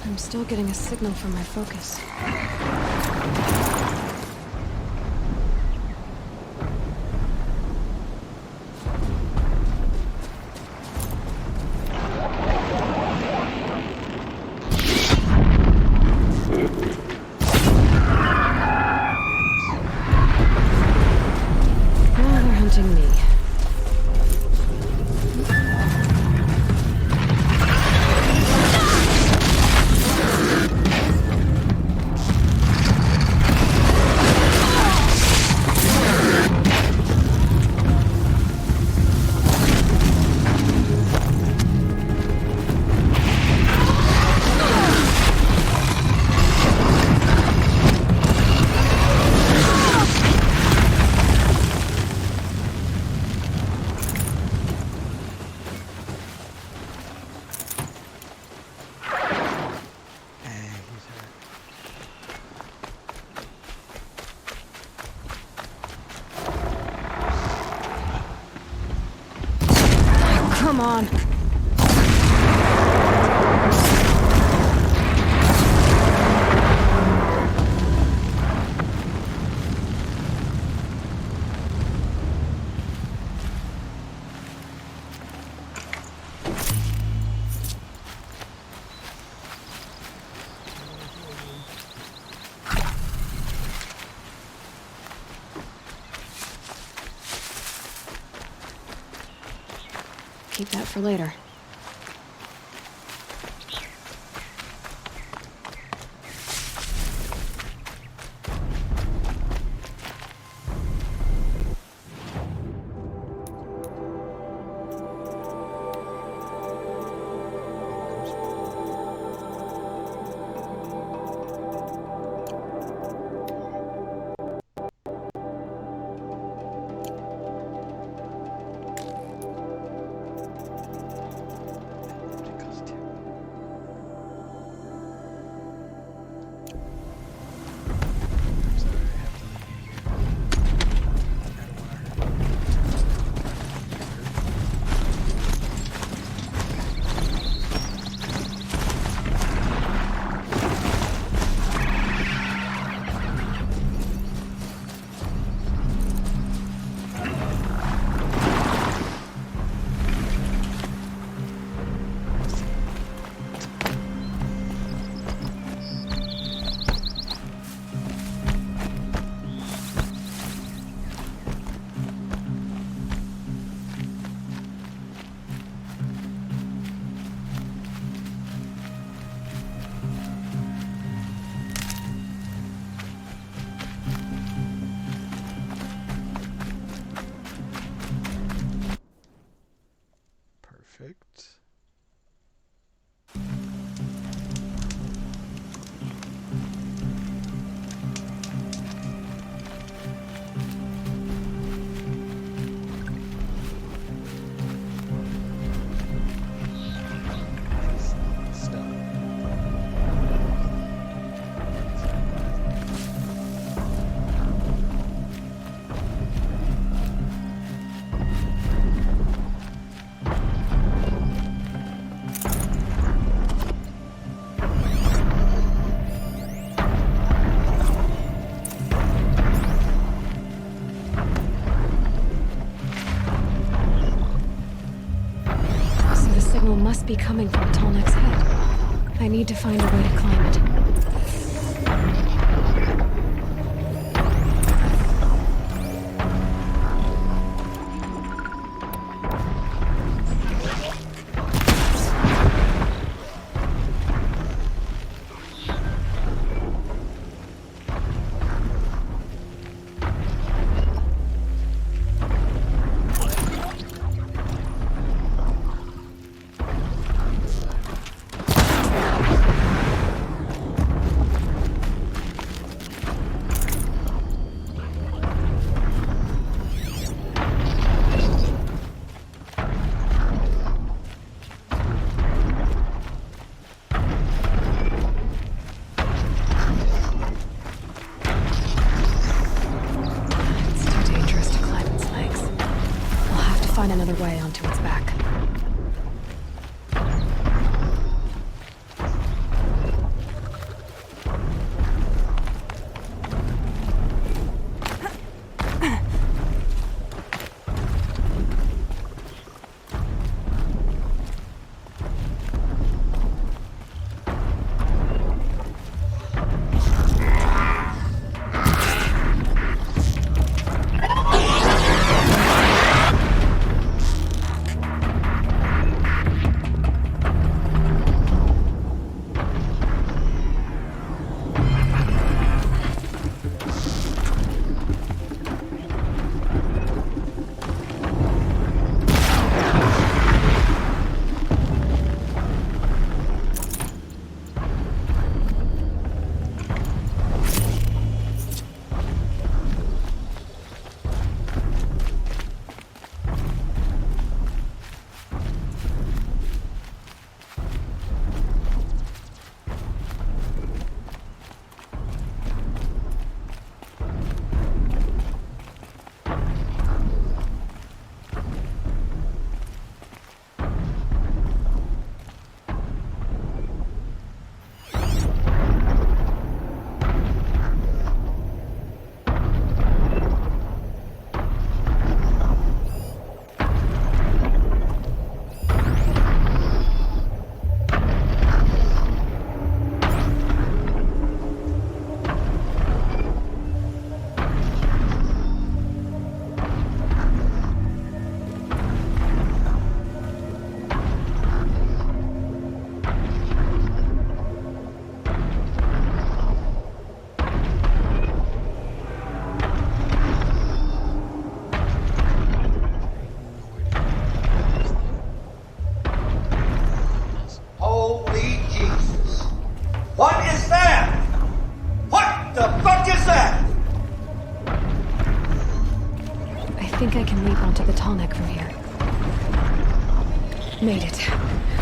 I'm still getting a signal from my focus. Now they're hunting me. Come on. Keep that for later. must be coming from Tallneck's head. I need to find a way to climb it. Another way onto its back. I can leap onto the Tallneck from here. Made it.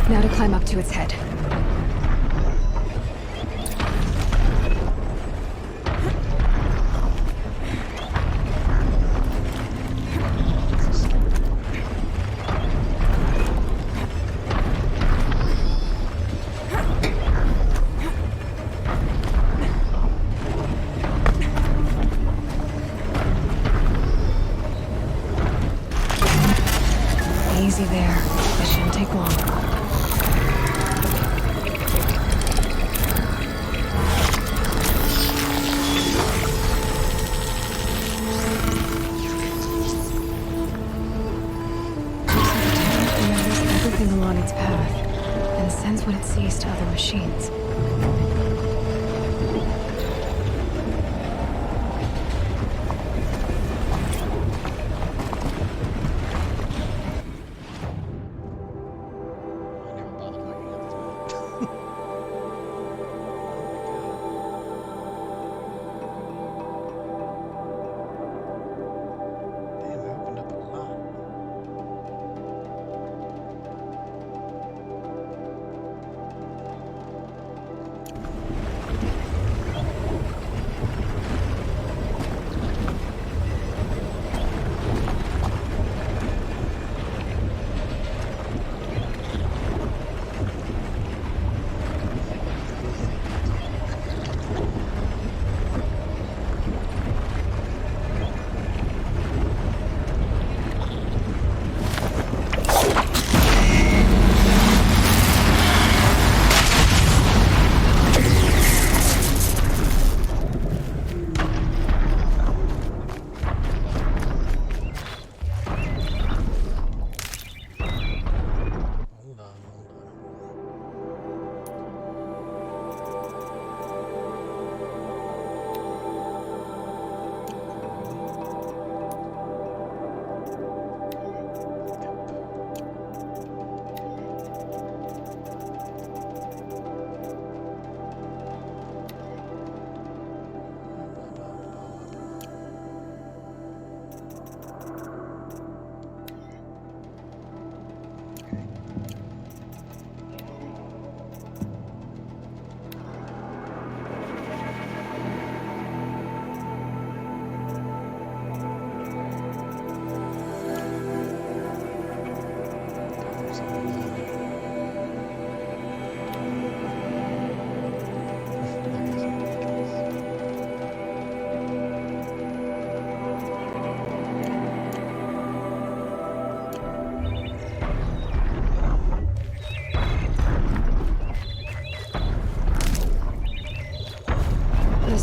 Now to climb up to its head. Easy there. This shouldn't take long. Remembers everything along its path and sends what it sees to other machines.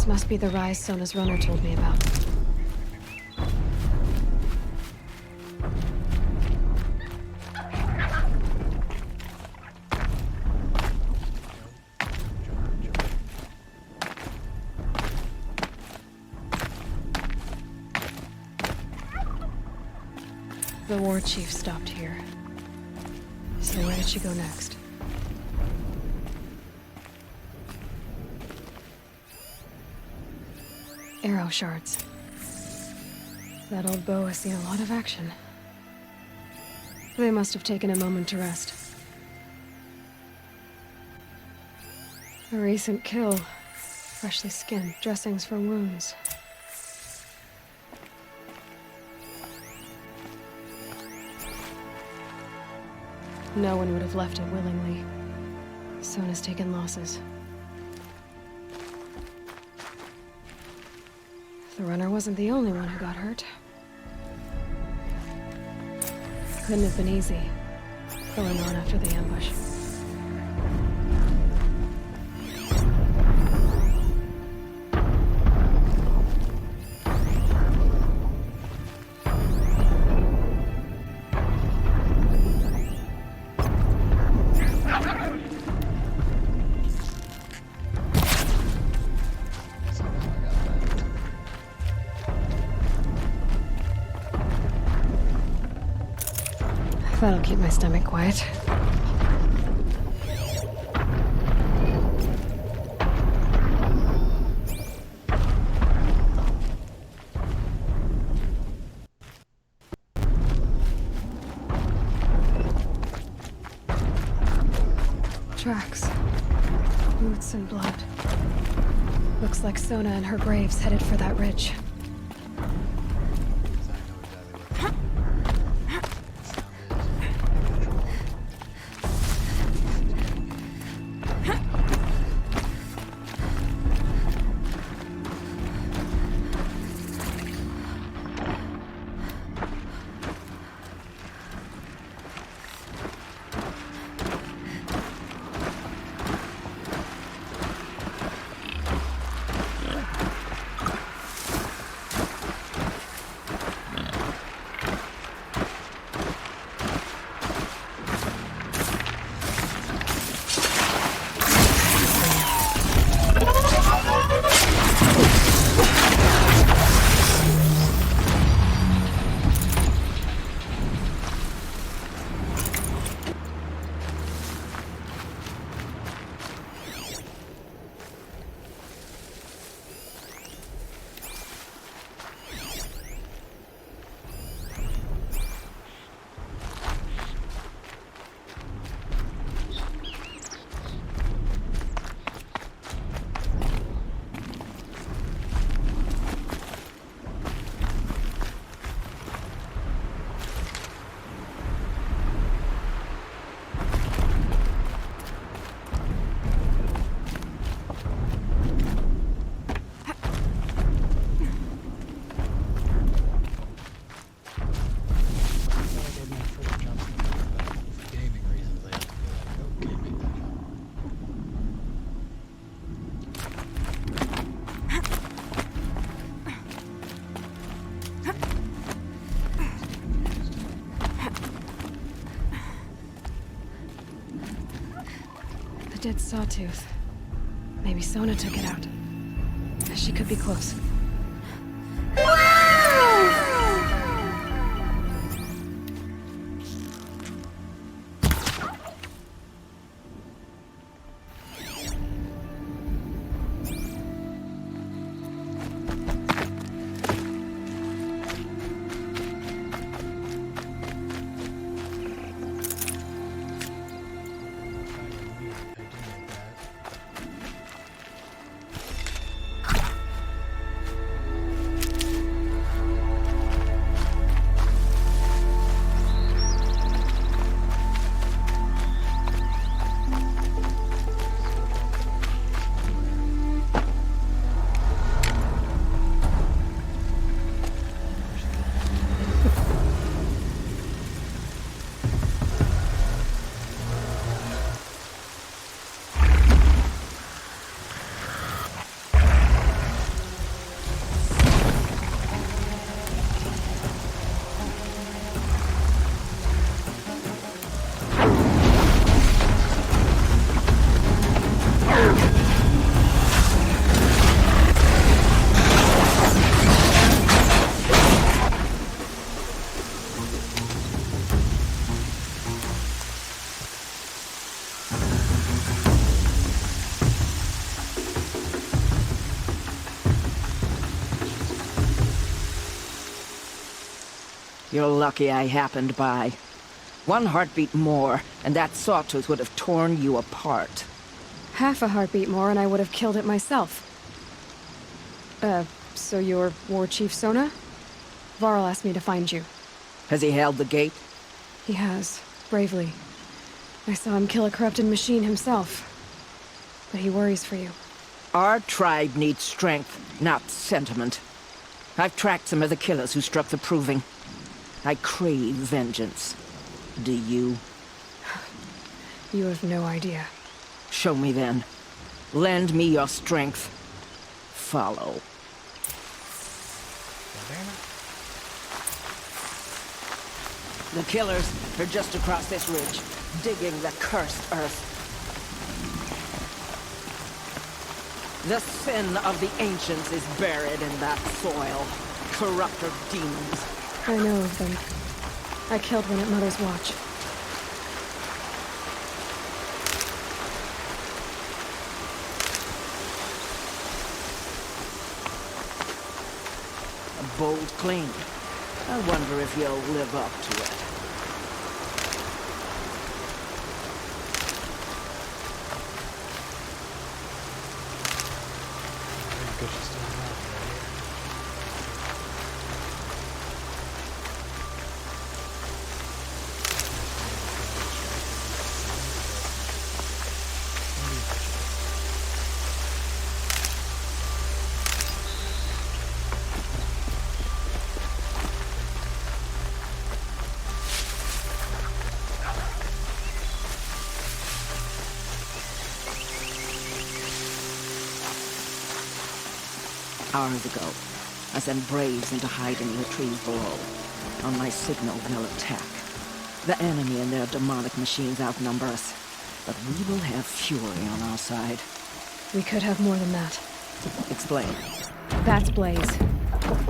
This must be the rise Sona's runner told me about. The war chief stopped here. So where did she go next? Arrow shards. That old bow has seen a lot of action. They must have taken a moment to rest. A recent kill. Freshly skinned. Dressings for wounds. No one would have left it willingly. Sona's taken losses. The runner wasn't the only one who got hurt. Couldn't have been easy, going on after the ambush. That'll keep my stomach quiet. Tracks. Boots and blood. Looks like Sona and her braves headed for that ridge. A dead sawtooth. Maybe Sona took it out. She could be close. You're lucky I happened by. One heartbeat more, and that sawtooth would have torn you apart. Half a heartbeat more and I would have killed it myself. So you're War Chief Sona? Varl asked me to find you. Has he held the gate? He has, bravely. I saw him kill a corrupted machine himself. But he worries for you. Our tribe needs strength, not sentiment. I've tracked some of the killers who struck the Proving. I crave vengeance. Do you? You have no idea. Show me then. Lend me your strength. Follow. The killers are just across this ridge, digging the cursed earth. The sin of the ancients is buried in that soil. Corrupter demons. I know of them. I killed one at Mother's Watch. A bold claim. I wonder if you'll live up to it. Hours ago, I sent Braves into hiding in the trees below. On my signal, they'll attack. The enemy and their demonic machines outnumber us, but we will have fury on our side. We could have more than that. Explain. That's Blaze.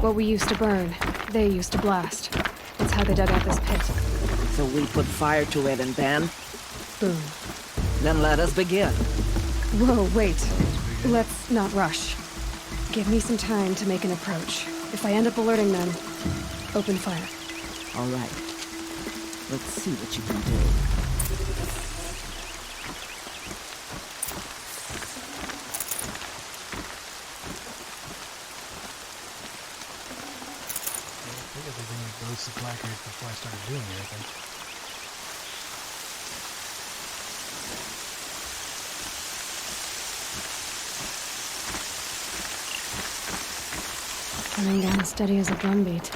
What we used to burn, they used to blast. That's how they dug out this pit. So we put fire to it and then? Boom. Then let us begin. Whoa, wait. Let's not rush. Give me some time to make an approach. If I end up alerting them, open fire. All right. Let's see what you can do. I figured they gave me both supply crates before I started doing anything. Coming down steady as a drumbeat.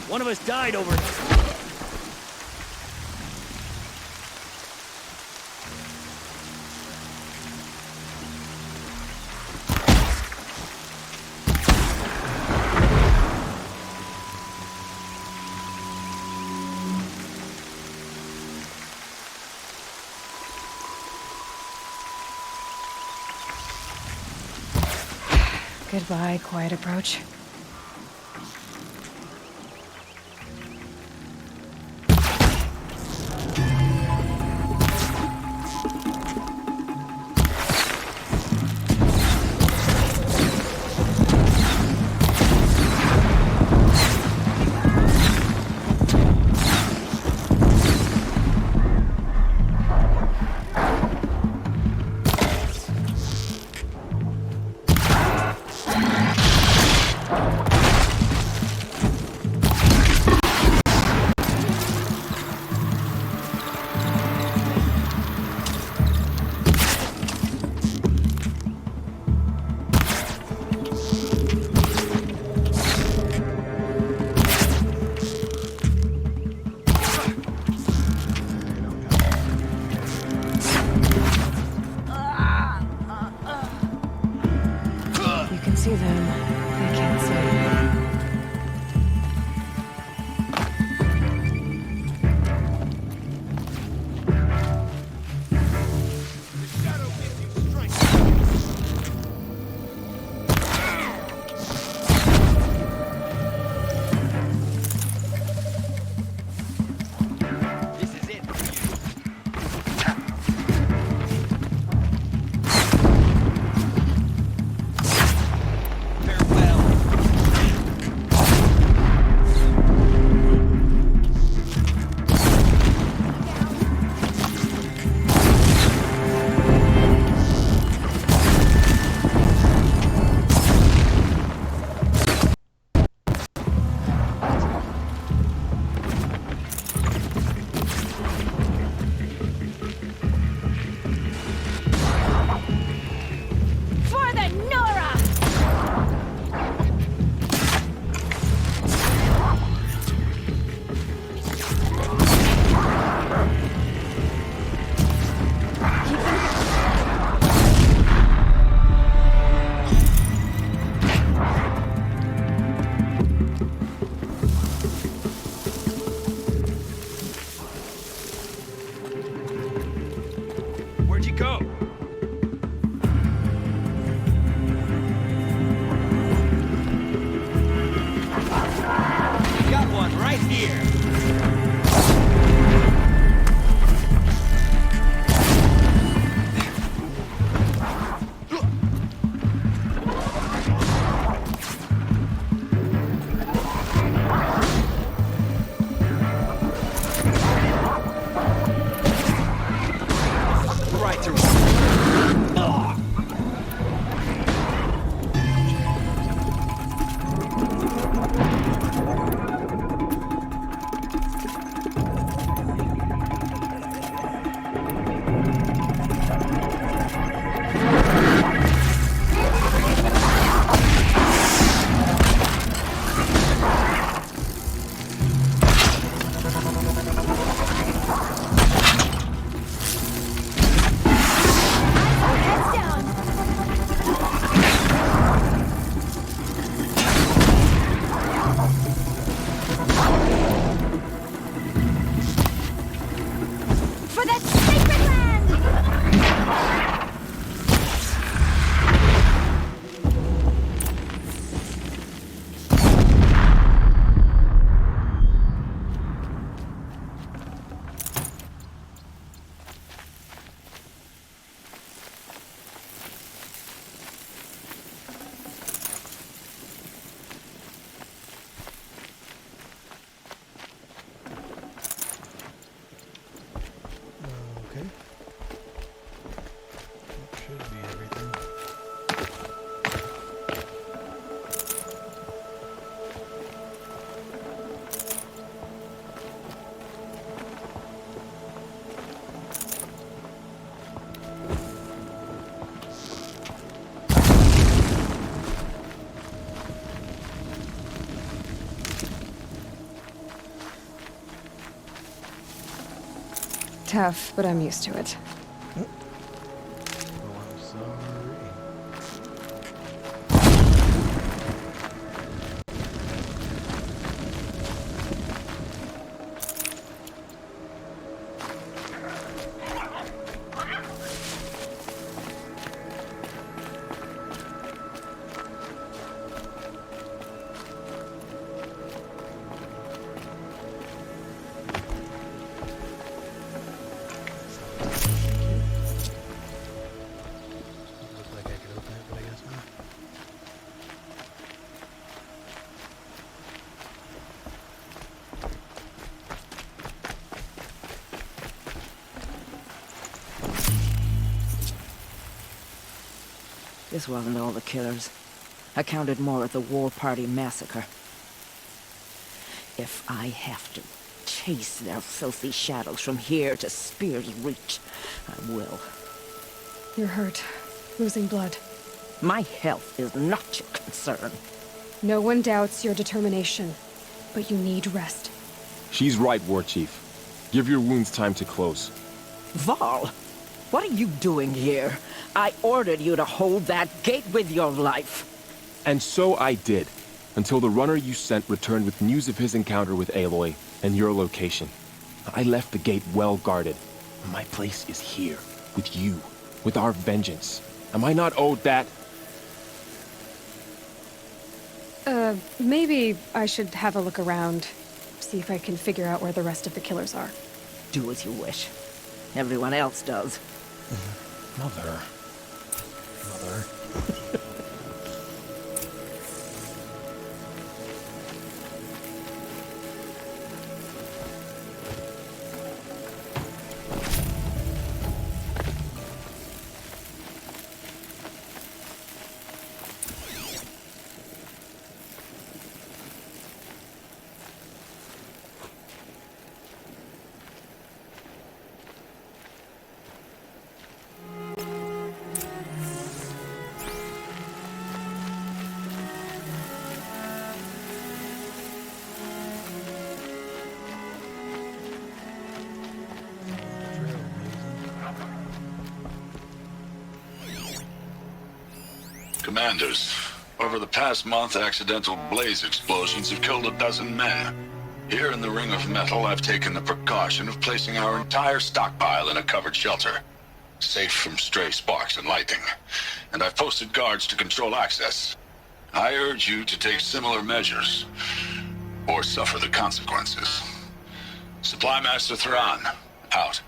One of us died over it. Goodbye, quiet approach. see them. They can't see me. Where'd you go? Got one right here. Tough, but I'm used to it. This wasn't all the killers. I counted more at the war party massacre. If I have to chase their filthy shadows from here to Spear's Reach, I will. You're hurt. Losing blood. My health is not your concern. No one doubts your determination, but you need rest. She's right, War Chief. Give your wounds time to close. Varl, what are you doing here? I ordered you to hold that gate with your life. And so I did, until the runner you sent returned with news of his encounter with Aloy and your location. I left the gate well guarded. My place is here, with you, with our vengeance. Am I not owed that? Maybe I should have a look around, see if I can figure out where the rest of the killers are. Do as you wish. Everyone else does. Mother. Commanders, over the past month, accidental blaze explosions have killed 12 men. Here in the Ring of Metal, I've taken the precaution of placing our entire stockpile in a covered shelter, safe from stray sparks and lightning. And I've posted guards to control access. I urge you to take similar measures, or suffer the consequences. Supply Master Thran, out.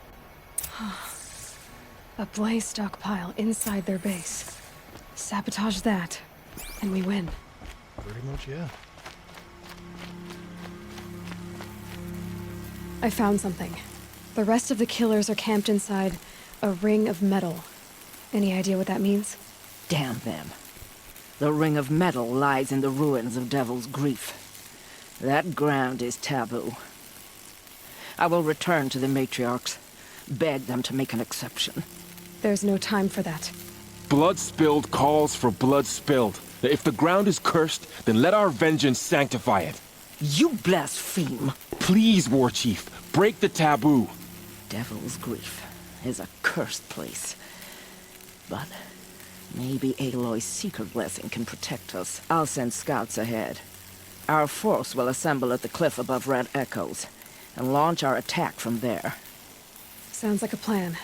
A blaze stockpile inside their base. Sabotage that, and we win. Pretty much, yeah. I found something. The rest of the killers are camped inside a ring of metal. Any idea what that means? Damn them. The Ring of Metal lies in the ruins of Devil's Grief. That ground is taboo. I will return to the matriarchs, beg them to make an exception. There's no time for that. Blood spilled calls for blood spilled. If the ground is cursed, then let our vengeance sanctify it. You blaspheme. Please, War Chief, break the taboo. Devil's Grief is a cursed place. But maybe Aloy's secret blessing can protect us. I'll send scouts ahead. Our force will assemble at the cliff above Red Echoes and launch our attack from there. Sounds like a plan.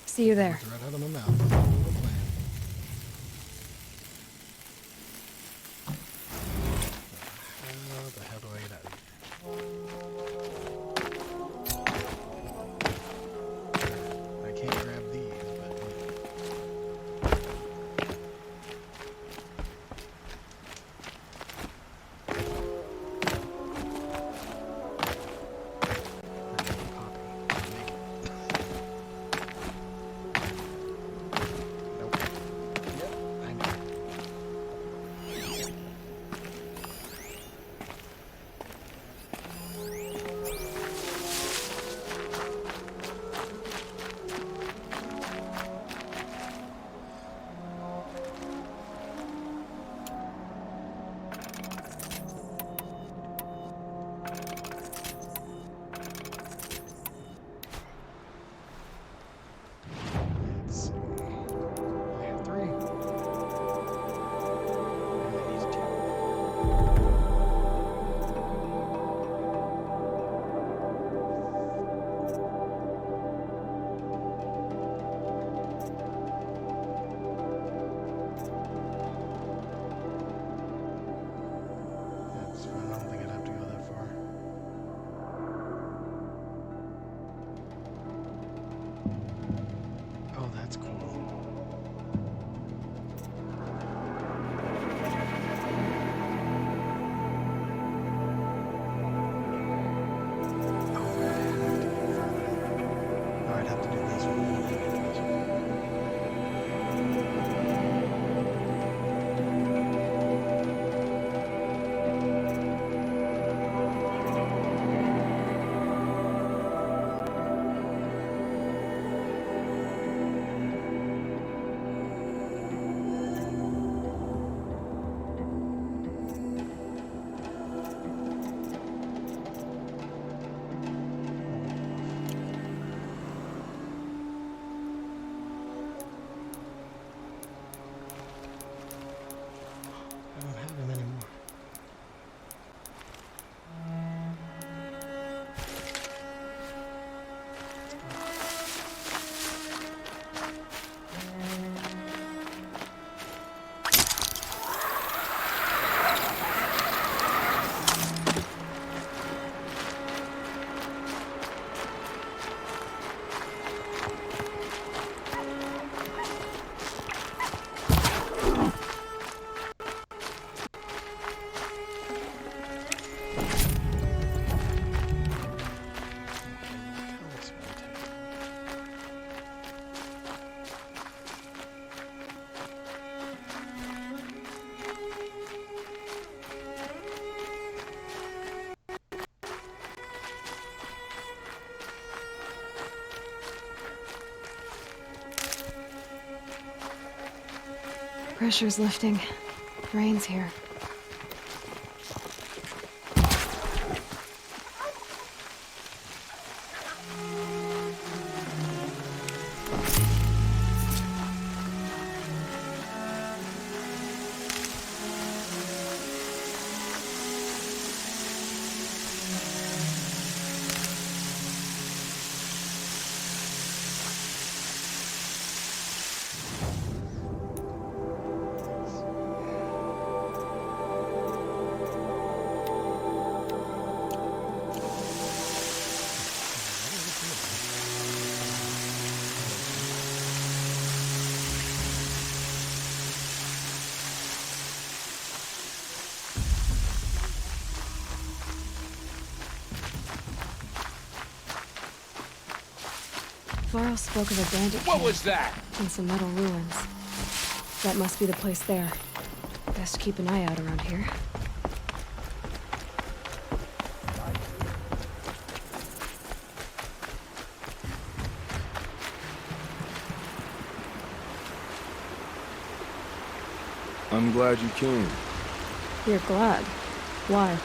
See you there. Right out of my mouth. How the hell do I get out of here? I can't grab these, but... pressure's lifting. Rain's here. Varl spoke of a bandit What camp was that? and some metal ruins. That must be the place there. Best keep an eye out around here. I'm glad you came. You're glad. Why?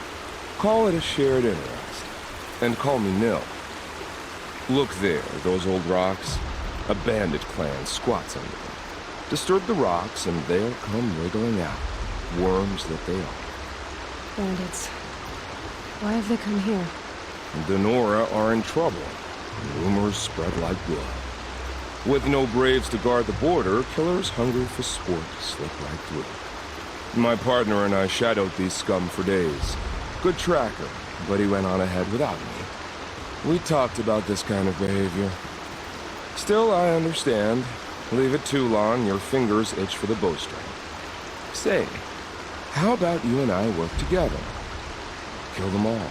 Call it a shared interest. And call me Nil. Look there, those old rocks. A bandit clan squats under them. Disturb the rocks and they'll come wriggling out. Worms that they are. Bandits. Why have they come here? The Nora are in trouble. Rumors spread like blood. With no braves to guard the border, killers hungry for sport slip right through. My partner and I shadowed these scum for days. Good tracker, but he went on ahead without me. We talked about this kind of behavior. Still, I understand. Leave it too long, your fingers itch for the bowstring. Say, how about you and I work together? Kill them all.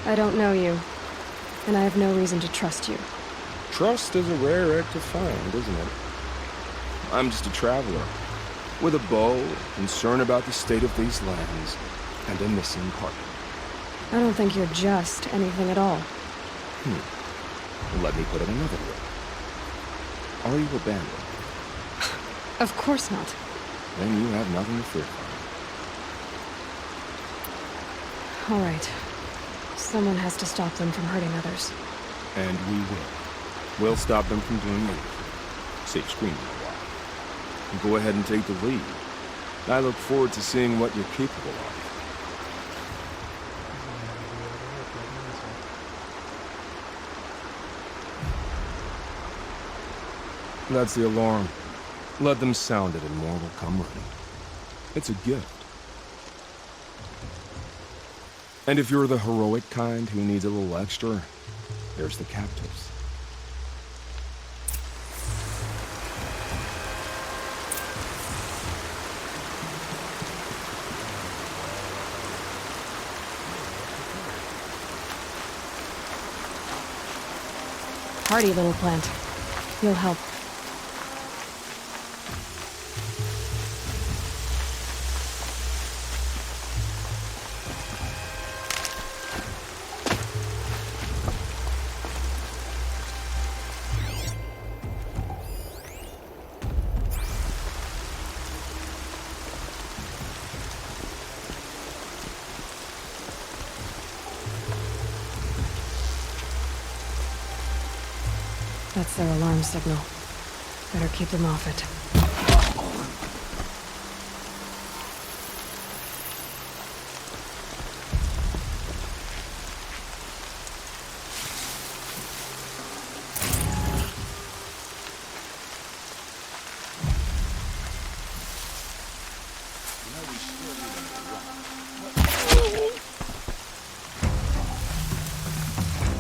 I don't know you, and I have no reason to trust you. Trust is a rare egg to find, isn't it? I'm just a traveler, with a bow, concerned about the state of these lands, and a missing partner. I don't think you're just anything at all. Let me put it another way. Are you a bandit? Of course not. Then you have nothing to fear from. All right. Someone has to stop them from hurting others. And we will. We'll stop them from doing anything. Save screaming a while. Go ahead and take the lead. I look forward to seeing what you're capable of. That's the alarm. Let them sound it and more will come running. It's a gift. And if you're the heroic kind who needs a little extra, there's the captives. Hardy little plant. You'll help. That's their alarm signal. Better keep them off it.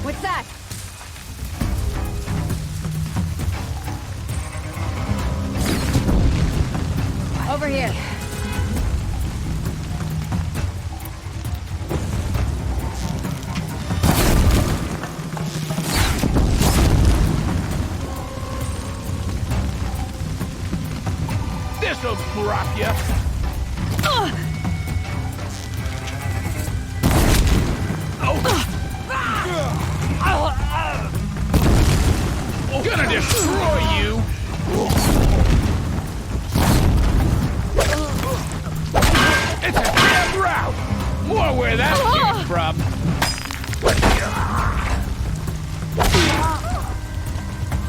What's that? Over here. This'll drop ya. Gonna destroy you! It's a damn rout! More where that came from!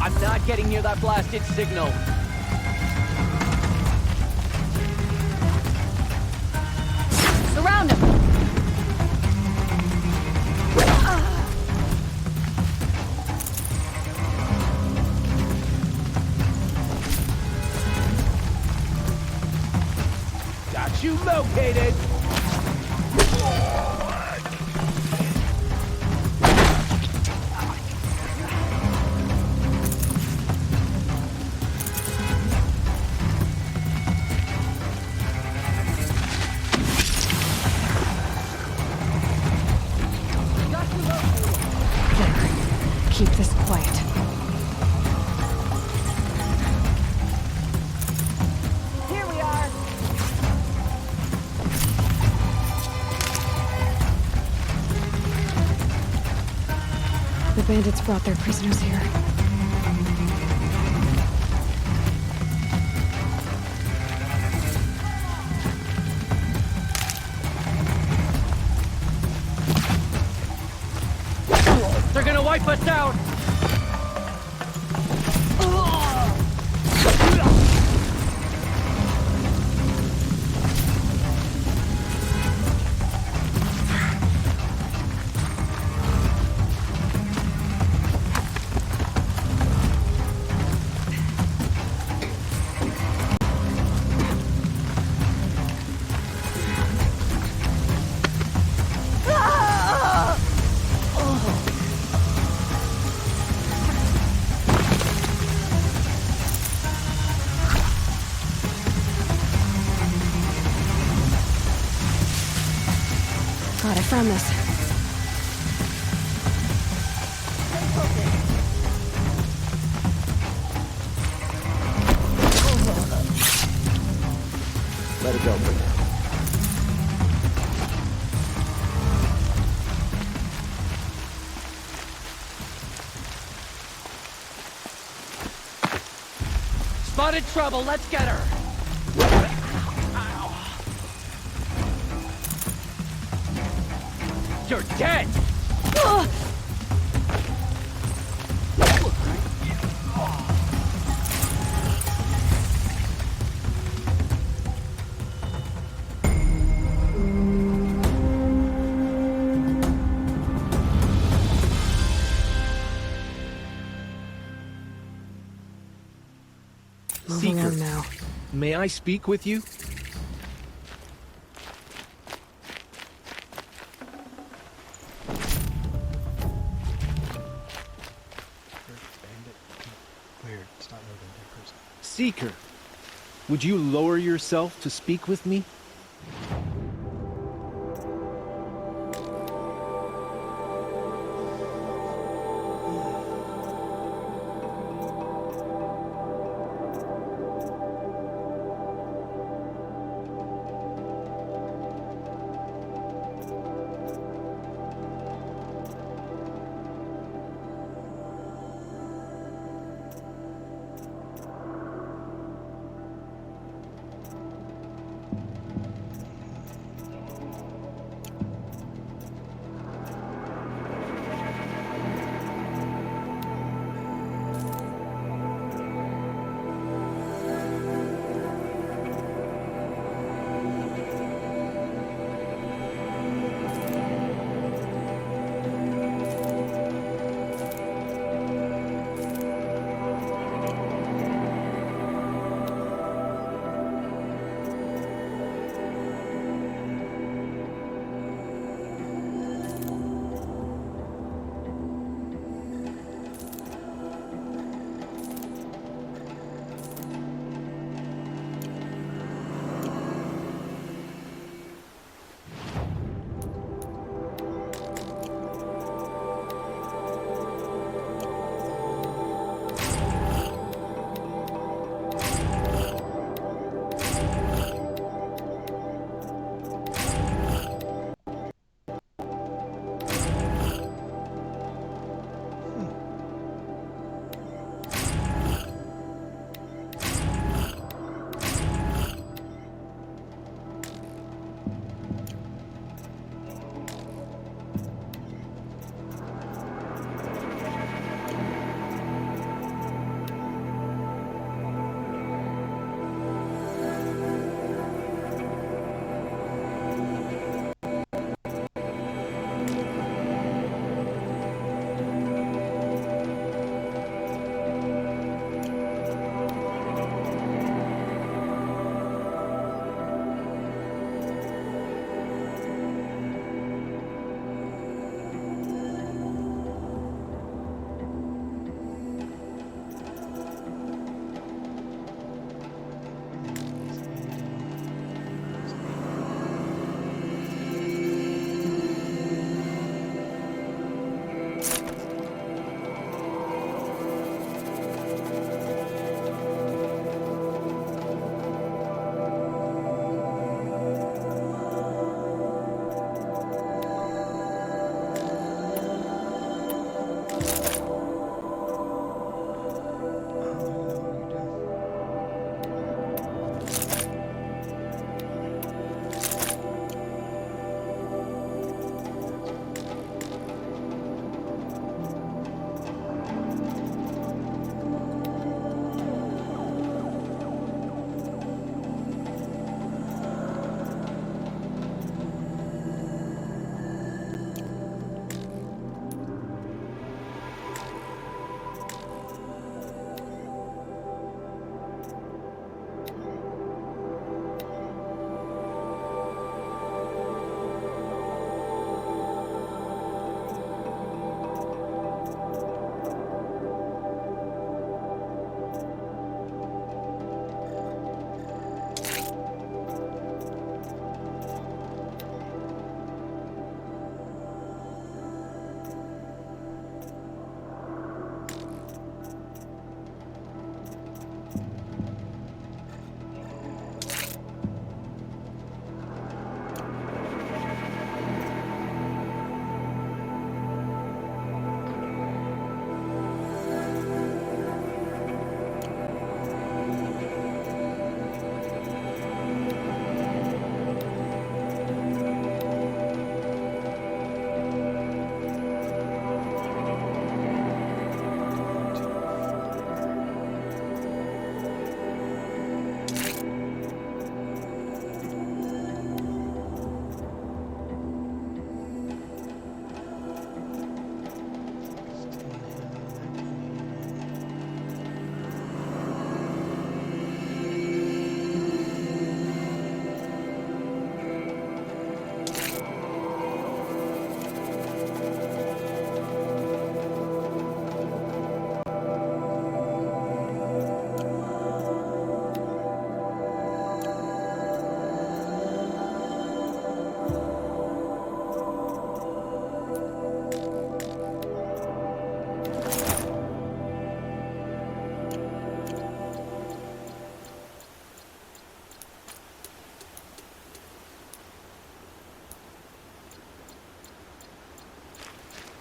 I'm not getting near that blasted signal. Surround him! Got you located! Keep this quiet. Here we are. The bandits brought their prisoners here. They're gonna wipe us out! God, I found this. Let it go for now. Spotted trouble, let's get her! You're dead! Move Seeker, along now. may I speak with you? Weird, it's not loading in person. Seeker, would you lower yourself to speak with me?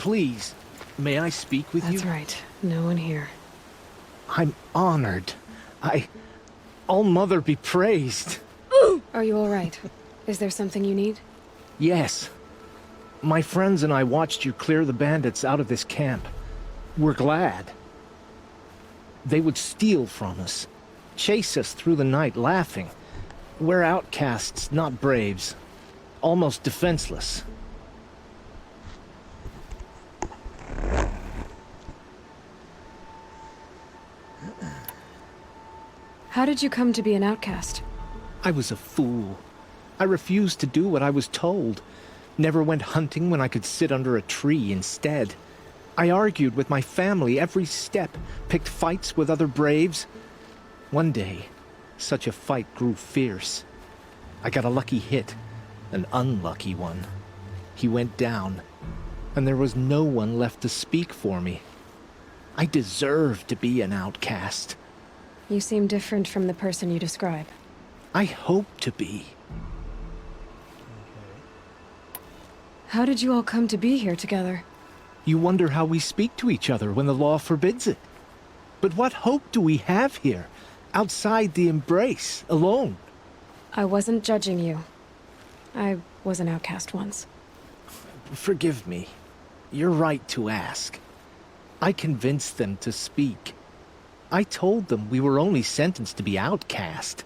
Please, may I speak with you? That's right. No one here. I'm honored. All-Mother be praised. Are you all right? Is there something you need? Yes. My friends and I watched you clear the bandits out of this camp. We're glad. They would steal from us, chase us through the night laughing. We're outcasts, not braves. Almost defenseless. How did you come to be an outcast? I was a fool. I refused to do what I was told. Never went hunting when I could sit under a tree instead. I argued with my family every step, picked fights with other braves. One day, such a fight grew fierce. I got a lucky hit, an unlucky one. He went down, and there was no one left to speak for me. I deserved to be an outcast. You seem different from the person you describe. I hope to be. How did you all come to be here together? You wonder how we speak to each other when the law forbids it. But what hope do we have here, outside the embrace, alone? I wasn't judging you. I was an outcast once. Forgive me. You're right to ask. I convinced them to speak. I told them we were only sentenced to be outcast,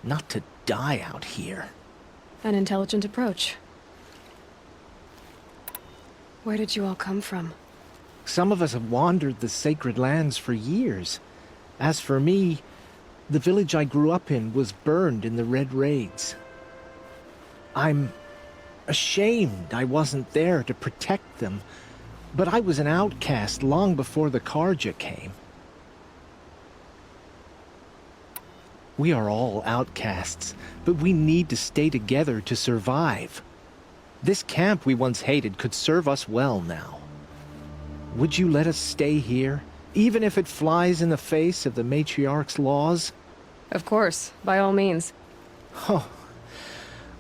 not to die out here. An intelligent approach. Where did you all come from? Some of us have wandered the sacred lands for years. As for me, the village I grew up in was burned in the Red Raids. I'm ashamed I wasn't there to protect them, but I was an outcast long before the Karja came. We are all outcasts, but we need to stay together to survive. This camp we once hated could serve us well now. Would you let us stay here, even if it flies in the face of the matriarch's laws? Of course, by all means. Oh,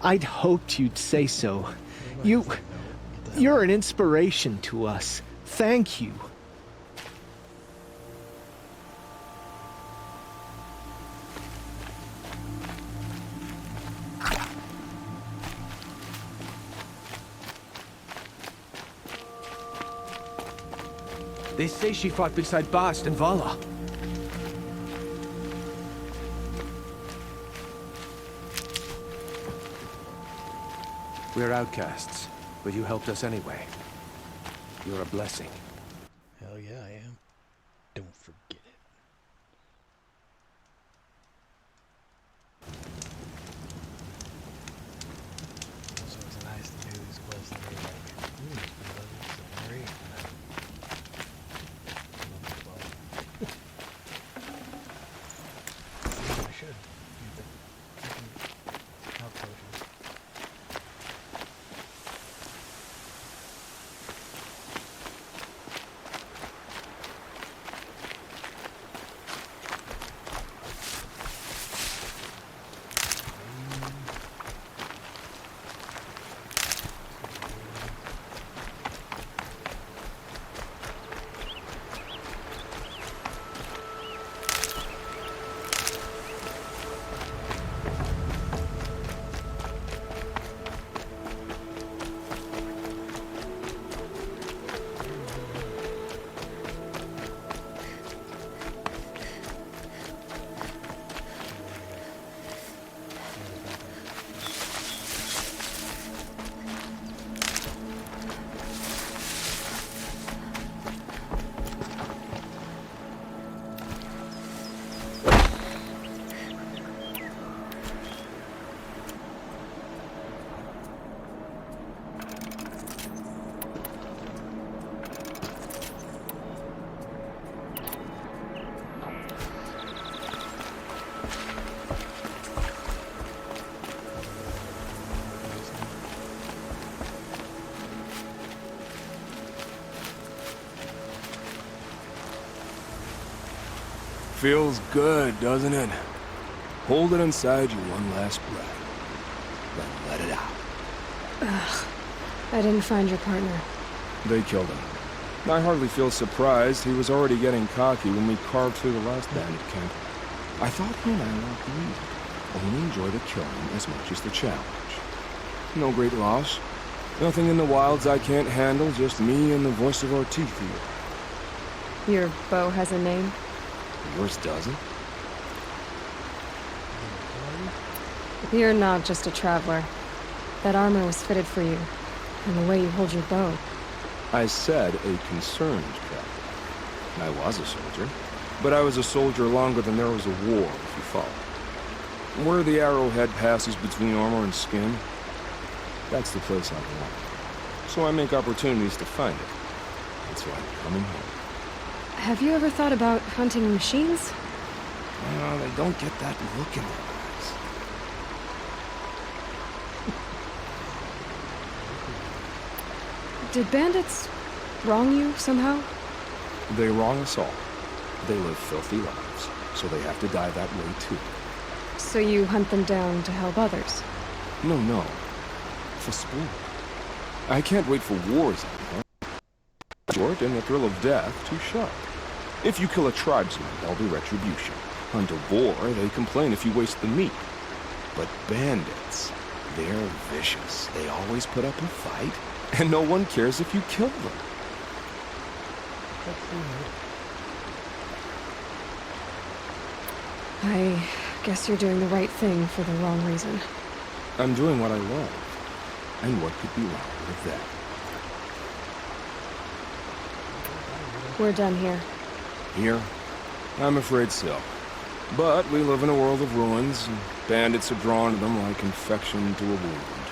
I'd hoped you'd say so. You're an inspiration to us. Thank you. They say she fought beside Bast and Vala. We're outcasts, but you helped us anyway. You're a blessing. Hell yeah, I am. Don't forget it. So it's nice to do these quests and be like, ooh, it's been lovely, so hurry. I should use the freaking health potions. Feels good, doesn't it? Hold it inside you one last breath. Then let it out. Ugh. I didn't find your partner. They killed him. I hardly feel surprised. He was already getting cocky when we carved through the last bandit camp. I thought he and I were agreed. Only enjoy the killing as much as the challenge. No great loss. Nothing in the wilds I can't handle, just me and the voice of our teeth here. Your bow has a name? Yours doesn't? You're not just a traveler. That armor was fitted for you, and the way you hold your bow. I said a concerned traveler. I was a soldier, but I was a soldier longer than there was a war, if you follow. Where the arrowhead passes between armor and skin, that's the place I belong. So I make opportunities to find it. That's why I'm coming home. Have you ever thought about hunting machines? Well, they don't get that look in their eyes. Did bandits wrong you somehow? They wrong us all. They live filthy lives, so they have to die that way too. So you hunt them down to help others? No. For sport. I can't wait for wars anymore. Short and the thrill of death too sharp. If you kill a tribesman, there'll be retribution. Hunt a boar, they complain if you waste the meat. But bandits, they're vicious. They always put up a fight, and no one cares if you kill them. I guess you're doing the right thing for the wrong reason. I'm doing what I love. And what could be wrong with that? We're done here. Here? I'm afraid so. But we live in a world of ruins, and bandits are drawn to them like infection to a wound.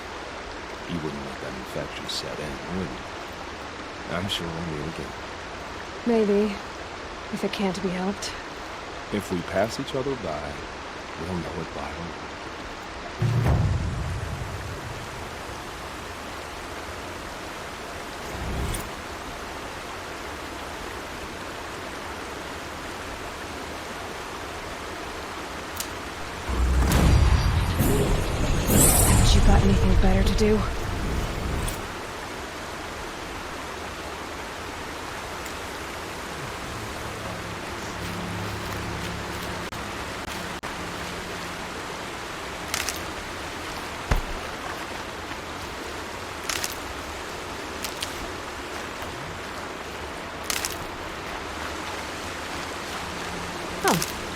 You wouldn't let that infection set in, would you? I'm sure we'll meet again. Maybe, if it can't be helped. If we pass each other by, we'll know it by and by. Haven't you got anything better to do?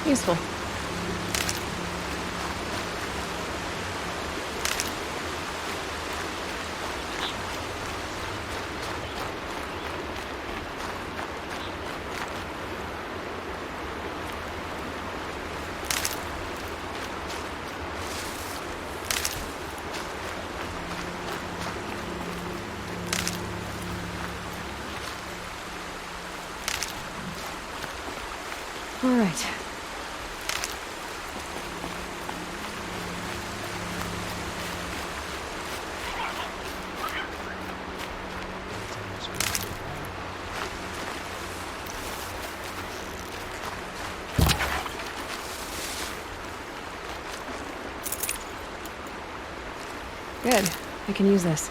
Useful. All right. Good. I can use this.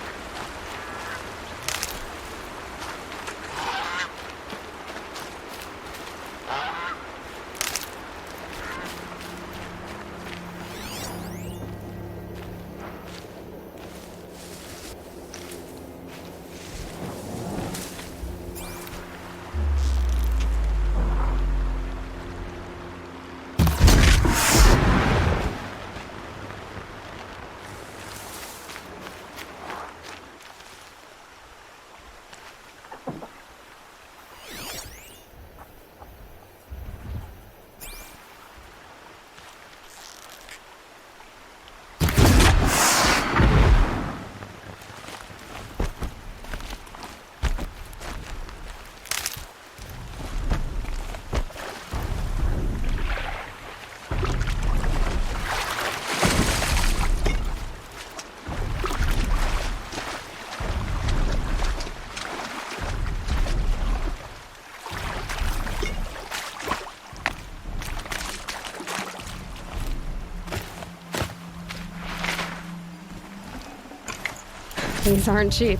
These aren't cheap.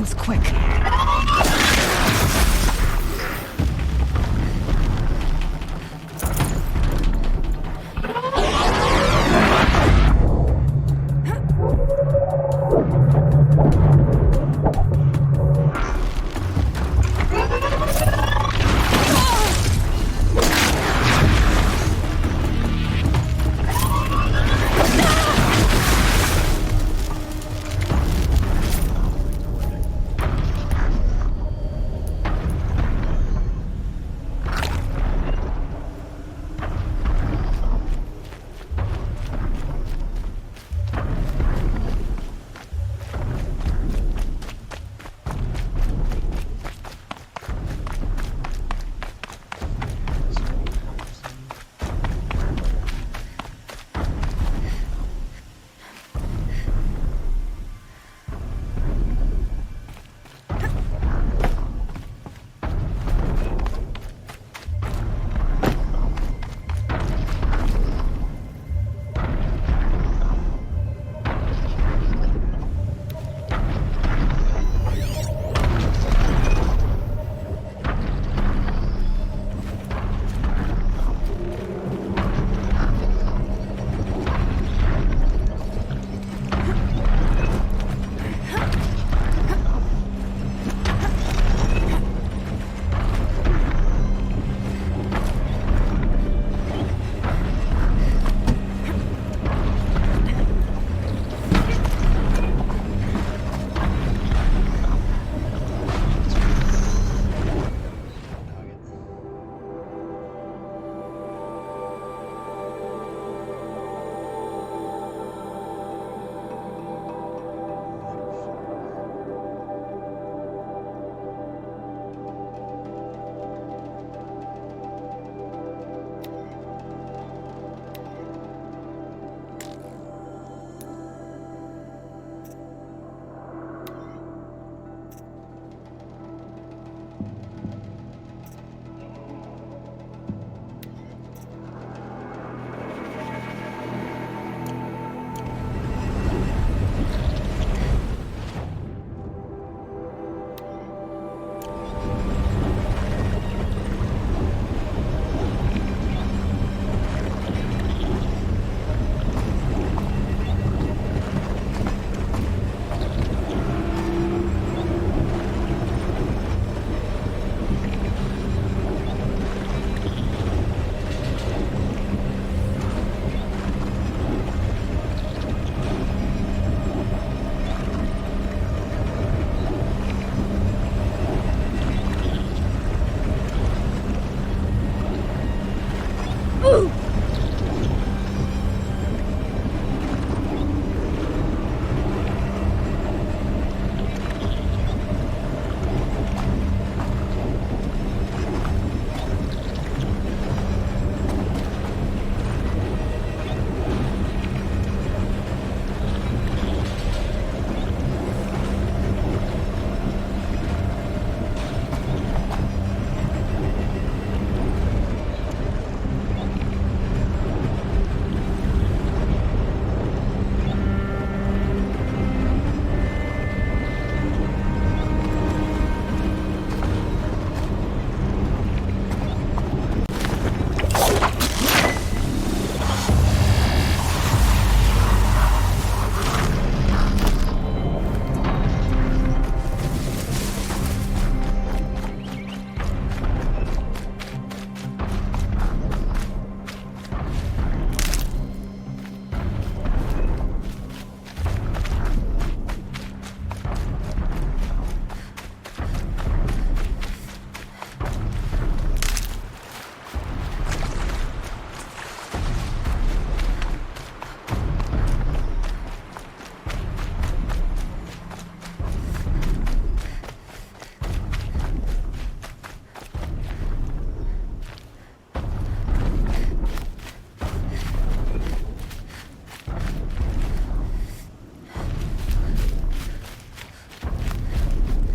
close, quick.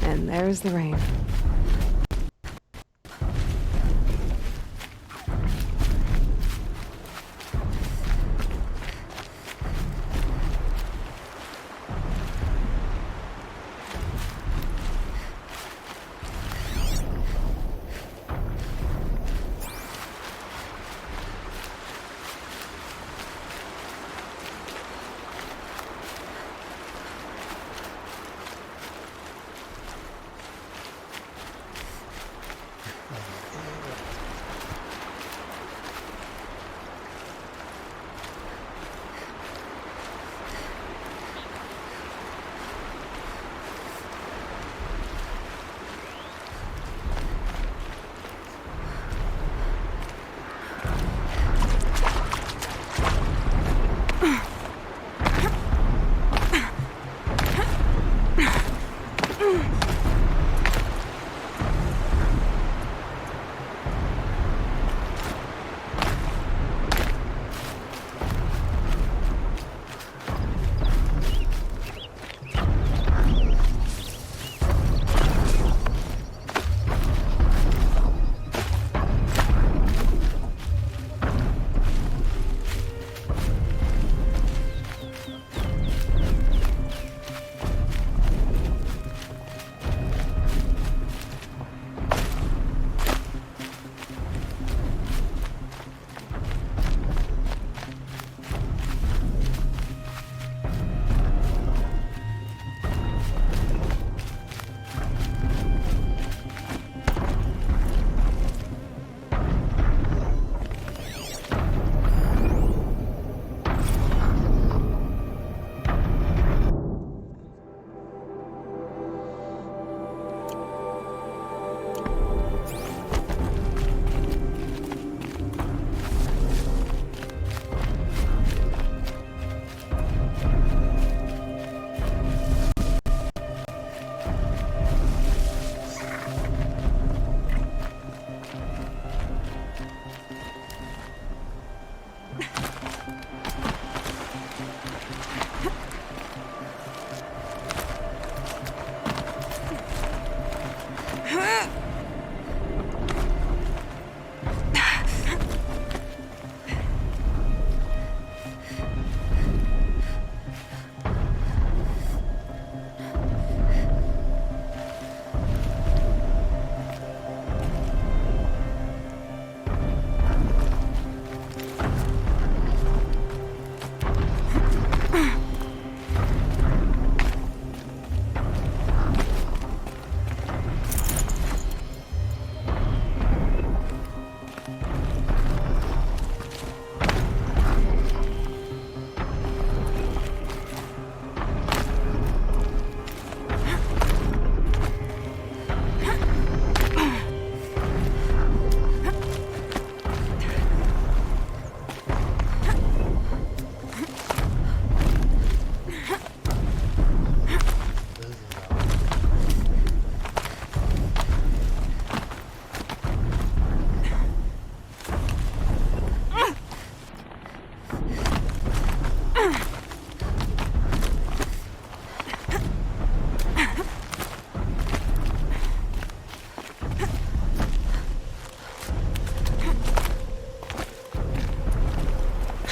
And there's the rain.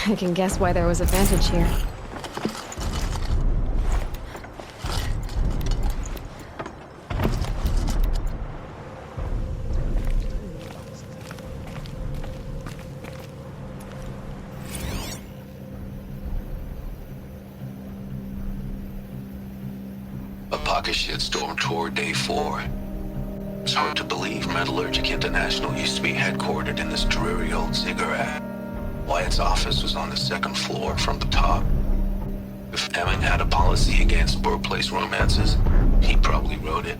I can guess why there was a vantage here. A pocket shitstorm tore day 4. It's hard to believe Metallurgic International used to be headquartered in this dreary old ziggurat. Wyatt's office was on the 2nd floor from the top. If Emmett had a policy against workplace romances, he probably wrote it.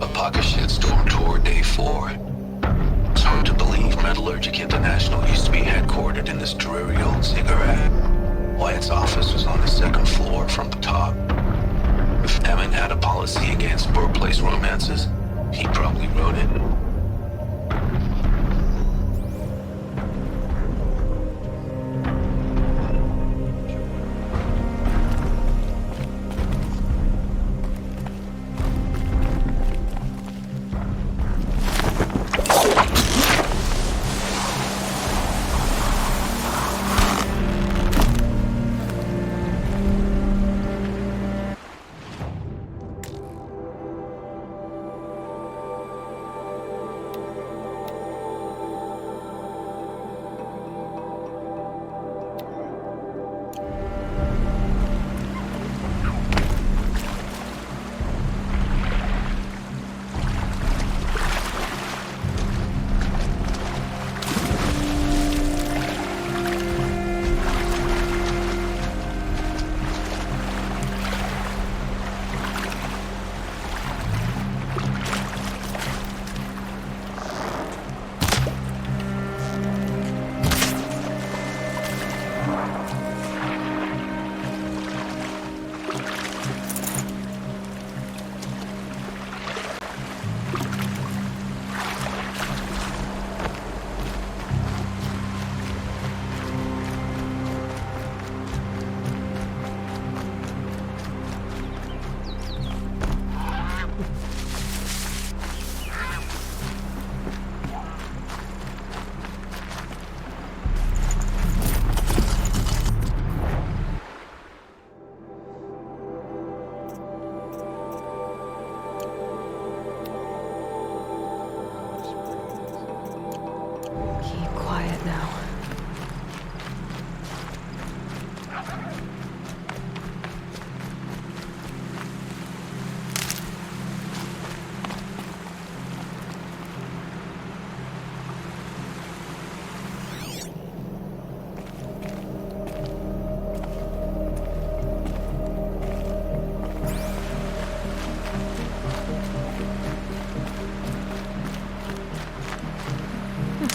A pocket shitstorm tore day 4. It's hard to believe Metallurgic International used to be headquartered in this dreary old ziggurat. Wyatt's office was on the 2nd floor from the top. If Emmett had a policy against workplace romances, he probably wrote it.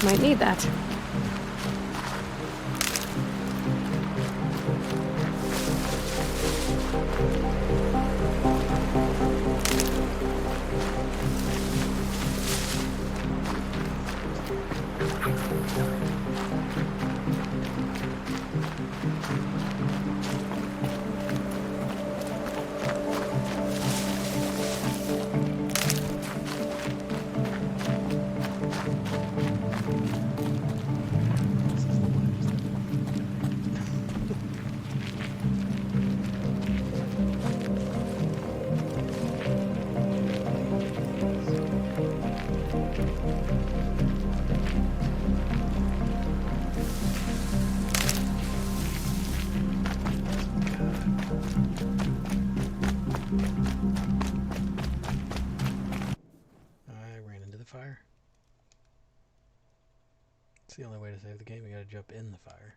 Might need that. Fire. It's the only way to save the game. You gotta jump in the fire.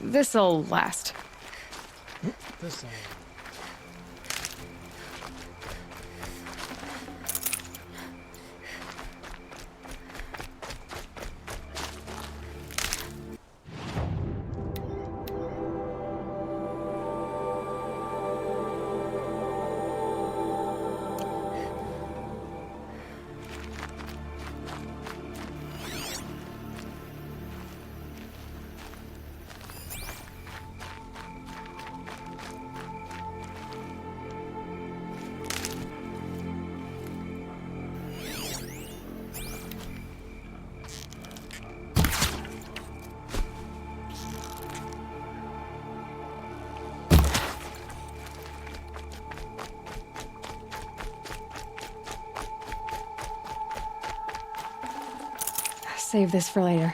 This'll last. This Save this for later.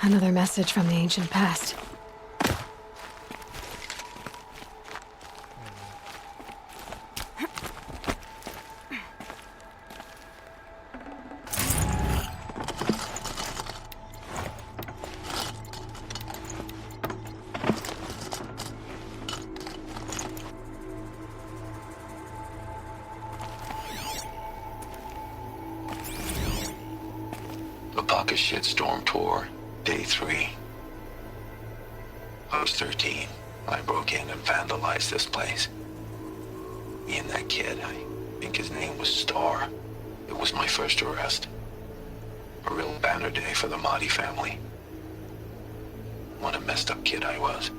Another message from the ancient past. The Pocket Shitstorm Tour, Day 3. I was 13. I broke in and vandalized this place. Me and that kid, I think his name was Star. It was my first arrest. A real banner day for the Mahdi family. What a messed up kid I was.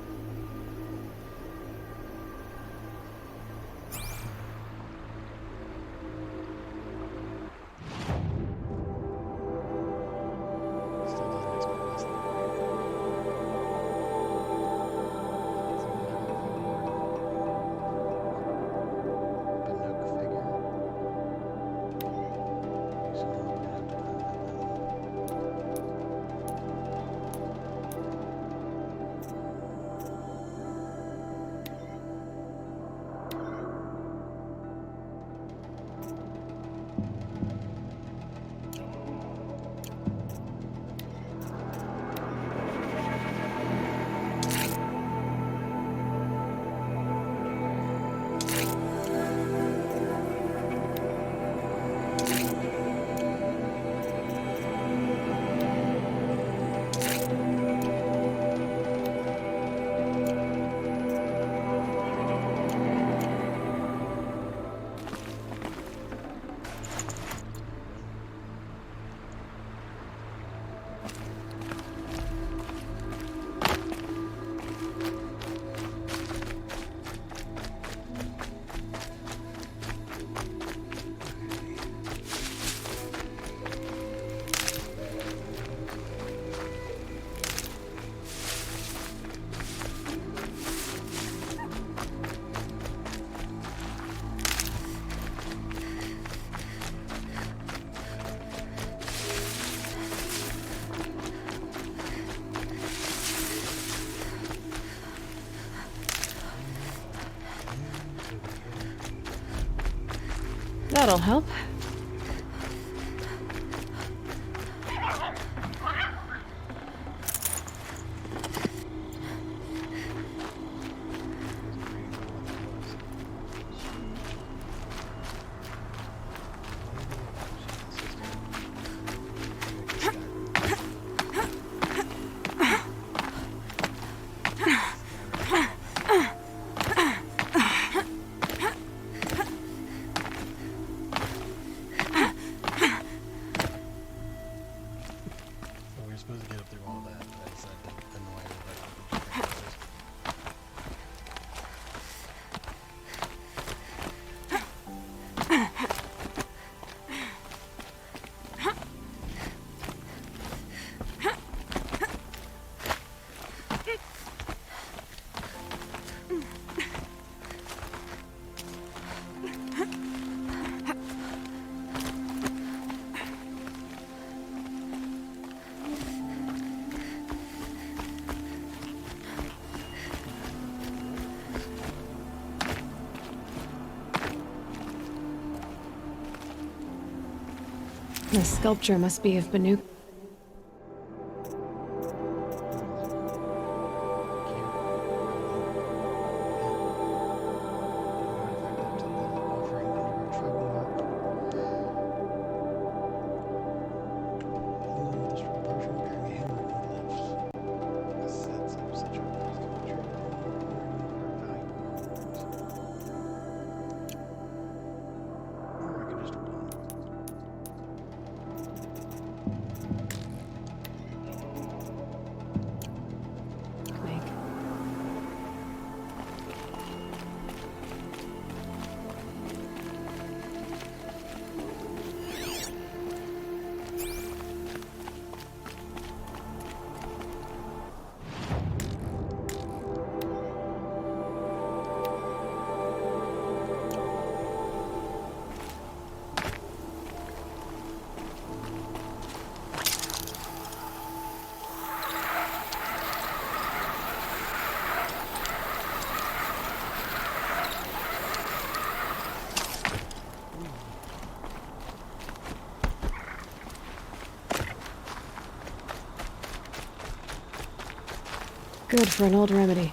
That'll help. We're supposed to get up through all that, but I decided to annoy everybody with the The sculpture must be of Banu. Good for an old remedy.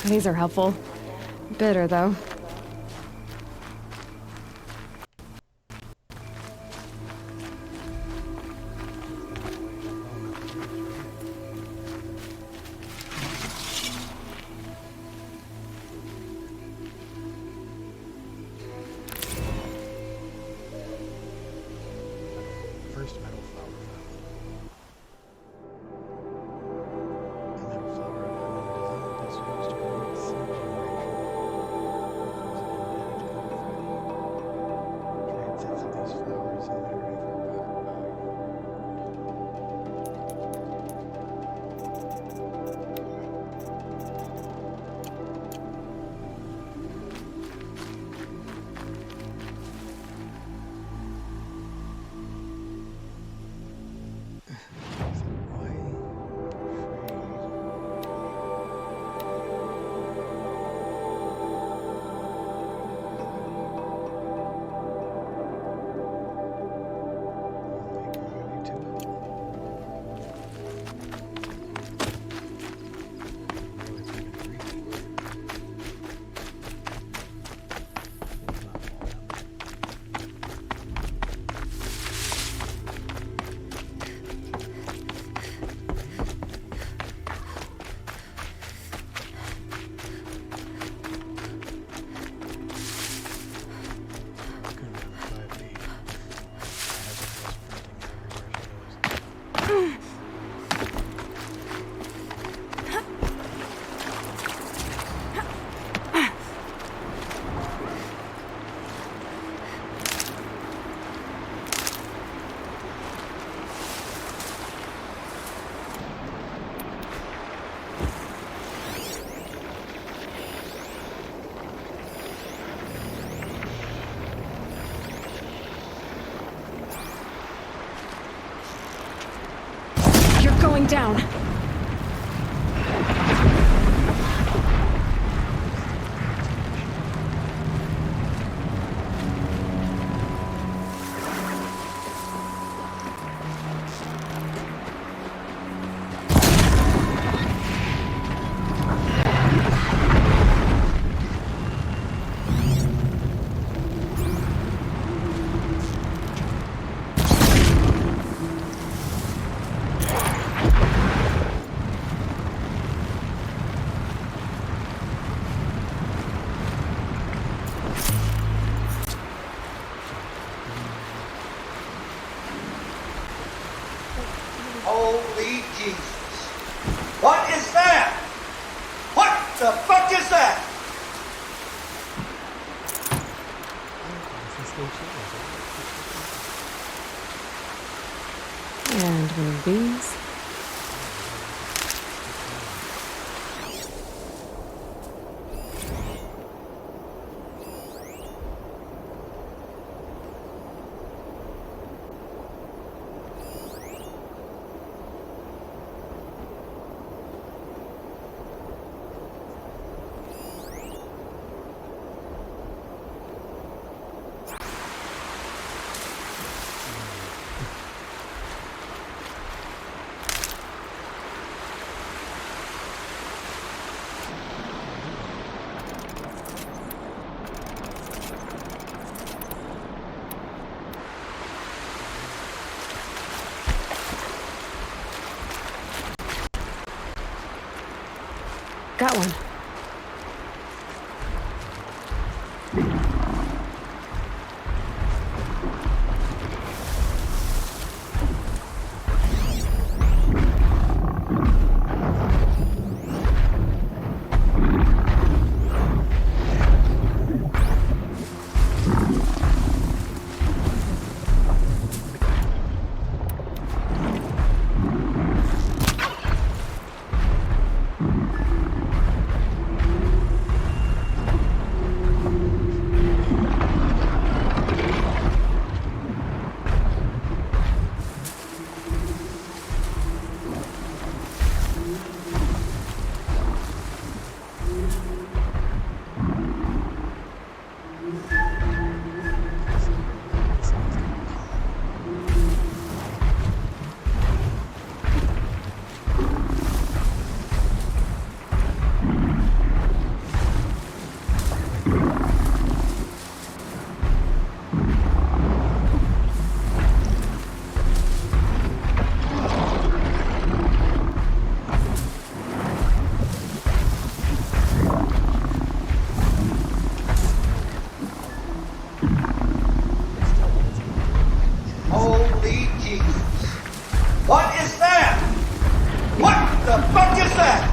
These are helpful. Bitter, though. Going down. Holy Jesus. What is that? What the fuck is that? And one of these. Got one. Holy Jesus. What is that? What the fuck is that?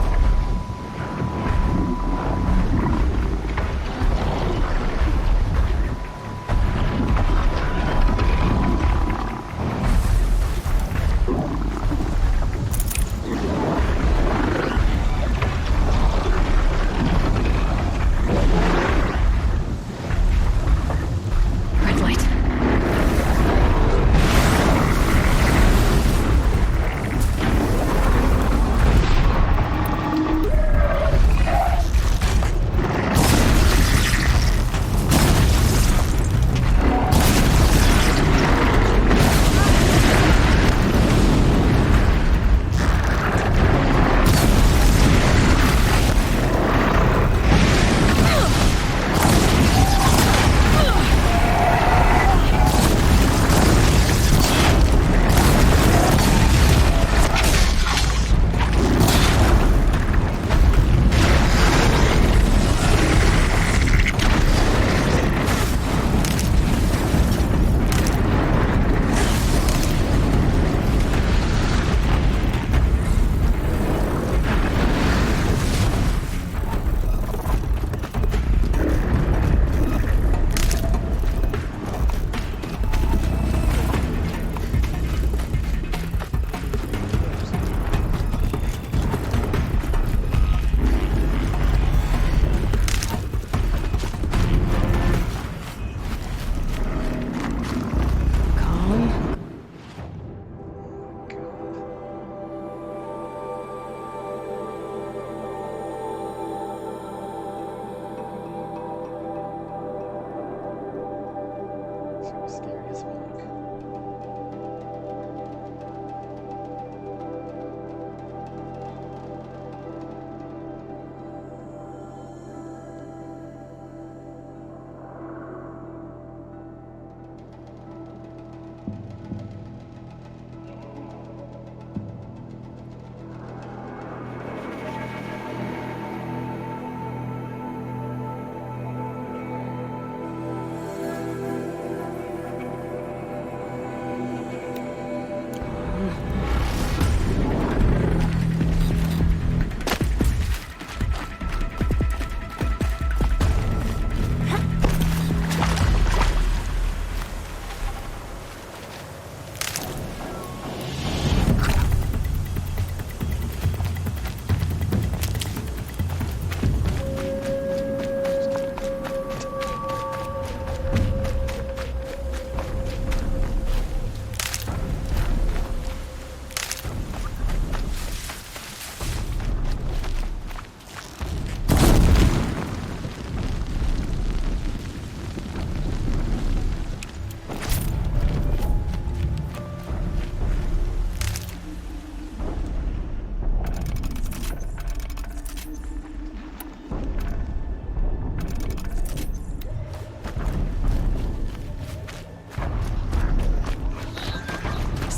Red light.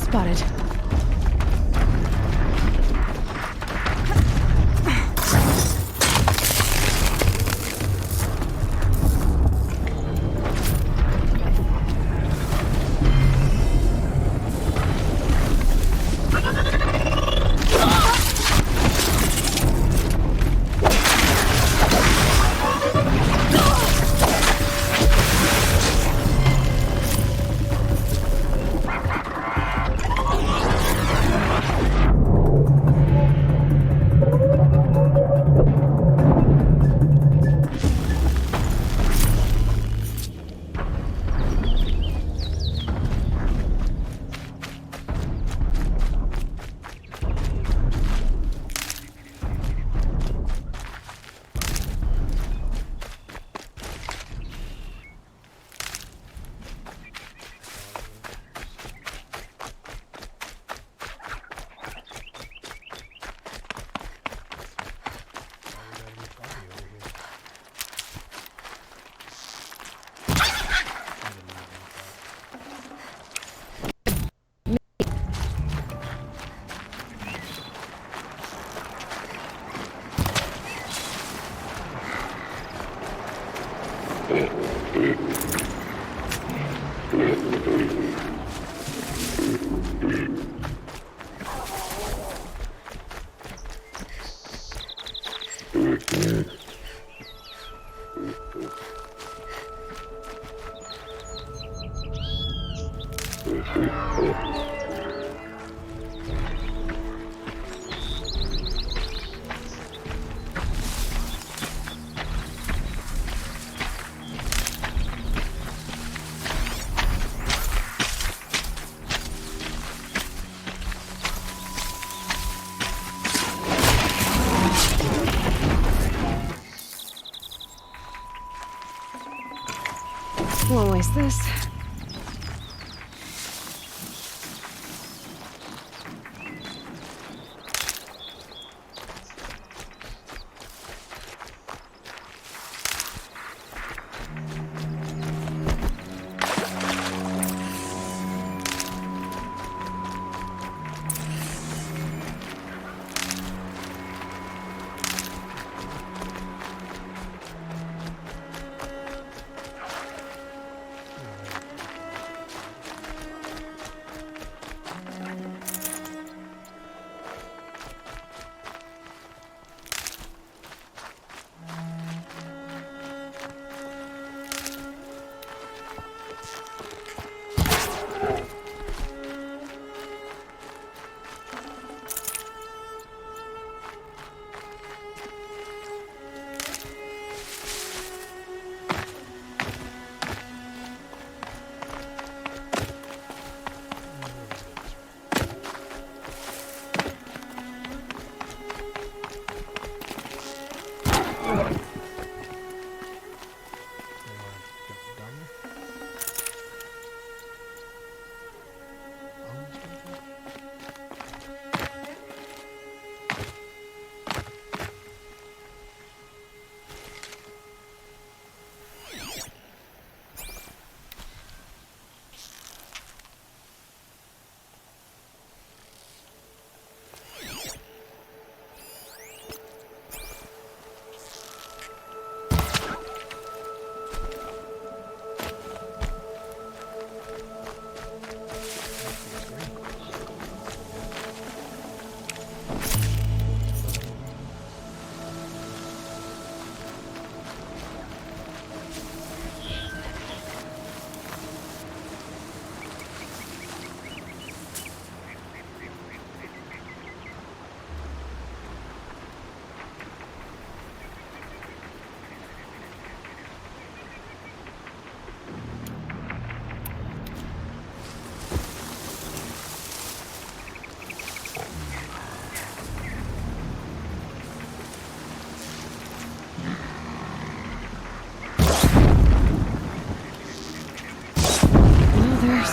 Spotted. Won't waste this.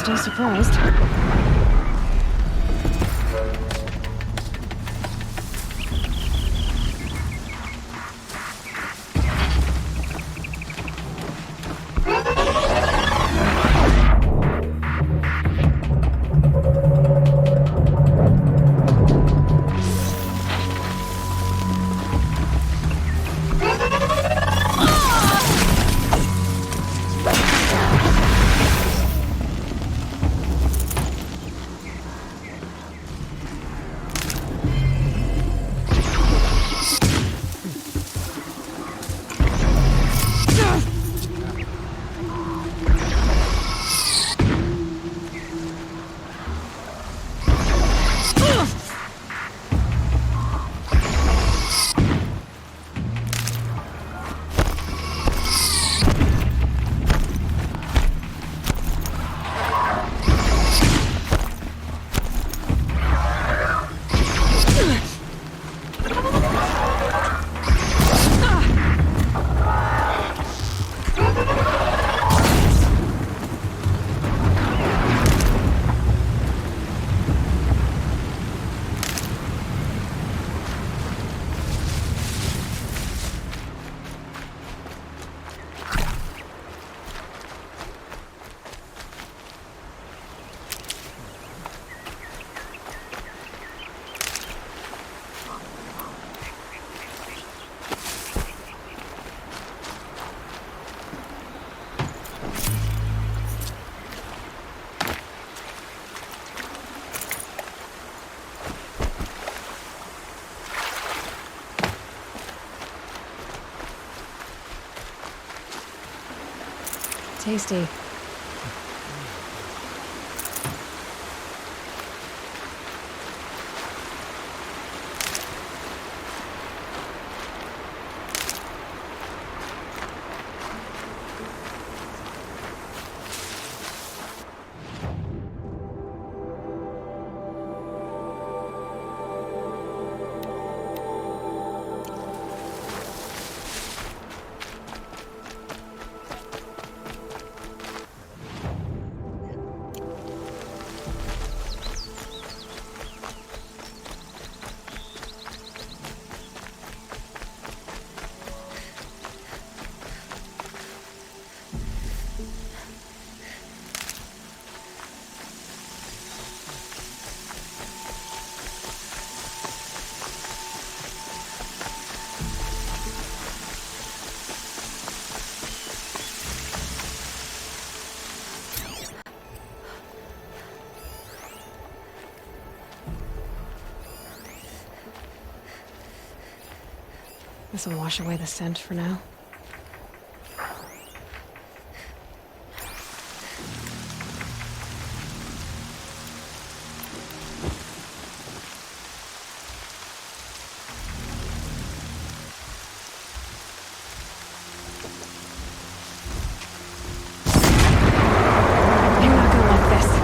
Still surprised. Tasty. This'll wash away the scent for now. I'm not gonna like this.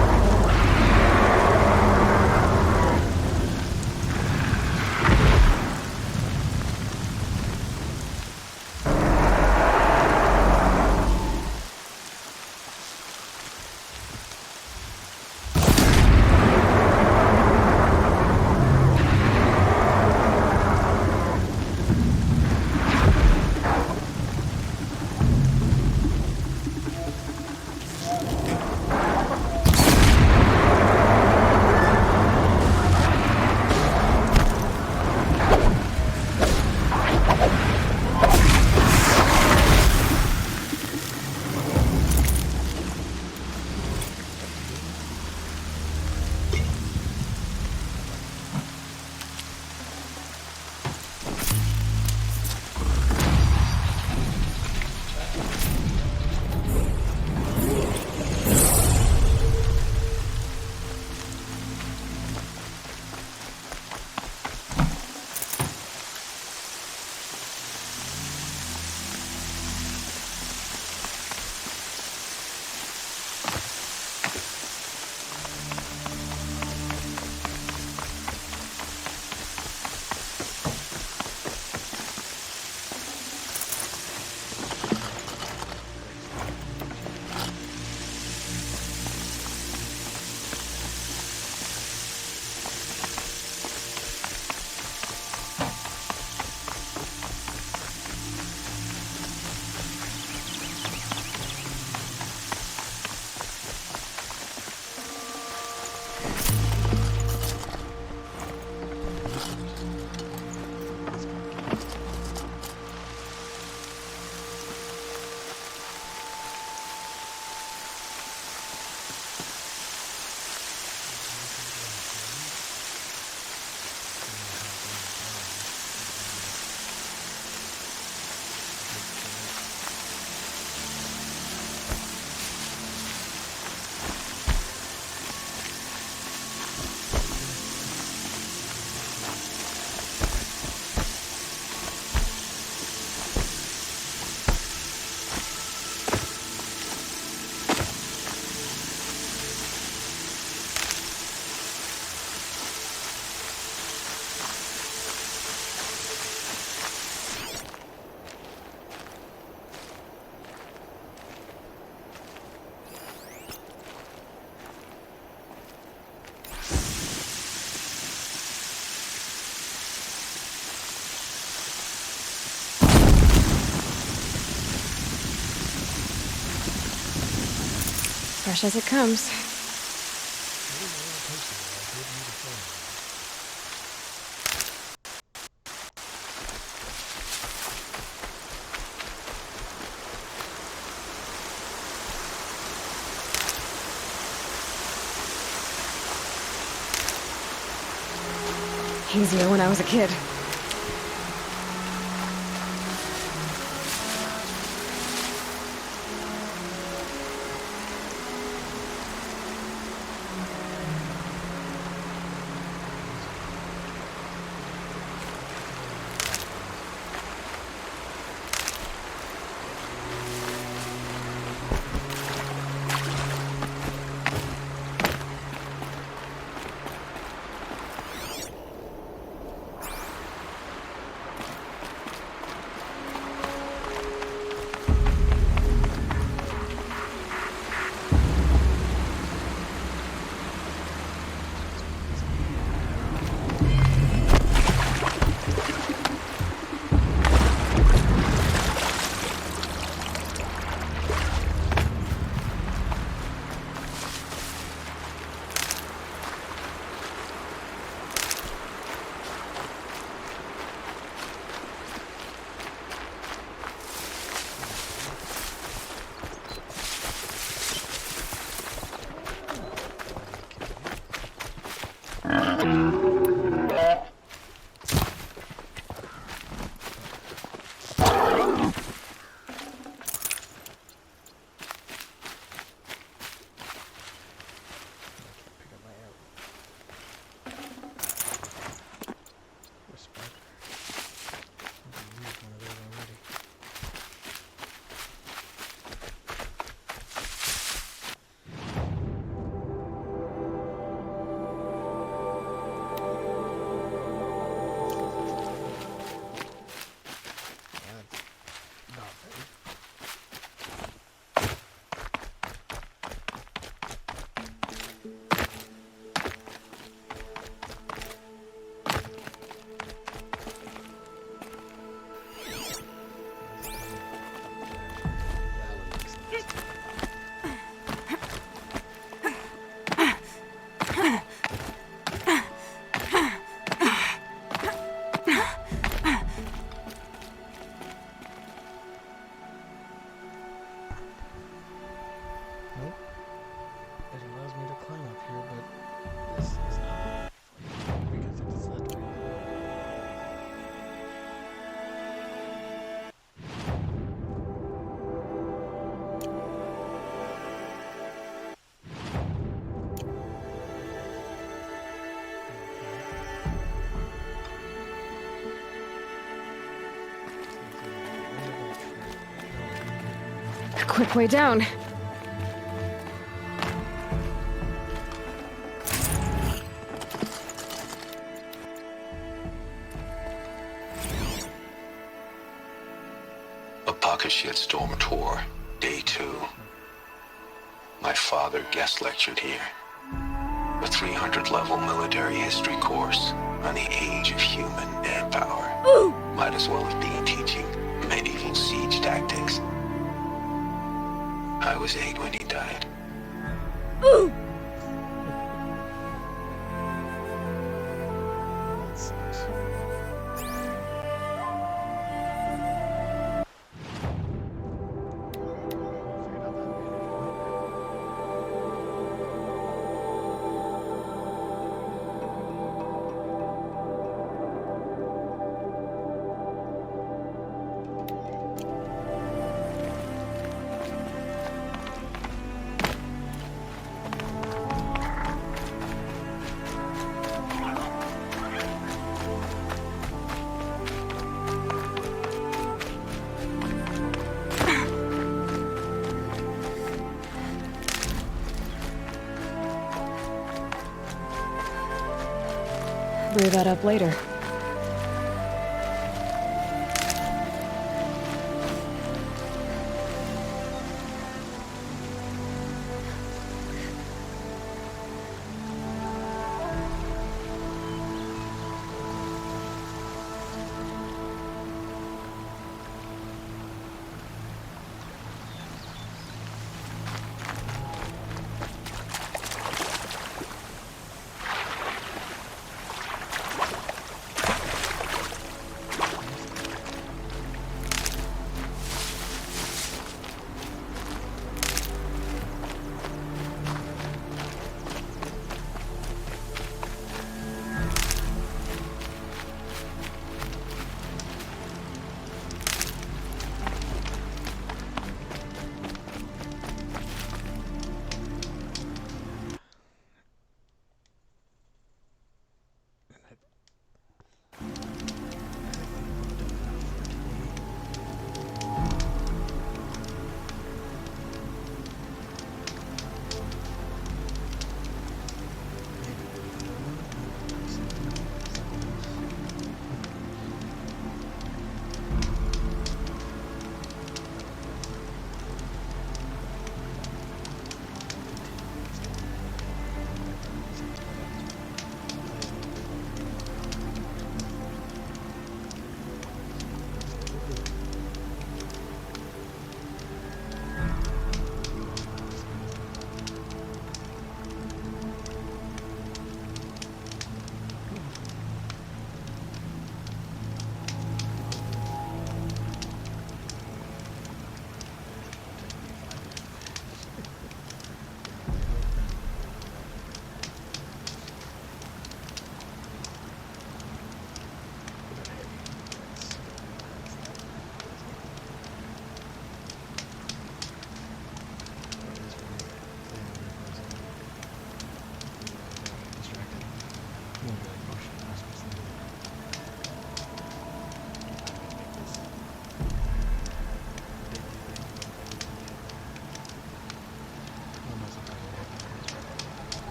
Fresh as it comes. Easier when I was a kid. climb up here, but this is not because it's not really. A quick way down. Apakashit Storm Tour, Day 2. My father guest lectured here. A 300-level military history course on the age of human manpower. Might as well have been teaching medieval siege tactics. I was 8 when he died. Brew that up later.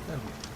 That'll be